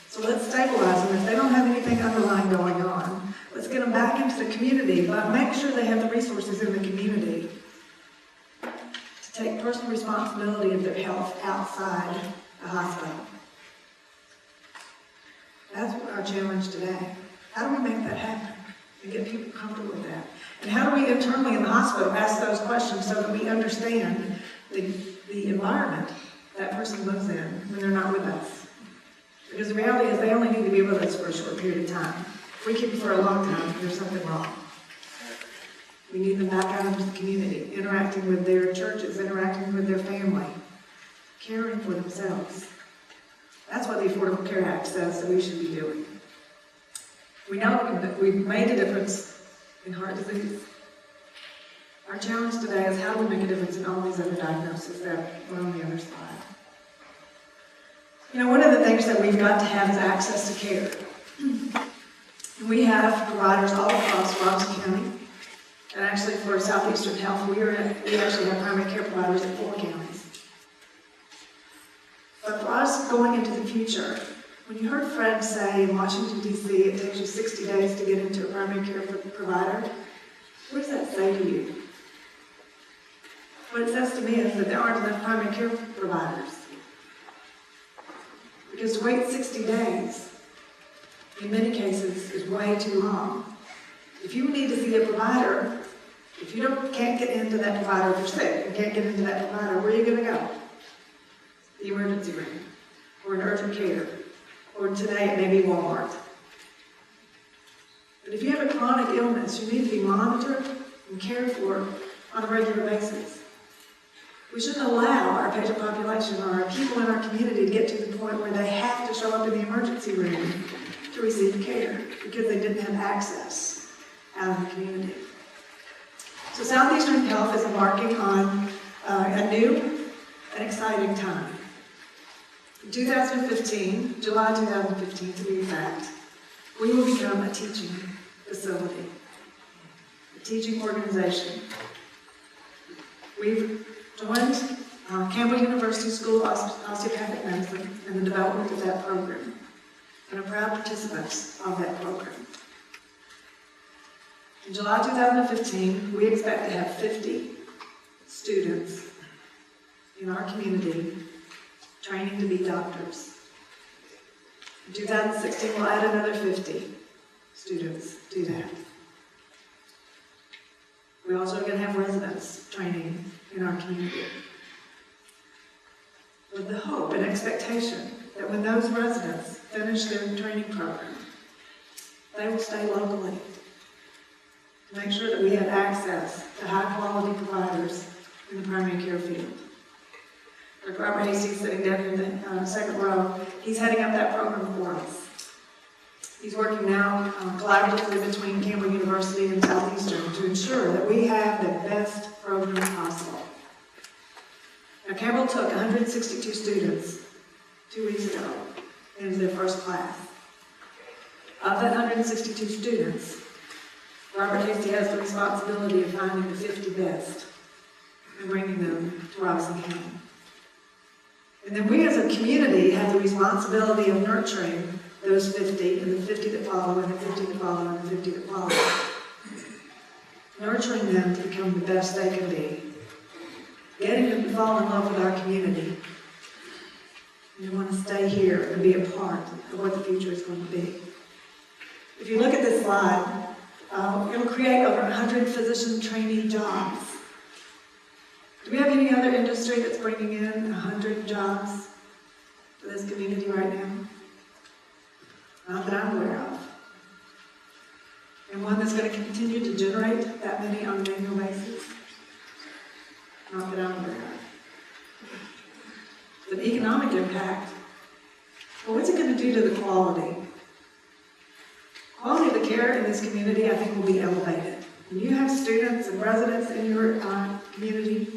So let's stabilize them. If they don't have anything underlying going on, let's get them back into the community, but make sure they have the resources in the community to take personal responsibility of their health outside the hospital. That's our challenge today. How do we make that happen and get people comfortable with that? And how do we internally in the hospital ask those questions so that we understand the environment that person lives in when they're not with us? Because the reality is they only need to be with us for a short period of time. If we keep them for a long time, there's something wrong. We need them back out into the community, interacting with their churches, interacting with their family, caring for themselves. That's what the Affordable Care Act says that we should be doing. We know that we've made a difference in heart disease. Our challenge today is how do we make a difference in all these other diagnoses that are on the other side. You know, one of the things that we've got to have is access to care. We have providers all across Robeson County. And actually for Southeastern Health, we actually have primary care providers in 4 counties. But for us going into the future, when you heard Fred say in Washington, D.C., it takes you 60 days to get into a primary care provider, what does that say to you? What it says to me is that there aren't enough primary care providers. Because to wait 60 days, in many cases, is way too long. If you need to see a provider, if you can't get into that provider, if you're sick, you can't get into that provider, where are you going to go? The emergency room, or an urgent care, or today it may be Walmart. But if you have a chronic illness, you need to be monitored and cared for on a regular basis. We shouldn't allow our patient population or our people in our community to get to the point where they have to show up in the emergency room to receive care because they didn't have access out in the community. So Southeastern Health is embarking on a new and exciting time. In 2015, July 2015 to be exact, we will become a teaching facility, a teaching organization. We've joined Campbell University School of Osteopathic Medicine in the development of that program, and are proud participants of that program. In July 2015, we expect to have 50 students in our community training to be doctors. In 2016, we'll add another 50 students to that. We're also going to have residents training in our community, with the hope and expectation that when those residents finish their training program, they will stay locally to make sure that we have access to high-quality providers in the primary care field. Dr. Robert Hastings, sitting down in the second row, he's heading up that program for us. He's working now collaboratively between Campbell University and Southeastern to ensure that we have the best program possible. Now, Campbell took 162 students 2 weeks ago into their first class. Of that 162 students, Robert Hasty has the responsibility of finding the 50 best and bringing them to Robeson County. And then we as a community have the responsibility of nurturing those 50 and the 50 that follow and the 50 that follow and the 50 that follow. Nurturing them to become the best they can be. Getting them to fall in love with our community. And they want to stay here and be a part of what the future is going to be. If you look at this slide, it'll create over 100 physician trainee jobs. Do we have any other industry that's bringing in 100 jobs for this community right now? Not that I'm aware of. And one that's going to continue to generate that many on an annual basis? Not that I'm aware of. It's an economic impact. Well, what's it going to do to the quality? Quality of the care in this community, I think, will be elevated. When you have students and residents in your community,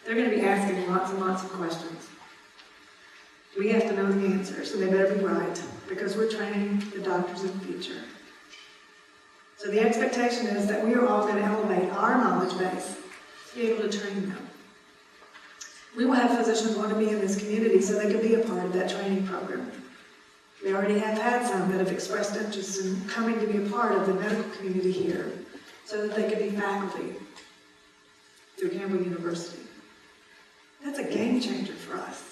they're going to be asking lots and lots of questions. We have to know the answers, so they better be right, because we're training the doctors of the future. So the expectation is that we are all going to elevate our knowledge base to be able to train them. We will have physicians want to be in this community so they can be a part of that training program. We already have had some that have expressed interest in coming to be a part of the medical community here so that they can be faculty through Campbell University. That's a game changer for us.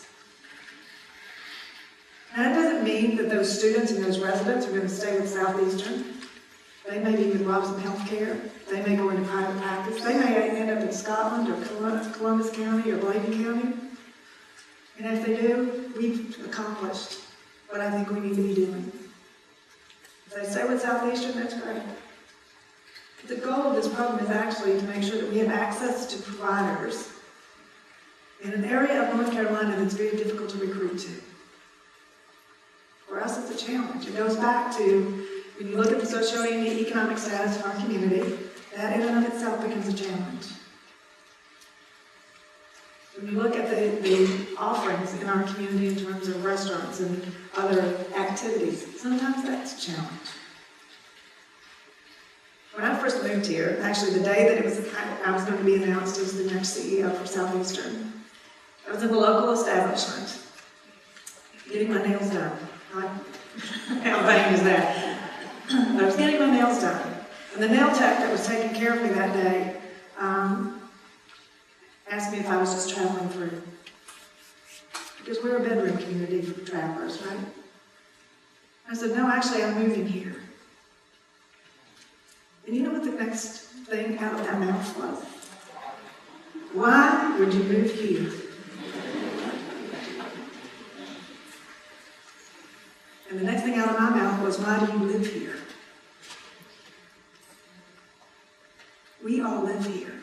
Now, that doesn't mean that those students and those residents are going to stay with Southeastern. They may be with Robeson Healthcare. They may go into private practice. They may end up in Scotland or Columbus County or Bladen County. And if they do, we've accomplished what I think we need to be doing. If they stay with Southeastern, that's great. The goal of this program is actually to make sure that we have access to providers in an area of North Carolina that's very difficult to recruit to. For us, it's a challenge. It goes back to When you look at the socioeconomic status of our community, that in and of itself becomes a challenge. When you look at the offerings in our community in terms of restaurants and other activities, sometimes that's a challenge. When I first moved here, actually the day that I was going to be announced as the next CEO for Southeastern, I was in a local establishment, getting my nails done. How vain is that? I was getting my nails done. And the nail tech that was taking care of me that day asked me if I was just traveling through. Because we're a bedroom community for travelers, right? I said, no, actually, I'm moving here. And you know what the next thing out of that mouth was? Why would you move here? And the next thing out of my mouth was, why do you live here? We all live here.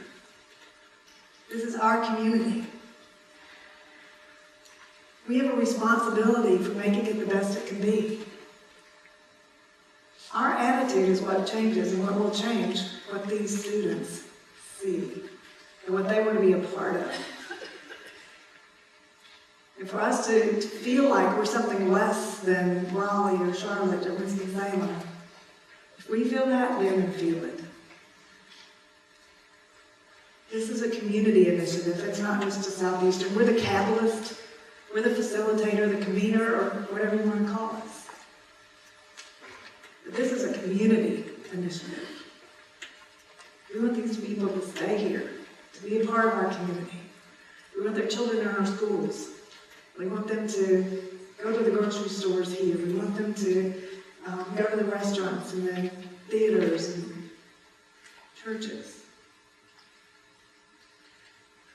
This is our community. We have a responsibility for making it the best it can be. Our attitude is what changes and what will change what these students see and what they want to be a part of. And for us to feel like we're something less than Raleigh or Charlotte or Winston-Salem, if we feel that, they're going to feel it. This is a community initiative. It's not just a Southeastern. We're the catalyst, we're the facilitator, the convener, or whatever you want to call us. But this is a community initiative. We want these people to stay here, to be a part of our community. We want their children in our schools. We want them to go to the grocery stores here. We want them to go to the restaurants and the theaters and churches.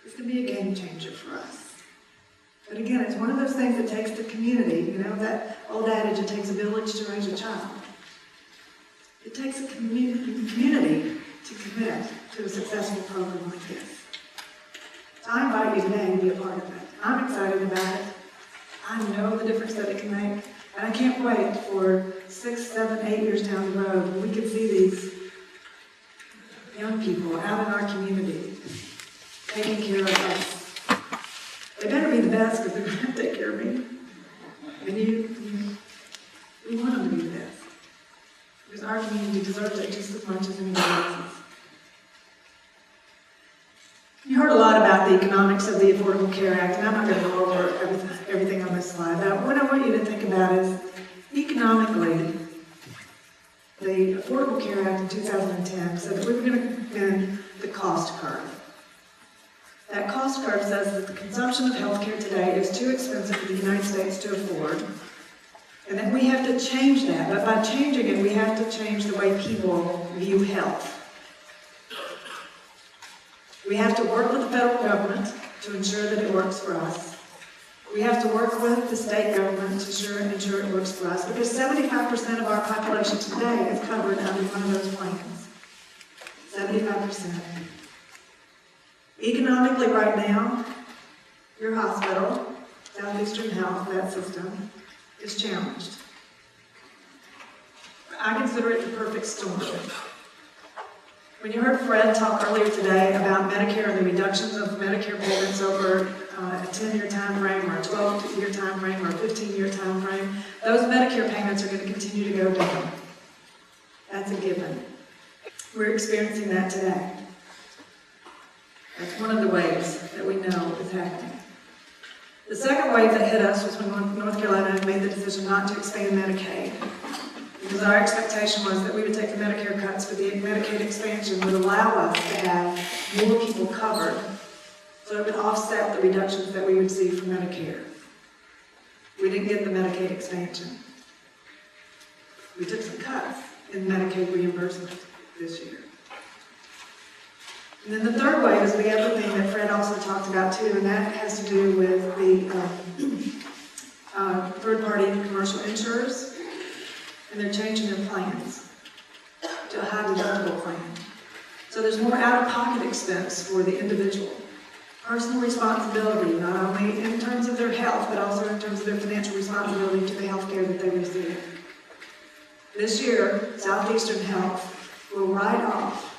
This can be a game changer for us. But again, it's one of those things that takes the community, you know, that old adage, it takes a village to raise a child. It takes a community to commit to a successful program like this. So I invite you today to be a part of it. I'm excited about it. I know the difference that it can make. And I can't wait for 6, 7, 8 years down the road when we can see these young people out in our community taking care of us. They better be the best because they're going to take care of me. And we want them to be the best. Because our community deserves it just as much as anybody else's. You heard a lot about the economics of the Affordable Care Act, and I'm not going to go over everything on this slide. What I want you to think about is, economically, the Affordable Care Act in 2010 said that we were going to bend the cost curve. That cost curve says that the consumption of health care today is too expensive for the United States to afford, and that we have to change that. But by changing it, we have to change the way people view health. We have to work with the federal government to ensure that it works for us. We have to work with the state government to ensure it works for us, because 75% of our population today is covered under one of those plans. 75%. Economically right now, your hospital, Southeastern Health, that system, is challenged. I consider it the perfect storm. When you heard Fred talk earlier today about Medicare and the reductions of Medicare payments over a 10-year time frame or a 12-year time frame or a 15-year time frame, those Medicare payments are going to continue to go down. That's a given. We're experiencing that today. That's one of the waves that we know is happening. The second wave that hit us was when North Carolina made the decision not to expand Medicaid. Because our expectation was that we would take the Medicare cuts, but the Medicaid expansion would allow us to have more people covered, so it would offset the reductions that we would see from Medicare. We didn't get the Medicaid expansion. We took some cuts in Medicaid reimbursement this year. And then the third wave is the other thing that Fred also talked about too, and that has to do with the third-party commercial insurers. And they're changing their plans to a high deductible plan. So there's more out-of-pocket expense for the individual. Personal responsibility, not only in terms of their health, but also in terms of their financial responsibility to the health care that they receive. This year, Southeastern Health will write off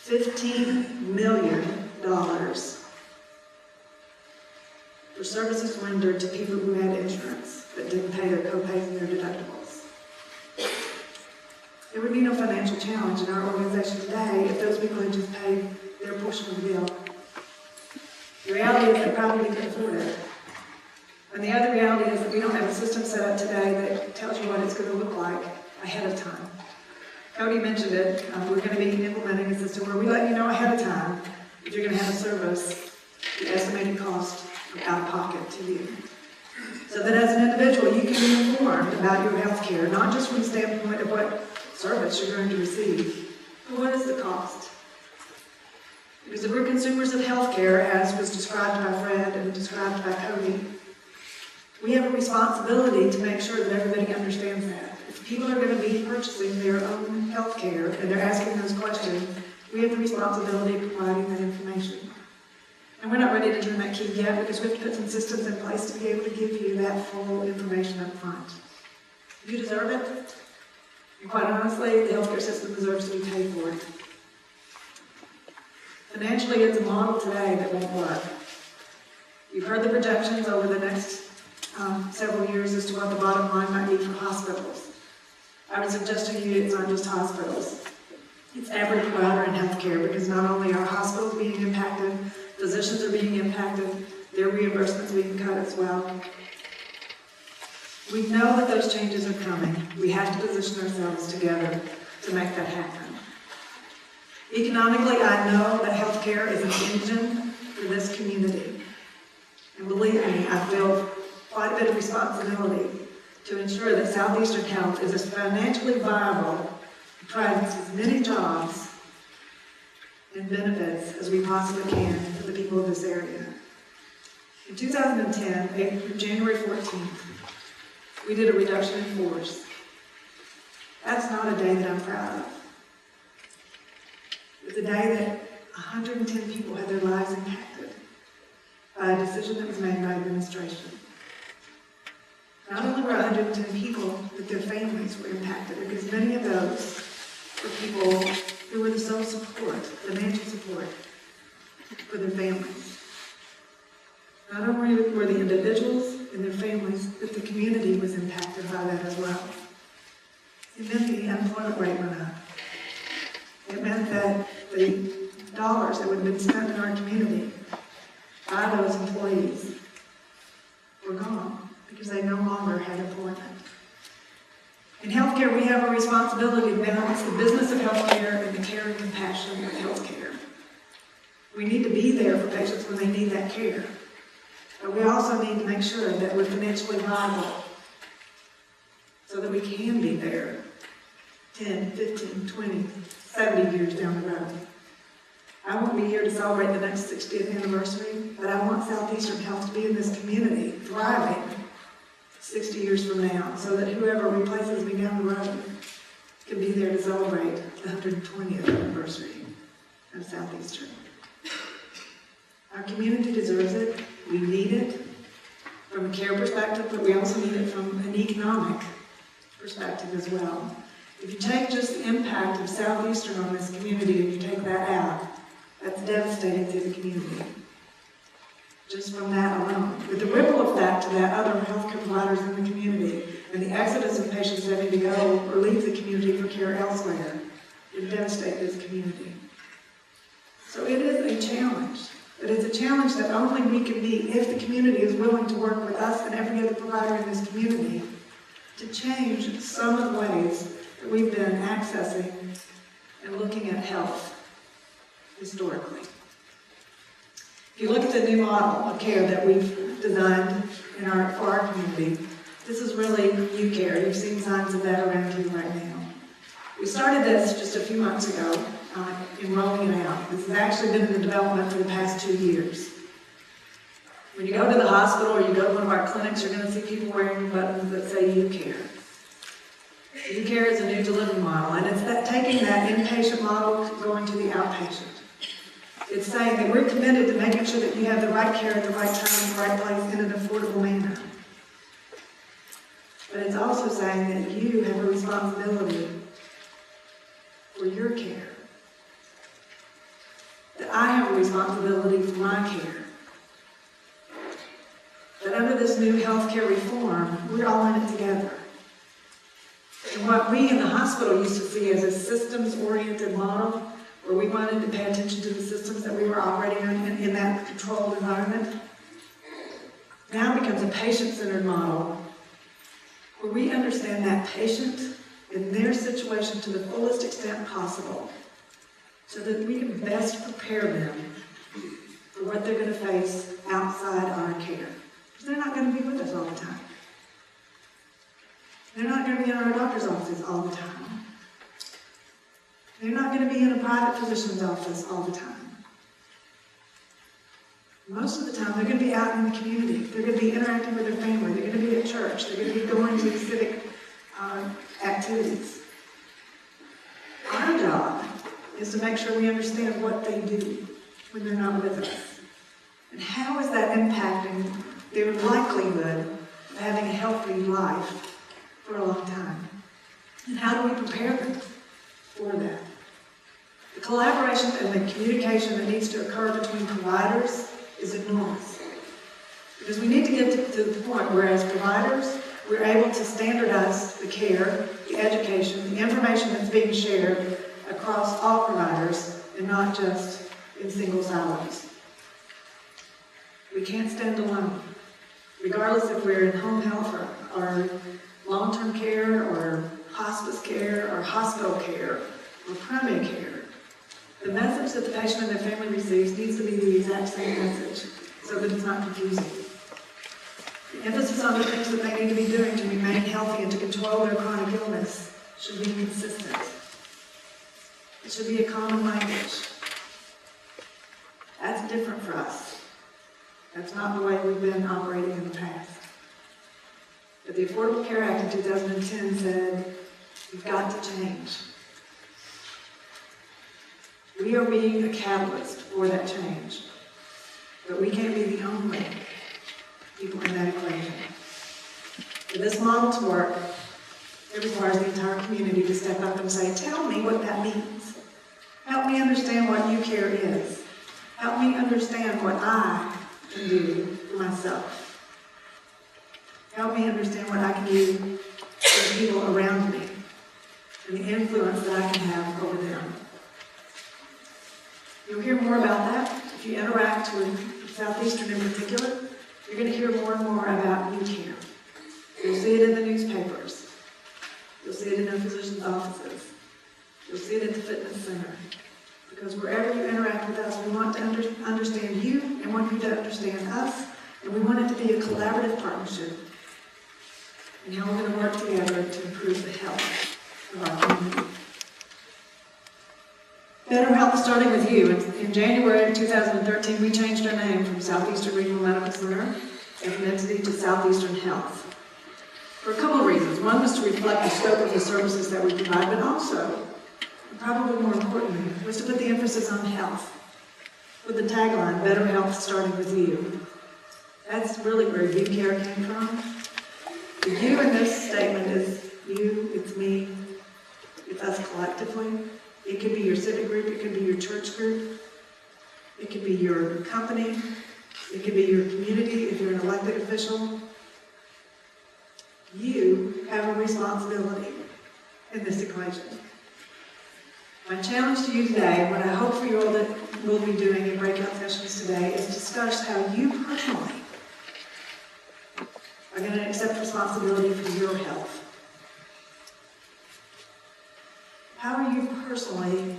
$15 million for services rendered to people who had insurance but didn't pay their co-pays and their deductibles. There would be no financial challenge in our organization today if those people had just paid their portion of the bill. The reality is they probably couldn't afford it. And the other reality is that we don't have a system set up today that tells you what it's going to look like ahead of time. Cody mentioned it. We're going to be implementing a system where we let you know ahead of time if you're going to have a service, the estimated cost out of pocket to you. So that as an individual, you can be informed about your health care, not just from the standpoint of what service you're going to receive, but what is the cost? Because if we're consumers of health care, as was described by Fred and described by Cody, we have a responsibility to make sure that everybody understands that. If people are going to be purchasing their own health care and they're asking those questions, we have the responsibility of providing that information. And we're not ready to turn that key yet because we have to put some systems in place to be able to give you that full information up front. You deserve it. And quite honestly, the healthcare system deserves to be paid for it. Financially, it's a model today that won't work. You've heard the projections over the next several years as to what the bottom line might be for hospitals. I would suggest to you it's not just hospitals. It's every provider in healthcare because not only are hospitals being impacted, physicians are being impacted, their reimbursements being cut as well. We know that those changes are coming. We have to position ourselves together to make that happen. Economically, I know that healthcare is an engine for this community. And believe me, I feel quite a bit of responsibility to ensure that Southeastern Health is as financially viable, provides as many jobs and benefits as we possibly can for the people of this area. In 2010, January 14th, we did a reduction in force. That's not a day that I'm proud of. It's a day that 110 people had their lives impacted by a decision that was made by administration. Not only were 110 people, but their families were impacted because many of those were people who were the sole support, financial support for their families. Not only were the individuals and their families, but the community was impacted by that as well. It meant the unemployment rate went up. It meant that the dollars that would have been spent in our community by those employees were gone because they no longer had employment. In healthcare, we have a responsibility to balance the business of healthcare and the care and compassion of healthcare. We need to be there for patients when they need that care. But we also need to make sure that we're financially viable so that we can be there 10, 15, 20, 70 years down the road. I won't be here to celebrate the next 60th anniversary, but I want Southeastern Health to be in this community, thriving 60 years from now, so that whoever replaces me down the road can be there to celebrate the 120th anniversary of Southeastern. Our community deserves it. We need it from a care perspective, but we also need it from an economic perspective as well. If you take just the impact of Southeastern on this community and you take that out, that's devastating to the community. Just from that alone. With the ripple effect to that other healthcare providers in the community and the exodus of patients having to go or leave the community for care elsewhere, it devastates this community. So it is a challenge. But it's a challenge that only we can meet if the community is willing to work with us and every other provider in this community to change some of the ways that we've been accessing and looking at health historically. If you look at the new model of care that we've designed for our community, this is really new care. You've seen signs of that around you right now. We started this just a few months ago in rolling it out. This has actually been in the development for the past 2 years. When you go to the hospital or you go to one of our clinics, you're going to see people wearing buttons that say "You Care." You Care is a new delivery model, and it's taking that inpatient model going to the outpatient. It's saying that we're committed to making sure that you have the right care at the right time, in the right place, in an affordable manner. But it's also saying that you have a responsibility your care. That I have a responsibility for my care. That under this new healthcare reform, we're all in it together. And what we in the hospital used to see as a systems-oriented model, where we wanted to pay attention to the systems that we were operating in that controlled environment, now becomes a patient-centered model, where we understand that patient in their situation to the fullest extent possible, so that we can best prepare them for what they're going to face outside our care. Because they're not going to be with us all the time. They're not going to be in our doctor's offices all the time. They're not going to be in a private physician's office all the time. Most of the time, they're going to be out in the community. They're going to be interacting with their family. They're going to be at church. They're going to be going to civic activities. Our job is to make sure we understand what they do when they're not with us. And how is that impacting their likelihood of having a healthy life for a long time? And how do we prepare them for that? The collaboration and the communication that needs to occur between providers is enormous. Because we need to get to the point where as providers, we're able to standardize the care, the education, the information that's being shared across all providers and not just in single silos. We can't stand alone. Regardless if we're in home health or long-term care or hospice care or hospital care or primary care, the message that the patient and their family receives needs to be the exact same message so that it's not confusing. The emphasis on the things that they need to be doing to remain healthy and to control their chronic illness should be consistent. It should be a common language. That's different for us. That's not the way we've been operating in the past. But the Affordable Care Act in 2010 said, we've got to change. We are being a catalyst for that change. But we can't be the only people in that equation. For this model to work, it requires the entire community to step up and say, tell me what that means. Help me understand what UCare is. Help me understand what I can do for myself. Help me understand what I can do for the people around me and the influence that I can have over them. You'll hear more about that if you interact with Southeastern in particular. You're going to hear more and more about UCare. You'll see it in the newspapers. You'll see it in the physician's offices. You'll see it at the fitness center. Because wherever you interact with us, we want to understand you and want you to understand us, and we want it to be a collaborative partnership in how we're going to work together to improve the health of our community. Better Health starting with you. In January of 2013, we changed our name from Southeastern Regional Medical Center as an entity to Southeastern Health. For a couple of reasons. One was to reflect the scope of the services that we provide, but also, and probably more importantly, was to put the emphasis on health. With the tagline, Better Health starting with you. That's really where UCare came from. The you in this statement is you, it's me, it's us collectively. It could be your civic group, it could be your church group, it could be your company, it could be your community if you're an elected official. You have a responsibility in this equation. My challenge to you today, and what I hope for you all that we'll be doing in breakout sessions today, is discuss how you personally are going to accept responsibility for your health. How are you personally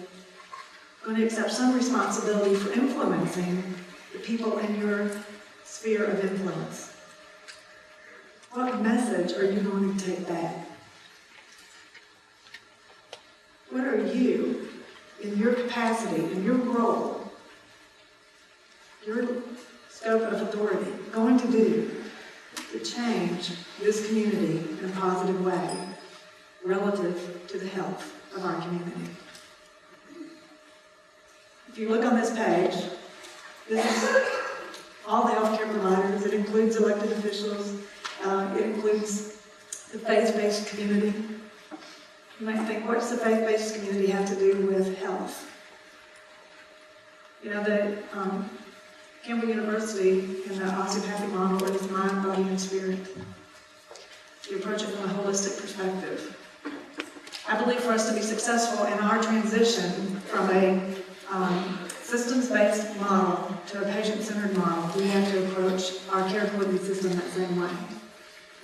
going to accept some responsibility for influencing the people in your sphere of influence? What message are you going to take back? What are you, in your capacity, in your role, your scope of authority, going to do to change this community in a positive way relative to the health of our community? If you look on this page, this is all the healthcare providers. It includes elected officials. It includes the faith-based community. You might think, what's the faith-based community have to do with health? You know, the Campbell University in the osteopathic model is mind, body, and spirit. You approach it from a holistic perspective. I believe for us to be successful in our transition from a systems-based model to a patient-centered model, we have to approach our care delivery system that same way.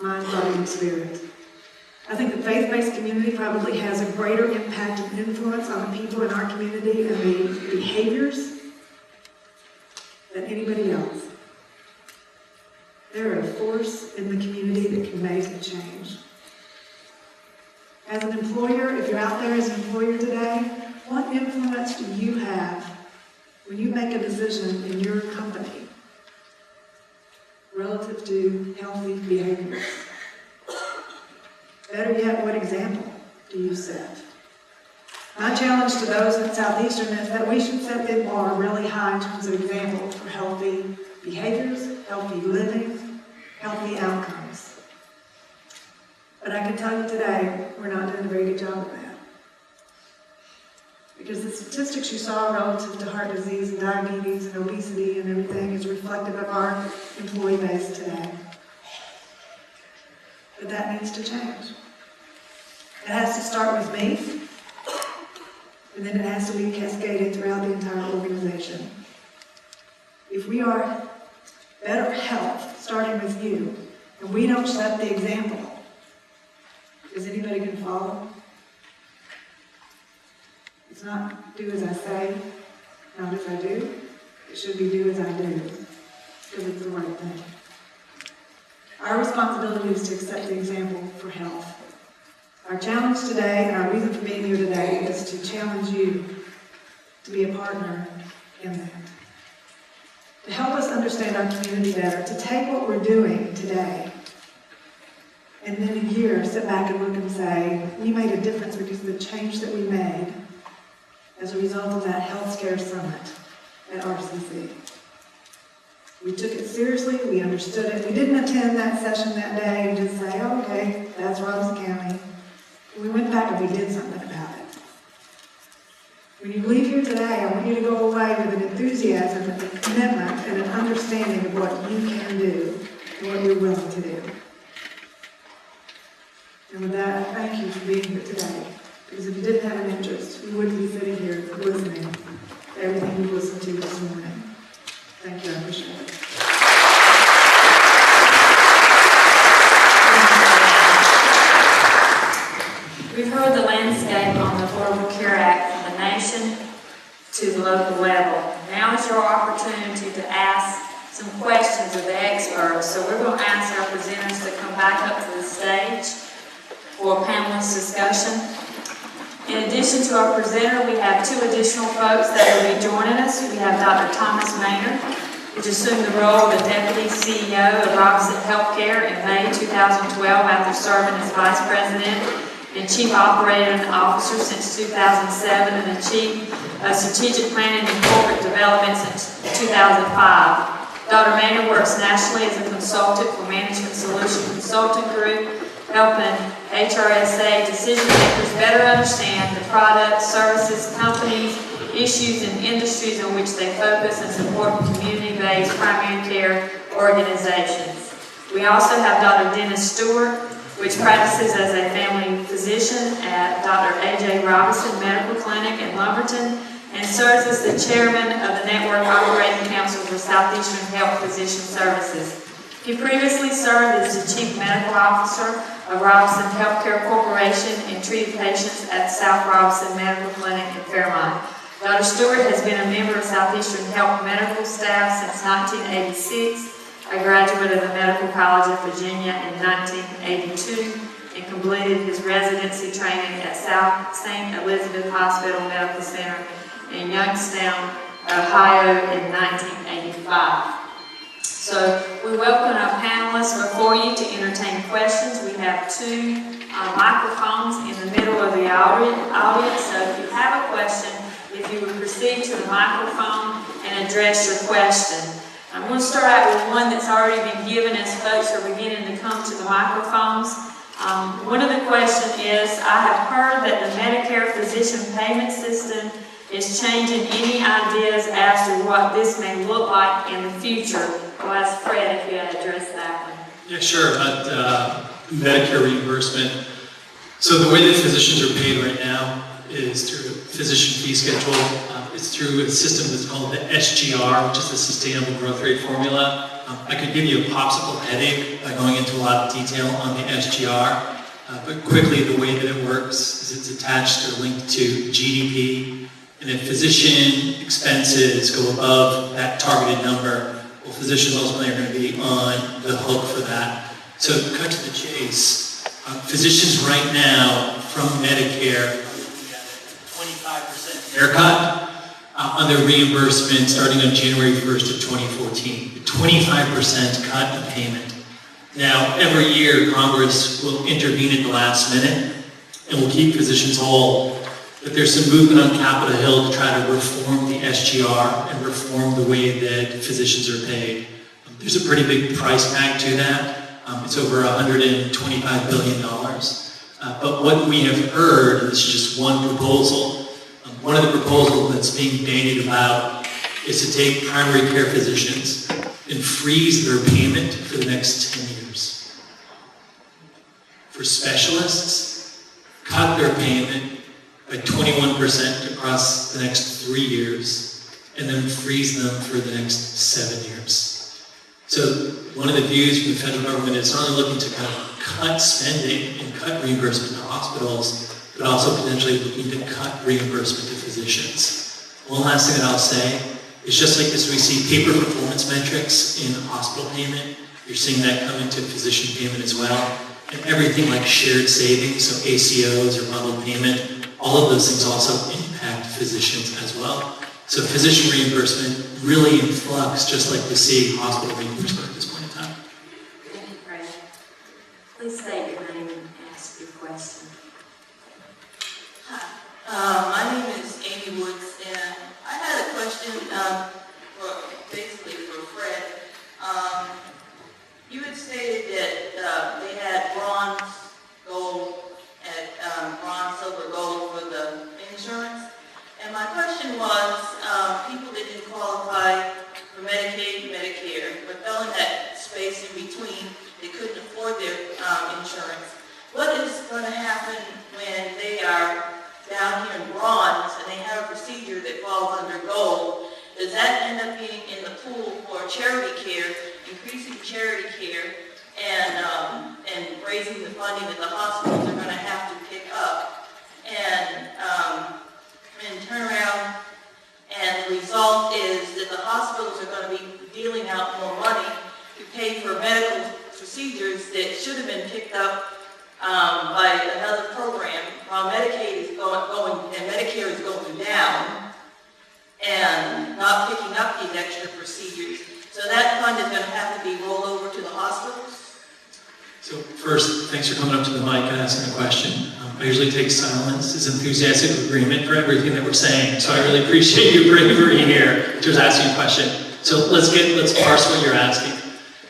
Mind, body, and spirit. I think the faith-based community probably has a greater impact and influence on the people in our community and the behaviors than anybody else. They're a force in the community that can make a change. As an employer, if you're out there as an employer today, what influence do you have when you make a decision in your company relative to healthy behaviors? Better yet, what example do you set? My challenge to those at Southeastern is that we should set the bar really high in terms of examples for healthy behaviors, healthy living, healthy outcomes. But I can tell you today, we're not doing a very good job of that. Because the statistics you saw relative to heart disease and diabetes and obesity and everything is reflective of our employee base today. But that needs to change. It has to start with me, and then it has to be cascaded throughout the entire organization. If we are better health, starting with you, and we don't set the example, is anybody going to follow? It's not do as I say, not as I do. It should be do as I do, because it's the right thing. Our responsibility is to accept the example for health. Our challenge today, and our reason for being here today, is to challenge you to be a partner in that. To help us understand our community better, to take what we're doing today, and then in a year sit back and look and say, we made a difference because of the change that we made as a result of that healthcare summit at RCC. We took it seriously, we understood it. We didn't attend that session that day and just say, oh, okay, that's Robeson County. We went back and we did something about it. When you leave here today, I want you to go away with an enthusiasm and a commitment and an understanding of what you can do and what you're willing to do. And with that, I thank you for being here today. Because if you didn't have an interest, we wouldn't be sitting here listening to everything you listened to this morning. Thank you, I appreciate it. We've heard the landscape on the Affordable Care Act from the nation to the local level. Now is your opportunity to ask some questions of the experts. So we're going to ask our presenters to come back up to the stage for a panelist discussion. In addition to our presenter, we have two additional folks that will be joining us. We have Dr. Thomas Maynard, which assumed the role of the Deputy CEO of Robeson Healthcare in May 2012 after serving as Vice President and Chief Operating Officer since 2007 and the Chief of Strategic Planning and Corporate Development since 2005. Dr. Maynard works nationally as a consultant for Management Solution Consulting Group, helping HRSA decision makers better understand the products, services, companies, issues, and industries in which they focus and support community-based primary care organizations. We also have Dr. Dennis Stewart, which practices as a family physician at Dr. A.J. Robeson Medical Clinic in Lumberton and serves as the chairman of the Network Operating Council for Southeastern Health Physician Services. He previously served as the Chief Medical Officer of Robeson Healthcare Corporation and treated patients at South Robeson Medical Clinic in Fairmont. Dr. Stewart has been a member of Southeastern Health medical staff since 1986, a graduate of the Medical College of Virginia in 1982, and completed his residency training at South St. Elizabeth Hospital Medical Center in Youngstown, Ohio in 1985. So we welcome our panelists before you to entertain questions. We have two microphones in the middle of the audience. So if you have a question, if you would proceed to the microphone and address your question. I'm going to start out with one that's already been given as folks are beginning to come to the microphones. One of the questions is, I have heard that the Medicare physician payment system is changing. Any ideas as to what this may look like in the future? I'll ask Fred if you had addressed that one. Yeah, sure, about Medicare reimbursement. So the way that physicians are paid right now is through a physician fee schedule. It's through a system that's called the SGR, which is the Sustainable Growth Rate Formula. I could give you a popsicle headache by going into a lot of detail on the SGR, but quickly the way that it works is it's attached or linked to GDP, and if physician expenses go above that targeted number, well, physicians ultimately are going to be on the hook for that. So cut to the chase, physicians right now from Medicare are looking at a 25% haircut on their reimbursement starting on January 1st of 2014. A 25% cut in payment. Now, every year, Congress will intervene at the last minute and will keep physicians whole. But there's some movement on Capitol Hill to try to reform the SGR and reform the way that physicians are paid. There's a pretty big price tag to that. It's over $125 billion. But what we have heard, and this is just one proposal, one of the proposals that's being bandied about is to take primary care physicians and freeze their payment for the next 10 years. For specialists, cut their payment by 21% across the next 3 years, and then freeze them for the next 7 years. So one of the views from the federal government is not only looking to kind of cut spending and cut reimbursement to hospitals, but also potentially looking to cut reimbursement to physicians. One last thing that I'll say is just like this, we see paper performance metrics in hospital payment. You're seeing that come into physician payment as well. And everything like shared savings, so ACOs or bundled payment, all of those things also impact physicians as well. So physician reimbursement really in flux, just like we see hospital reimbursement at this point in time. Thank you, Fred. Please state your name and ask your question. Hi, my name is Amy Woods, and I had a question basically for Fred. You had stated that they had bronze, gold, and bronze, silver, gold for the insurance. And my question was, people that didn't qualify for Medicaid, Medicare, but fell in that space in between, they couldn't afford their insurance. What is going to happen when they are down here in bronze and they have a procedure that falls under gold? Does that end up being in the pool for charity care, increasing charity care, and raising the funding that the hospitals are going to have to pick up, and turn around, and the result is that the hospitals are going to be dealing out more money to pay for medical procedures that should have been picked up by another program, while Medicaid is going and Medicare is going down and not picking up these extra procedures. So that fund is going to have to be rolled over to the hospitals? So first, thanks for coming up to the mic and asking a question. I usually take silence as enthusiastic agreement for everything that we're saying. So I really appreciate your bravery here to asking a question. So let's parse what you're asking.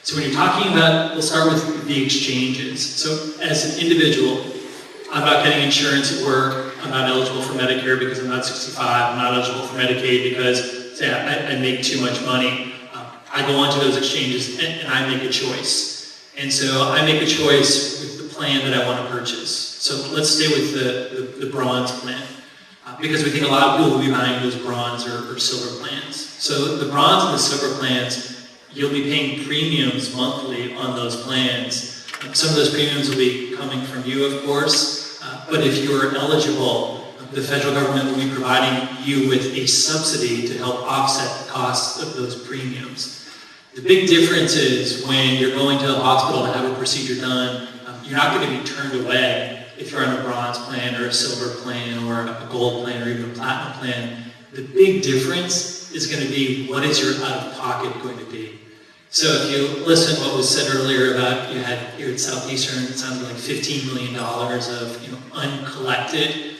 So when you're talking about, we'll start with the exchanges. So as an individual, I'm not getting insurance at work. I'm not eligible for Medicare because I'm not 65. I'm not eligible for Medicaid because, say, I make too much money. I go onto those exchanges and I make a choice. And so I make a choice with the plan that I want to purchase. So let's stay with the bronze plan because we think a lot of people will be buying those bronze or silver plans. So the bronze and the silver plans, you'll be paying premiums monthly on those plans. Some of those premiums will be coming from you, of course, but if you're eligible, the federal government will be providing you with a subsidy to help offset the costs of those premiums. The big difference is when you're going to the hospital to have a procedure done, you're not going to be turned away if you're on a bronze plan or a silver plan or a gold plan or even a platinum plan. The big difference is going to be what is your out-of-pocket going to be. So if you listen to what was said earlier about you had here at Southeastern, it sounded like $15 million of uncollected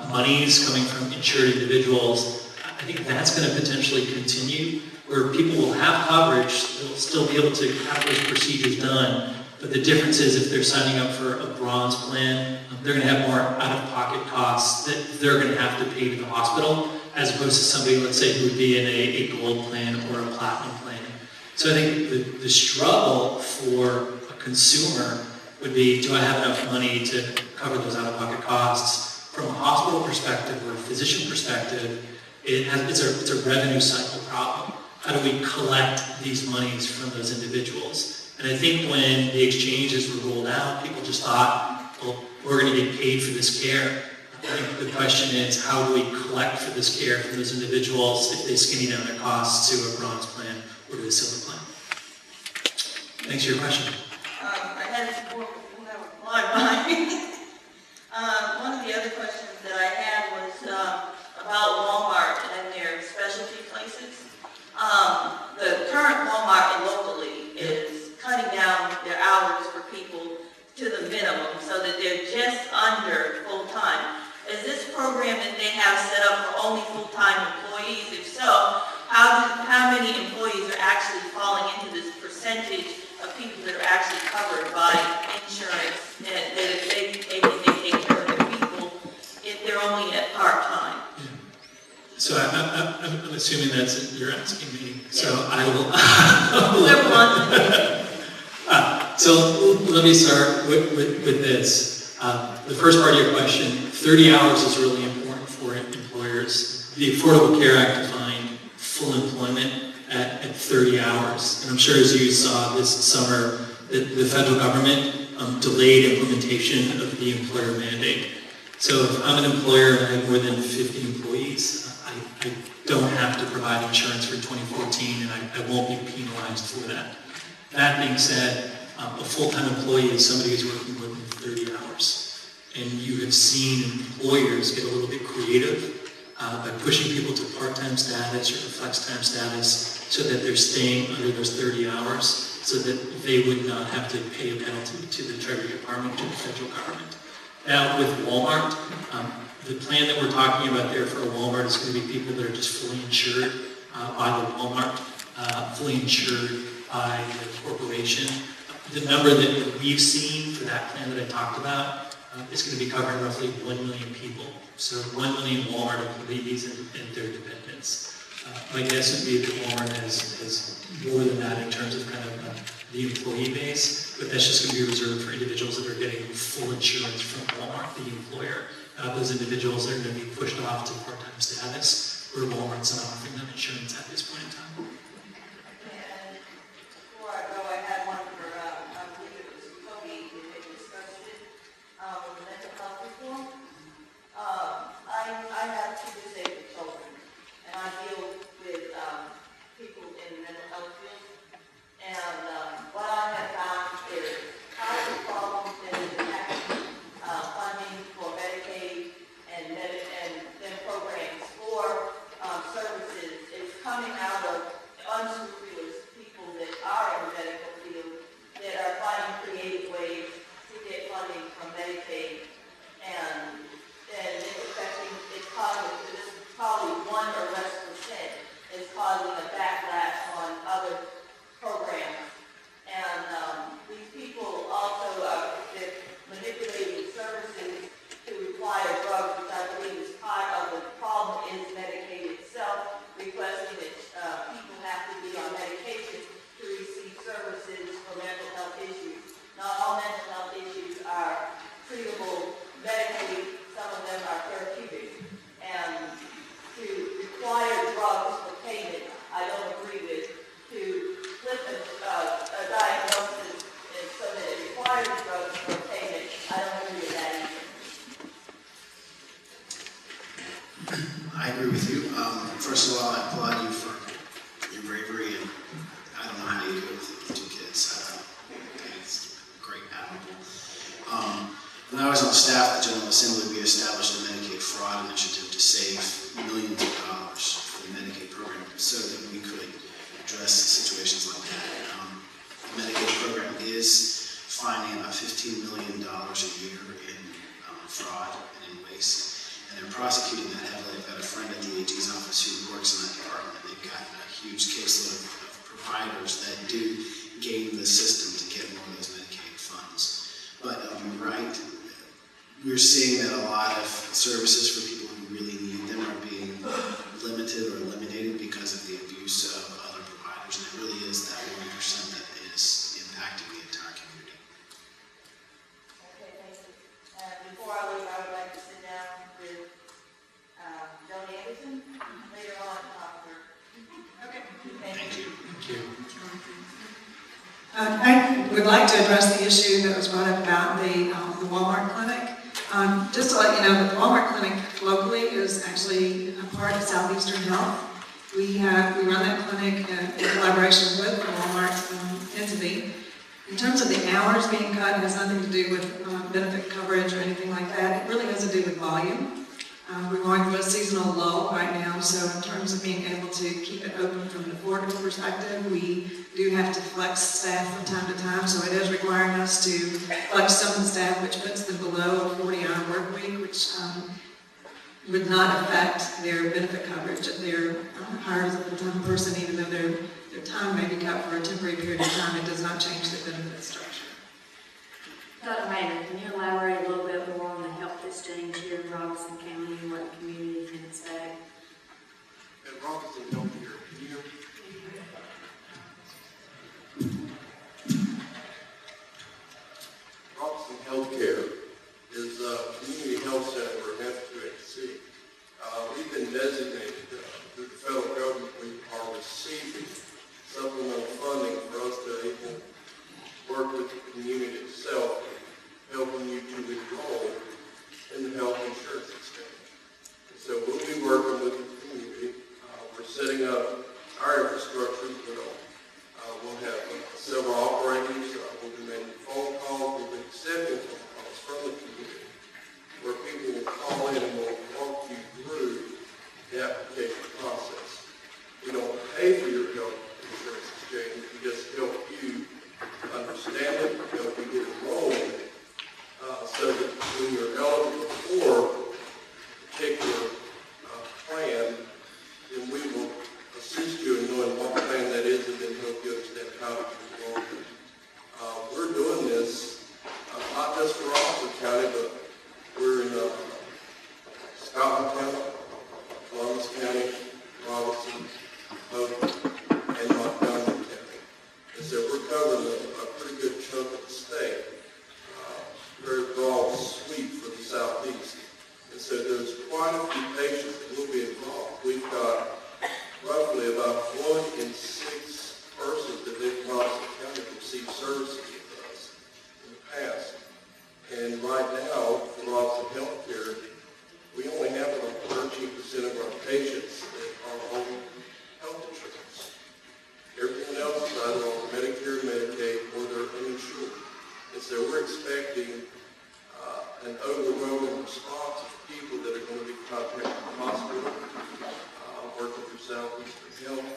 monies coming from insured individuals. I think that's going to potentially continue, where people will have coverage, they'll still be able to have those procedures done. But the difference is if they're signing up for a bronze plan, they're going to have more out-of-pocket costs that they're going to have to pay to the hospital, as opposed to somebody, let's say, who would be in a gold plan or a platinum plan. So I think the struggle for a consumer would be, do I have enough money to cover those out-of-pocket costs? From a hospital perspective or a physician perspective, it's a revenue cycle problem. How do we collect these monies from those individuals? And I think when the exchanges were rolled out, people just thought, well, we're going to get paid for this care. I think the question is, how do we collect for this care from those individuals if they skinny down their costs to a bronze plan or to a silver plan? Thanks for your question. I had some more, my mind. One of the other questions that I had was about Walmart and their specialty places. The current Walmart locally is cutting down their hours for people to the minimum so that they're just under full-time. Is this program that they have set up for only full-time employees? If so, how many employees are actually falling into this percentage of people that are actually covered by insurance, and that if they take care of their people if they're only at part-time? Yeah. So I'm assuming that's what you're asking me. So I will. Whoever wants to. So let me start with this. The first part of your question, 30 hours is really important for employers. The Affordable Care Act defined full employment at 30 hours. And I'm sure as you saw this summer, that the federal government delayed implementation of the employer mandate. So if I'm an employer and I have more than 50 employees, I don't have to provide insurance for 2014, and I won't be penalized for that. That being said, a full-time employee is somebody who's working more than 30 hours. And you have seen employers get a little bit creative by pushing people to part-time status or flex-time status so that they're staying under those 30 hours so that they would not have to pay a penalty to the Treasury Department, to the federal government. Now with Walmart, the plan that we're talking about there for Walmart is going to be people that are just fully insured by the Walmart, fully insured by the corporation. The number that we've seen for that plan that I talked about is going to be covering roughly 1 million people. So 1 million Walmart employees and their dependents. My guess would be that Walmart has more than that in terms of kind of the employee base, but that's just going to be reserved for individuals that are getting full insurance from Walmart, the employer. Those individuals are going to be pushed off to part-time status, where Walmart's not offering them insurance at this point in time. And before I go, I had one for, I believe it was Cody, who had discussed it, with the mental health reform. I have 2 disabled children, and I deal with people in the mental health field. And what I have found is part of the problem that is impacting funding for Medicaid and then programs for services is coming out of unscrupulous people that are in the medical field that are finding creative ways to get funding from Medicaid. And it's affecting, it's causing, this is probably 1% or less is causing a backlash on other programs. And these people also they're manipulating services to require drugs, which I believe is part of the problem is Medicaid itself, requesting that people have to be on medication to receive services for mental health issues. Not all mental health issues are treatable medically, some of them are therapeutic. And to require drugs for payment, I don't agree with. To flip a diagnosis so that it requires drugs for payment, I don't agree with that either. I agree with you. First of all, I applaud you for your bravery, and I don't know how you do it with 2 kids. It's great, admirable. When I was on staff at the General Assembly, we established a Medicaid fraud initiative to save millions of dollars for the Medicaid program so that we could address situations like that. The Medicaid program is finding about $15 million a year in fraud and in waste, and they're prosecuting that heavily. I've got a friend at the AG's office who works in that department, and they've got a huge caseload of providers that do game the system to get more of those Medicaid right. We're seeing that a lot of services for people who really need them are being limited or eliminated because of the abuse of other providers, and it really is that 1% that is impacting the entire community. Okay, thank you. Before I leave, I would like to sit down with Joan Anderson later on after. Okay. Thank you. Thank you. I would like to address the issue that was brought up about the Walmart clinic. Just to let you know, the Walmart clinic locally is actually a part of Southeastern Health. We run that clinic in collaboration with the Walmart entity. In terms of the hours being cut, it has nothing to do with benefit coverage or anything like that. It really has to do with volume. We're going through a seasonal lull right now, so in terms of being able to keep it open from an affordable perspective, we do have to flex staff from time to time, so it is requiring us to flex some of the staff, which puts them below a 40-hour work week, which would not affect their benefit coverage if they're hired as a full-time person, even though their time may be cut for a temporary period of time. It does not change the benefit structure. Dr. Maynard, can you elaborate a little bit more on the health exchange here in Robeson County and what the community can expect? At Robeson Health here, can you Robeson Healthcare is a community health center we're happy to exceed. We've been designated through the federal government. We are receiving supplemental funding for us to able work with the community itself, helping you to enroll in the health insurance exchange. So we'll be working with the community. We're setting up our infrastructure as well. We'll have several operators. We'll be making phone calls. We'll be accepting phone calls from the community where people will call in and we'll walk you through the application process. We don't pay for your health insurance exchange. We just help you understand it, help you get enrolled in it, so that when you're eligible for a particular plan, then we will assist you in knowing what plan that is and then help you understand how to enroll in it. We're doing this not just for Robeson County, but we're in Scotland County, Columbus County, Robeson, Hope, and Montgomery County. And so we're covering a pretty good chunk of the state, very broad sweep for the Southeast. And so there's quite a few patients that will be involved. We've got roughly about 1 in 6 persons that live in Robeson County receive services with us in the past. And right now, for Robeson Healthcare, we only have about 13% of our patients that are on health insurance. Everyone else is either on Medicare, Medicaid, or they're uninsured. And so we're expecting an overwhelming response of people that are going to be contacting the hospital, working through Southeastern Health,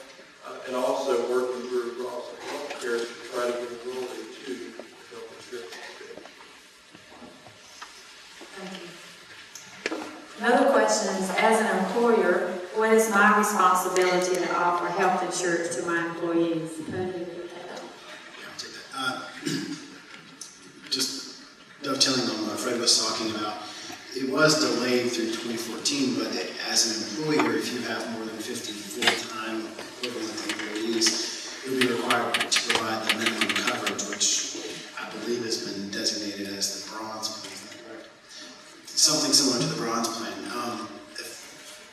and also working through Robeson Healthcare to try to get enrolled into the health insurance exchange. Thank you. Another question is, as an employer, what is my responsibility to offer health insurance to my employees? Yeah, I'll take that. Just dovetailing on what Fred was talking about, it was delayed through 2014, but as an employer, if you have more than 50 full-time equivalent employees, you'll be required to provide the minimum coverage, which I believe has been designated as the bronze plan. Is that correct? Something similar to the bronze plan.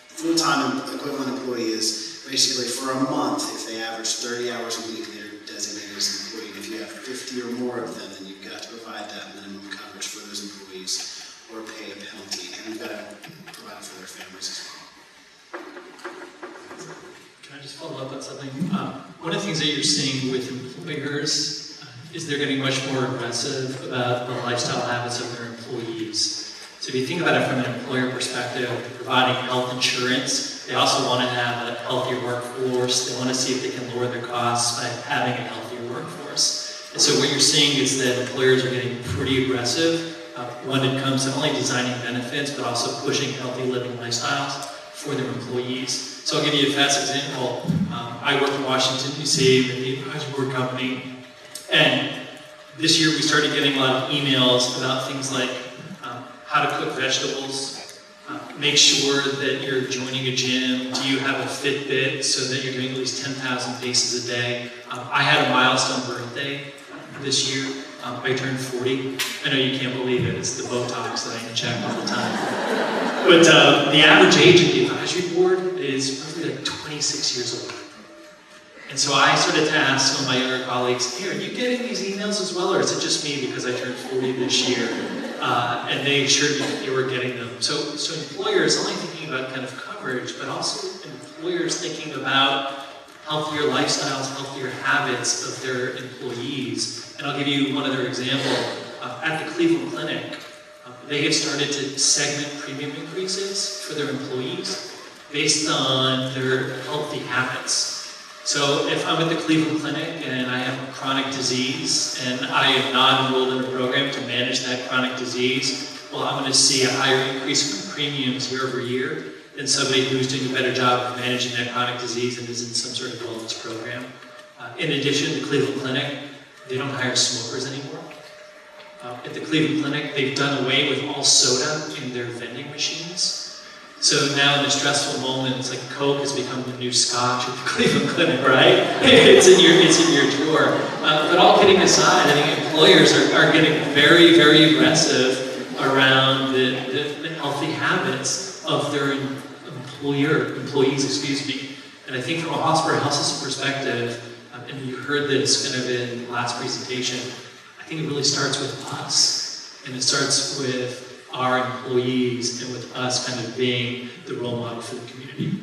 Full-time equivalent employee is basically for a month, if they average 30 hours a week, they're designated as an employee. If you have 50 or more of them, then you've got to provide that minimum coverage for those employees or pay a penalty, and you've got to provide for their families as well. Can I just follow up on something? One of the things that you're seeing with employers is they're getting much more aggressive about the lifestyle habits of their employees. So if you think about it from an employer perspective, providing health insurance, they also want to have a healthier workforce. They want to see if they can lower their costs by having a healthier workforce. And so what you're seeing is that employers are getting pretty aggressive when it comes to not only designing benefits, but also pushing healthy living lifestyles for their employees. So I'll give you a fast example. I work in Washington, D.C. with the advisory board company, and This year we started getting a lot of emails about things like how to cook vegetables, make sure that you're joining a gym, do you have a Fitbit so that you're doing at least 10,000 paces a day. I had a milestone birthday this year. I turned 40. I know you can't believe it, it's the Botox that I inject all the time. But the average age of the advisory board is roughly like 26 years old. And so I started to ask some of my younger colleagues, hey, are you getting these emails as well, or is it just me because I turned 40 this year? And they assured me that they were getting them. So employers only thinking about kind of coverage, but also employers thinking about healthier lifestyles, healthier habits of their employees. And I'll give you one other example. At the Cleveland Clinic, they have started to segment premium increases for their employees based on their healthy habits. So if I'm at the Cleveland Clinic and I have a chronic disease and I am not enrolled in a program to manage that chronic disease, well, I'm going to see a higher increase in premiums year over year than somebody who's doing a better job of managing that chronic disease and is in some sort of wellness program. In addition, the Cleveland Clinic, they don't hire smokers anymore. At the Cleveland Clinic, they've done away with all soda in their vending machines. So now in a stressful moment, it's like Coke has become the new Scotch at the Cleveland Clinic, right? It's in your drawer. But all kidding aside, I think employers are getting very, very aggressive around the healthy habits of their employees. And I think from a hospital health system perspective, and you heard this kind of in the last presentation, I think it really starts with us. And it starts with our employees and with us kind of being the role model for the community.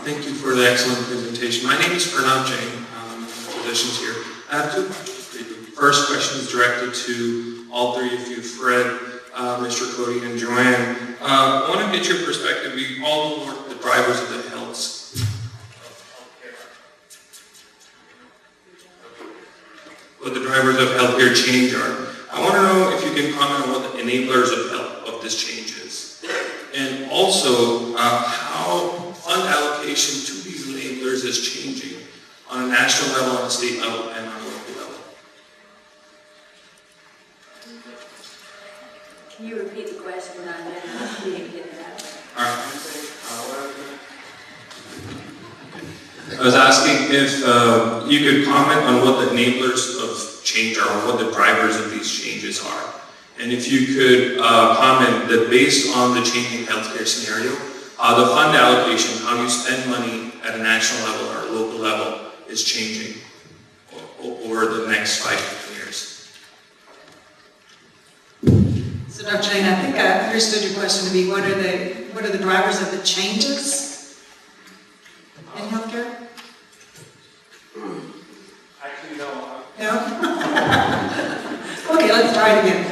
Thank you for the excellent presentation. My name is Pranav Jain. I'm one of the physicians here. I have two. The first question is directed to all three of you, Fred, Mr. Cody, and Joanne. I want to get your perspective. We all know what the drivers of the health what the drivers of healthcare change are. I want to know if you can comment on what the enablers of this change is. And also, how fund allocation to these enablers is changing on a national level, on a state level, and on a local level. Can you repeat the question? I didn't get that. All right. I was asking if you could comment on what the enablers of change are, or what the drivers of these changes are. And if you could comment that based on the changing healthcare scenario, the fund allocation, how you spend money at a national level or a local level is changing over the next 5 to 10 years. So Dr. Jane, I think I understood your question to be what are the drivers of the changes in healthcare? Actually, no. No? Okay, let's try it again.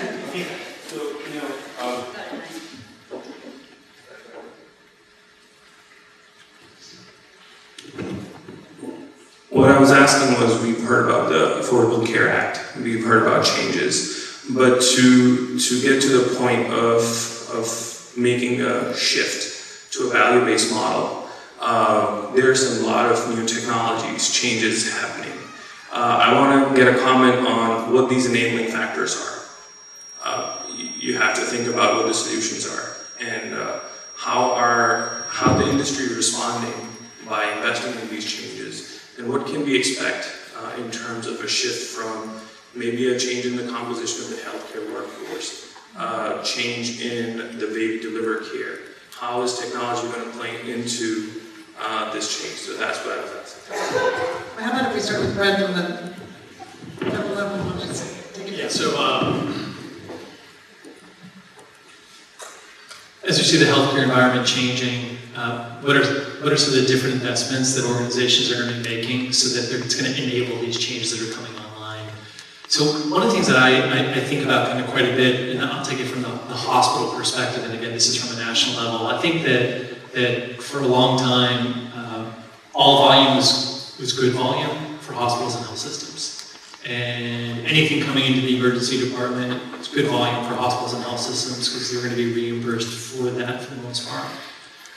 So, what I was asking was, we've heard about the Affordable Care Act, we've heard about changes, but to get to the point of making a shift to a value-based model, there's a lot of new technologies, changes happening. I want to get a comment on what these enabling factors are. You have to think about what the solutions are, and how the industry is responding by investing in these changes, and what can we expect in terms of a shift from maybe a change in the composition of the healthcare workforce, change in the way we deliver care. How is technology going to play into this change? So that's what I was asking. How about if we start with Brad from the federal level? Yeah, so as you see the healthcare environment changing, what are some of the different investments that organizations are going to be making so that it's going to enable these changes that are coming online? So one of the things that I think about kind of quite a bit, and I'll take it from the hospital perspective, and again, this is from a national level. I think that for a long time, all volume was good volume for hospitals and health systems. And anything coming into the emergency department is good volume for hospitals and health systems because they're going to be reimbursed for that for the most part.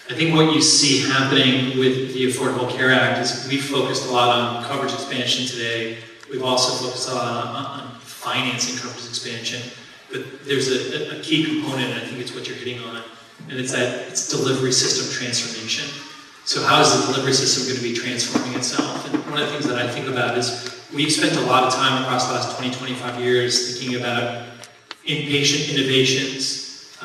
I think what you see happening with the Affordable Care Act is we focused a lot on coverage expansion today. We've also focused a lot on financing coverage expansion. But there's a key component, and I think it's what you're hitting on, and it's that it's delivery system transformation. So how is the delivery system going to be transforming itself? And one of the things that I think about is we've spent a lot of time across the last 20, 25 years thinking about inpatient innovations,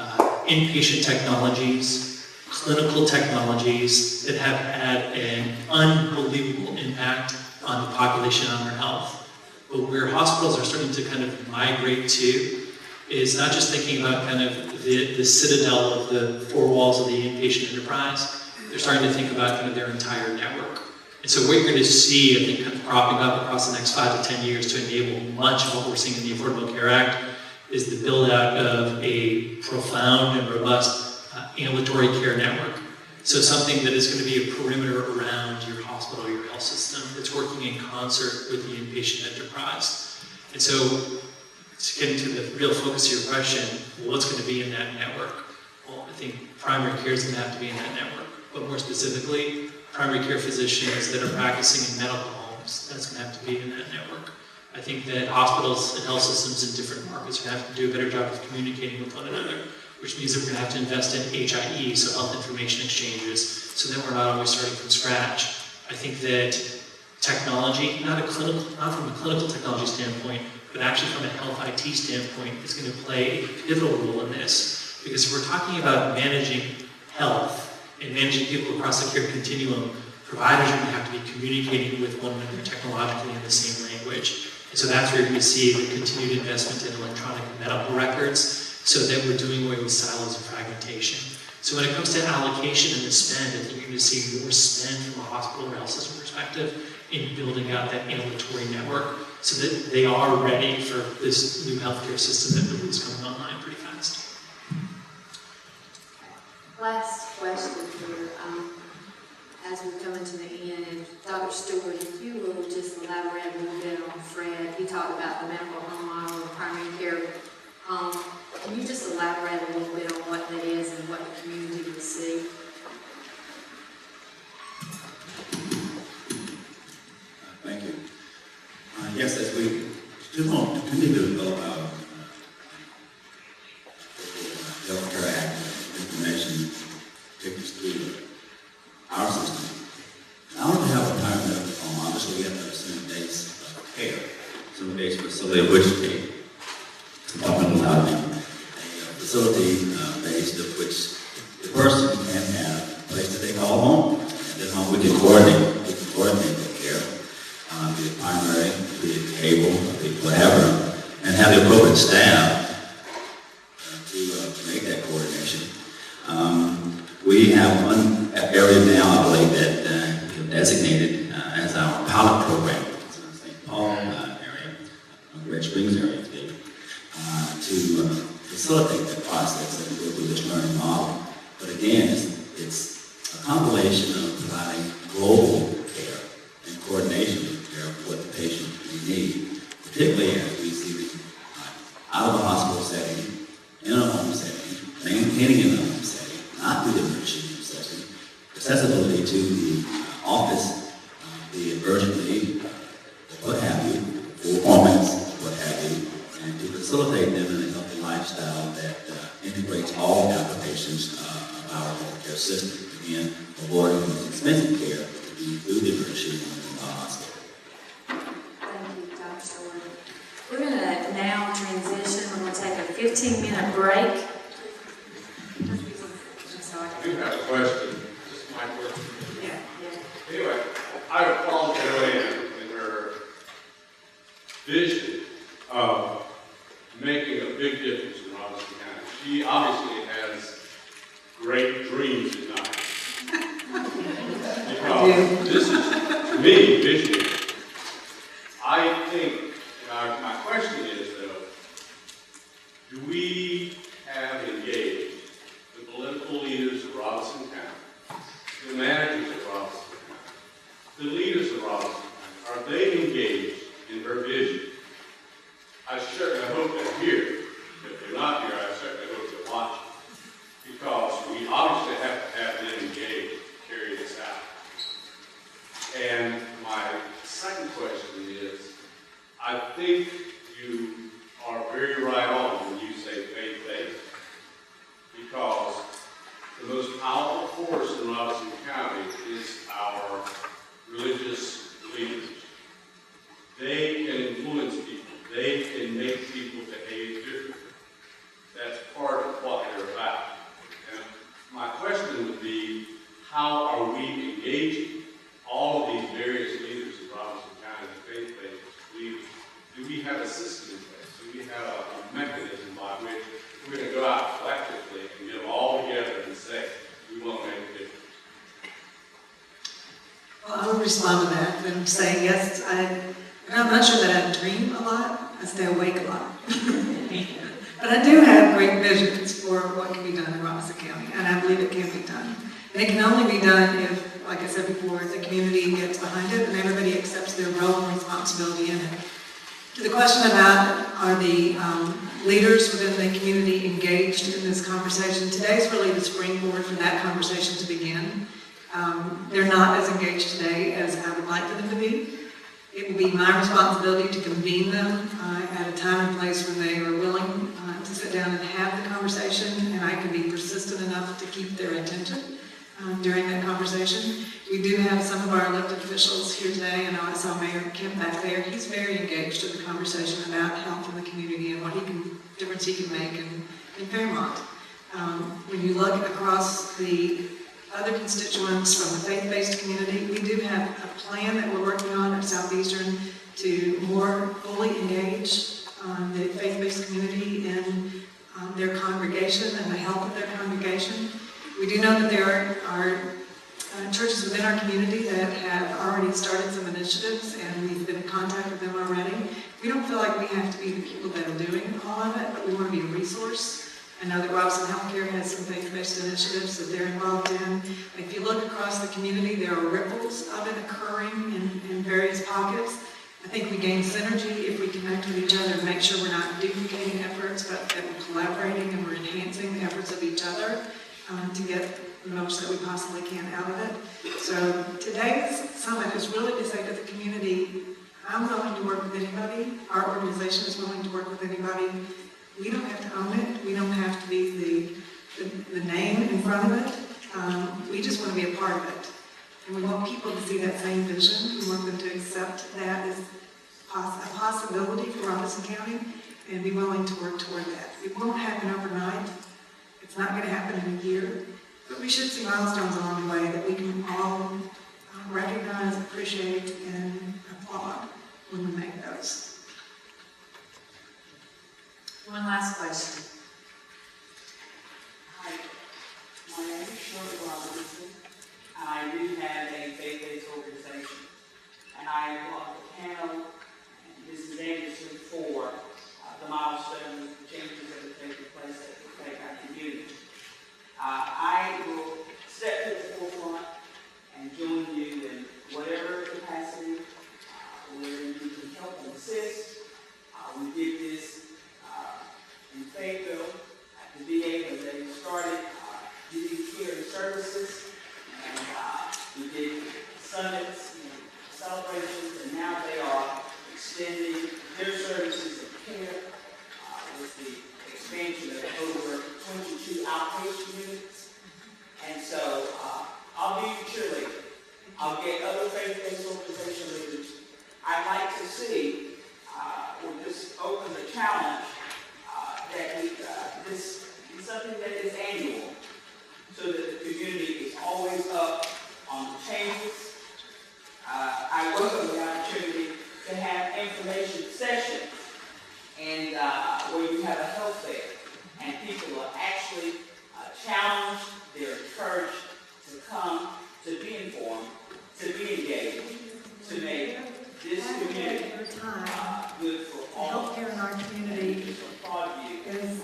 inpatient technologies, clinical technologies that have had an unbelievable impact on the population, on their health. But where hospitals are starting to kind of migrate to is not just thinking about kind of the citadel of the four walls of the inpatient enterprise. They're starting to think about kind of their entire network. And so what you're going to see, I think, kind of cropping up across the next 5 to 10 years to enable much of what we're seeing in the Affordable Care Act is the build out of a profound and robust ambulatory care network. So something that is going to be a perimeter around your hospital, your health system, that's working in concert with the inpatient enterprise. And so, to get into the real focus of your question, what's going to be in that network? Well, I think primary care is going to have to be in that network. But more specifically, primary care physicians that are practicing in medical homes, that's going to have to be in that network. I think that hospitals and health systems in different markets are going to have to do a better job of communicating with one another, which means that we're going to have to invest in HIE, so health information exchanges, so that we're not always starting from scratch. I think that technology, not from a clinical technology standpoint, but actually from a health IT standpoint, is going to play a pivotal role in this. Because if we're talking about managing health and managing people across the care continuum, providers are going to have to be communicating with one another technologically in the same language. And so that's where you're going to see the continued investment in electronic medical records so that we're doing away with silos and fragmentation. So when it comes to allocation and the spend, I think you're going to see more spend from a hospital or health system perspective in building out that ambulatory network so that they are ready for this new healthcare system that really is coming online pretty fast. Last question here, as we come into the end, and Dr. Stewart, if you will just elaborate a little bit on Fred. He talked about the medical home model, the primary care home. Can you just elaborate a little bit on what that is and what the community will see? Thank you. Yes, as we still want to continue to develop our Healthcare Act information takes us through our system. I want to have a primary medical home. Obviously, we have to have certain days of care, certain days for facility of which departmental housing, a facility based of which the person can have a place that they call home, and then home we can coordinate the care. Be it primary, be it cable, be it whatever, and have the appropriate staff to make that coordination. We have one area now, I believe, that we have designated as our pilot program. It's in the St. Paul area, Red Springs area, to facilitate that process and go through this learning model. But again, it's a compilation of providing global care and coordination of what the patient may need, particularly as we see the out of a hospital setting, in a home setting, maintaining in a home setting, not through the emergency setting, accessibility to the office, the urgent need, what have you, for appointments, what have you, and to facilitate them in a healthy lifestyle that integrates all applications of our healthcare system. Again, avoiding expensive care through the emergency room in the hospital. We're going to now transition. We're going to take a 15-minute break. I do have a question. This might work. Yeah. Anyway, I applaud Joanne in her vision of making a big difference in Robeson County. She obviously has great dreams at night. Because this is, to me, visionary. I think, my question is, though, do we have engaged the political leaders of Robeson County, the managers of Robeson County, the leaders of Robeson County? Are they engaged in her vision? I certainly hope they're here. If they're not here, I certainly hope they're watching. Because we obviously have to have them engaged. respond to that and say, yes, I'm not sure that I dream a lot, I stay awake a lot. But I do have great visions for what can be done in Robeson County, and I believe it can be done. And it can only be done if, like I said before, the community gets behind it and everybody accepts their role and responsibility in it. To the question about are the leaders within the community engaged in this conversation, today's really the springboard for that conversation to begin. They're not as engaged today as I would like them to be. It will be my responsibility to convene them at a time and place when they are willing to sit down and have the conversation, and I can be persistent enough to keep their attention during that conversation. We do have some of our elected officials here today. I know I saw Mayor Kemp back there. He's very engaged in the conversation about health in the community and what difference he can make in Fairmont. When you look across the other constituents from the faith-based community, we do have a plan that we're working on at Southeastern to more fully engage the faith-based community in their congregation and the health of their congregation. We do know that there are churches within our community that have already started some initiatives, and we've been in contact with them already. We don't feel like we have to be the people that are doing all of it, but we want to be a resource. I know that Robeson Healthcare has some faith-based initiatives that they're involved in. If you look across the community, there are ripples of it occurring in various pockets. I think we gain synergy if we connect with each other and make sure we're not duplicating efforts, but that we're collaborating and we're enhancing the efforts of each other to get the most that we possibly can out of it. So today's summit is really to say to the community, I'm willing to work with anybody. Our organization is willing to work with anybody. We don't have to own it. We don't have to be the name in front of it. We just want to be a part of it. And we want people to see that same vision. We want them to accept that as a possibility for Robeson County and be willing to work toward that. It won't happen overnight. It's not going to happen in a year. But we should see milestones along the way that we can all recognize, appreciate, and applaud when we make those. One last question. Hi, my name is Shirley Robinson, and I do have a faith-based organization. And I am on the panel, and Mrs. Anderson, for the milestone changes that have taken place that affect our community. I will step to the forefront and join you in whatever capacity, where you can help and assist. We did this in Fayetteville at the VA when they started giving care and services, and we did summits, celebrations, and now they are extending their services of care with the expansion of over 22 outpatient units. And so I'll be your cheerleader. I'll get other faith-based organization leaders. I'd like to see, we'll just open the challenge that this is something that is annual, so that the community is always up on the changes. I welcome the opportunity to have information sessions and where you have a health fair and people are actually challenged, they're encouraged to come, to be informed, to be engaged, to make this community good for all. Healthcare in our community is amazing.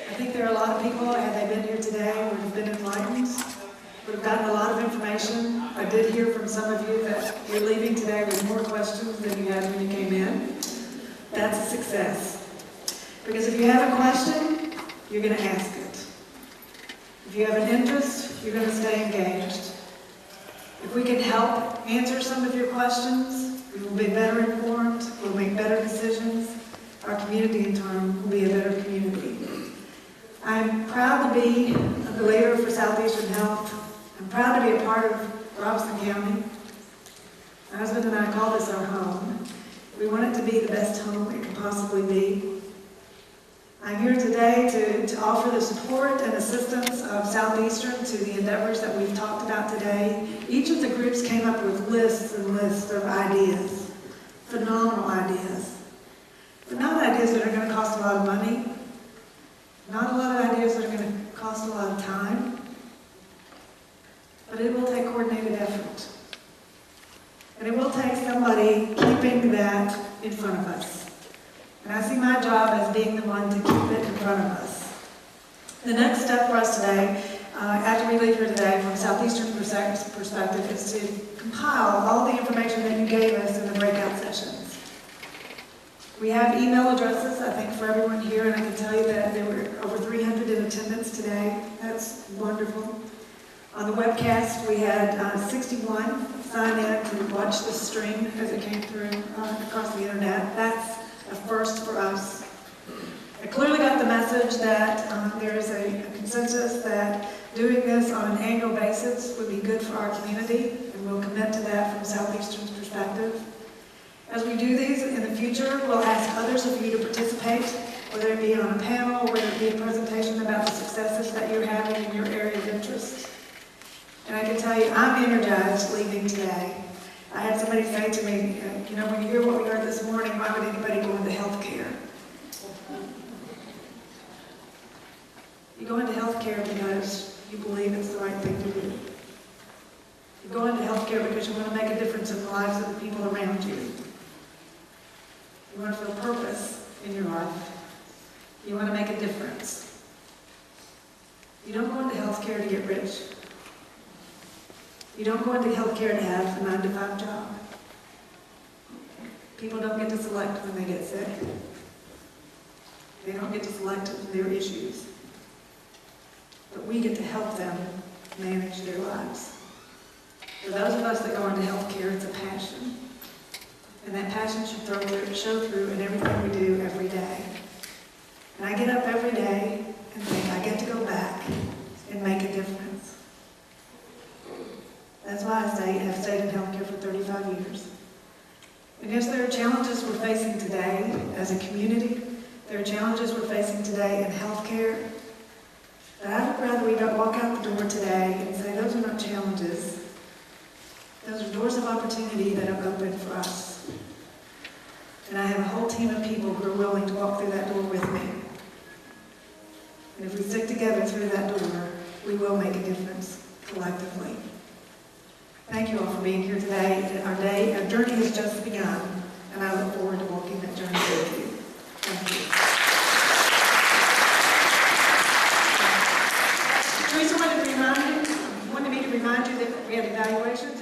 I think there are a lot of people, had they been here today, would have been enlightened, would have gotten a lot of information. I did hear from some of you that you're leaving today with more questions than you had when you came in. That's a success. Because if you have a question, you're going to ask it. If you have an interest, you're going to stay engaged. If we can help answer some of your questions, we will be better informed, we'll make better decisions. Our community in turn will be a better community. I'm proud to be a leader for Southeastern Health. I'm proud to be a part of Robeson County. My husband and I call this our home. We want it to be the best home it can possibly be. I'm here today to offer the support and assistance of Southeastern to the endeavors that we've talked about today. Each of the groups came up with lists and lists of ideas, phenomenal ideas. But not ideas that are going to cost a lot of money, not a lot of ideas that are going to cost a lot of time, but it will take coordination. And it will take somebody keeping that in front of us. And I see my job as being the one to keep it in front of us. The next step for us today, after we leave here today from Southeastern perspective, is to compile all the information that you gave us in the breakout sessions. We have email addresses, I think, for everyone here, and I can tell you that there were over 300 in attendance today. That's wonderful. On the webcast, we had 61 sign in to watch the stream as it came through across the internet. That's a first for us. I clearly got the message that there is a consensus that doing this on an annual basis would be good for our community, and we'll commit to that from Southeastern's perspective. As we do these in the future, we'll ask others of you to participate, whether it be on a panel, whether it be a presentation about the successes that you're having in your area of interest. And I can tell you, I'm energized leaving today. I had somebody say to me, you know, when you hear what we heard this morning, why would anybody go into healthcare? You go into healthcare because you believe it's the right thing to do. You go into healthcare because you want to make a difference in the lives of the people around you. You want to feel purpose in your life. You want to make a difference. You don't go into healthcare to get rich. You don't go into healthcare to have a 9-to-5 job. People don't get to select when they get sick. They don't get to select their issues. But we get to help them manage their lives. For those of us that go into healthcare, it's a passion. And that passion should show through in everything we do every day. And I get up every day and think, I get to go back and make a difference. That's why I have stayed in healthcare for 35 years. And yes, there are challenges we're facing today as a community. There are challenges we're facing today in healthcare. But I would rather we don't walk out the door today and say, those are not challenges. Those are doors of opportunity that have opened for us. And I have a whole team of people who are willing to walk through that door with me. And if we stick together through that door, we will make a difference collectively. Thank you all for being here today. Our journey has just begun, and I look forward to walking that journey with you. Thank you. Teresa wanted me to remind you that we had evaluations.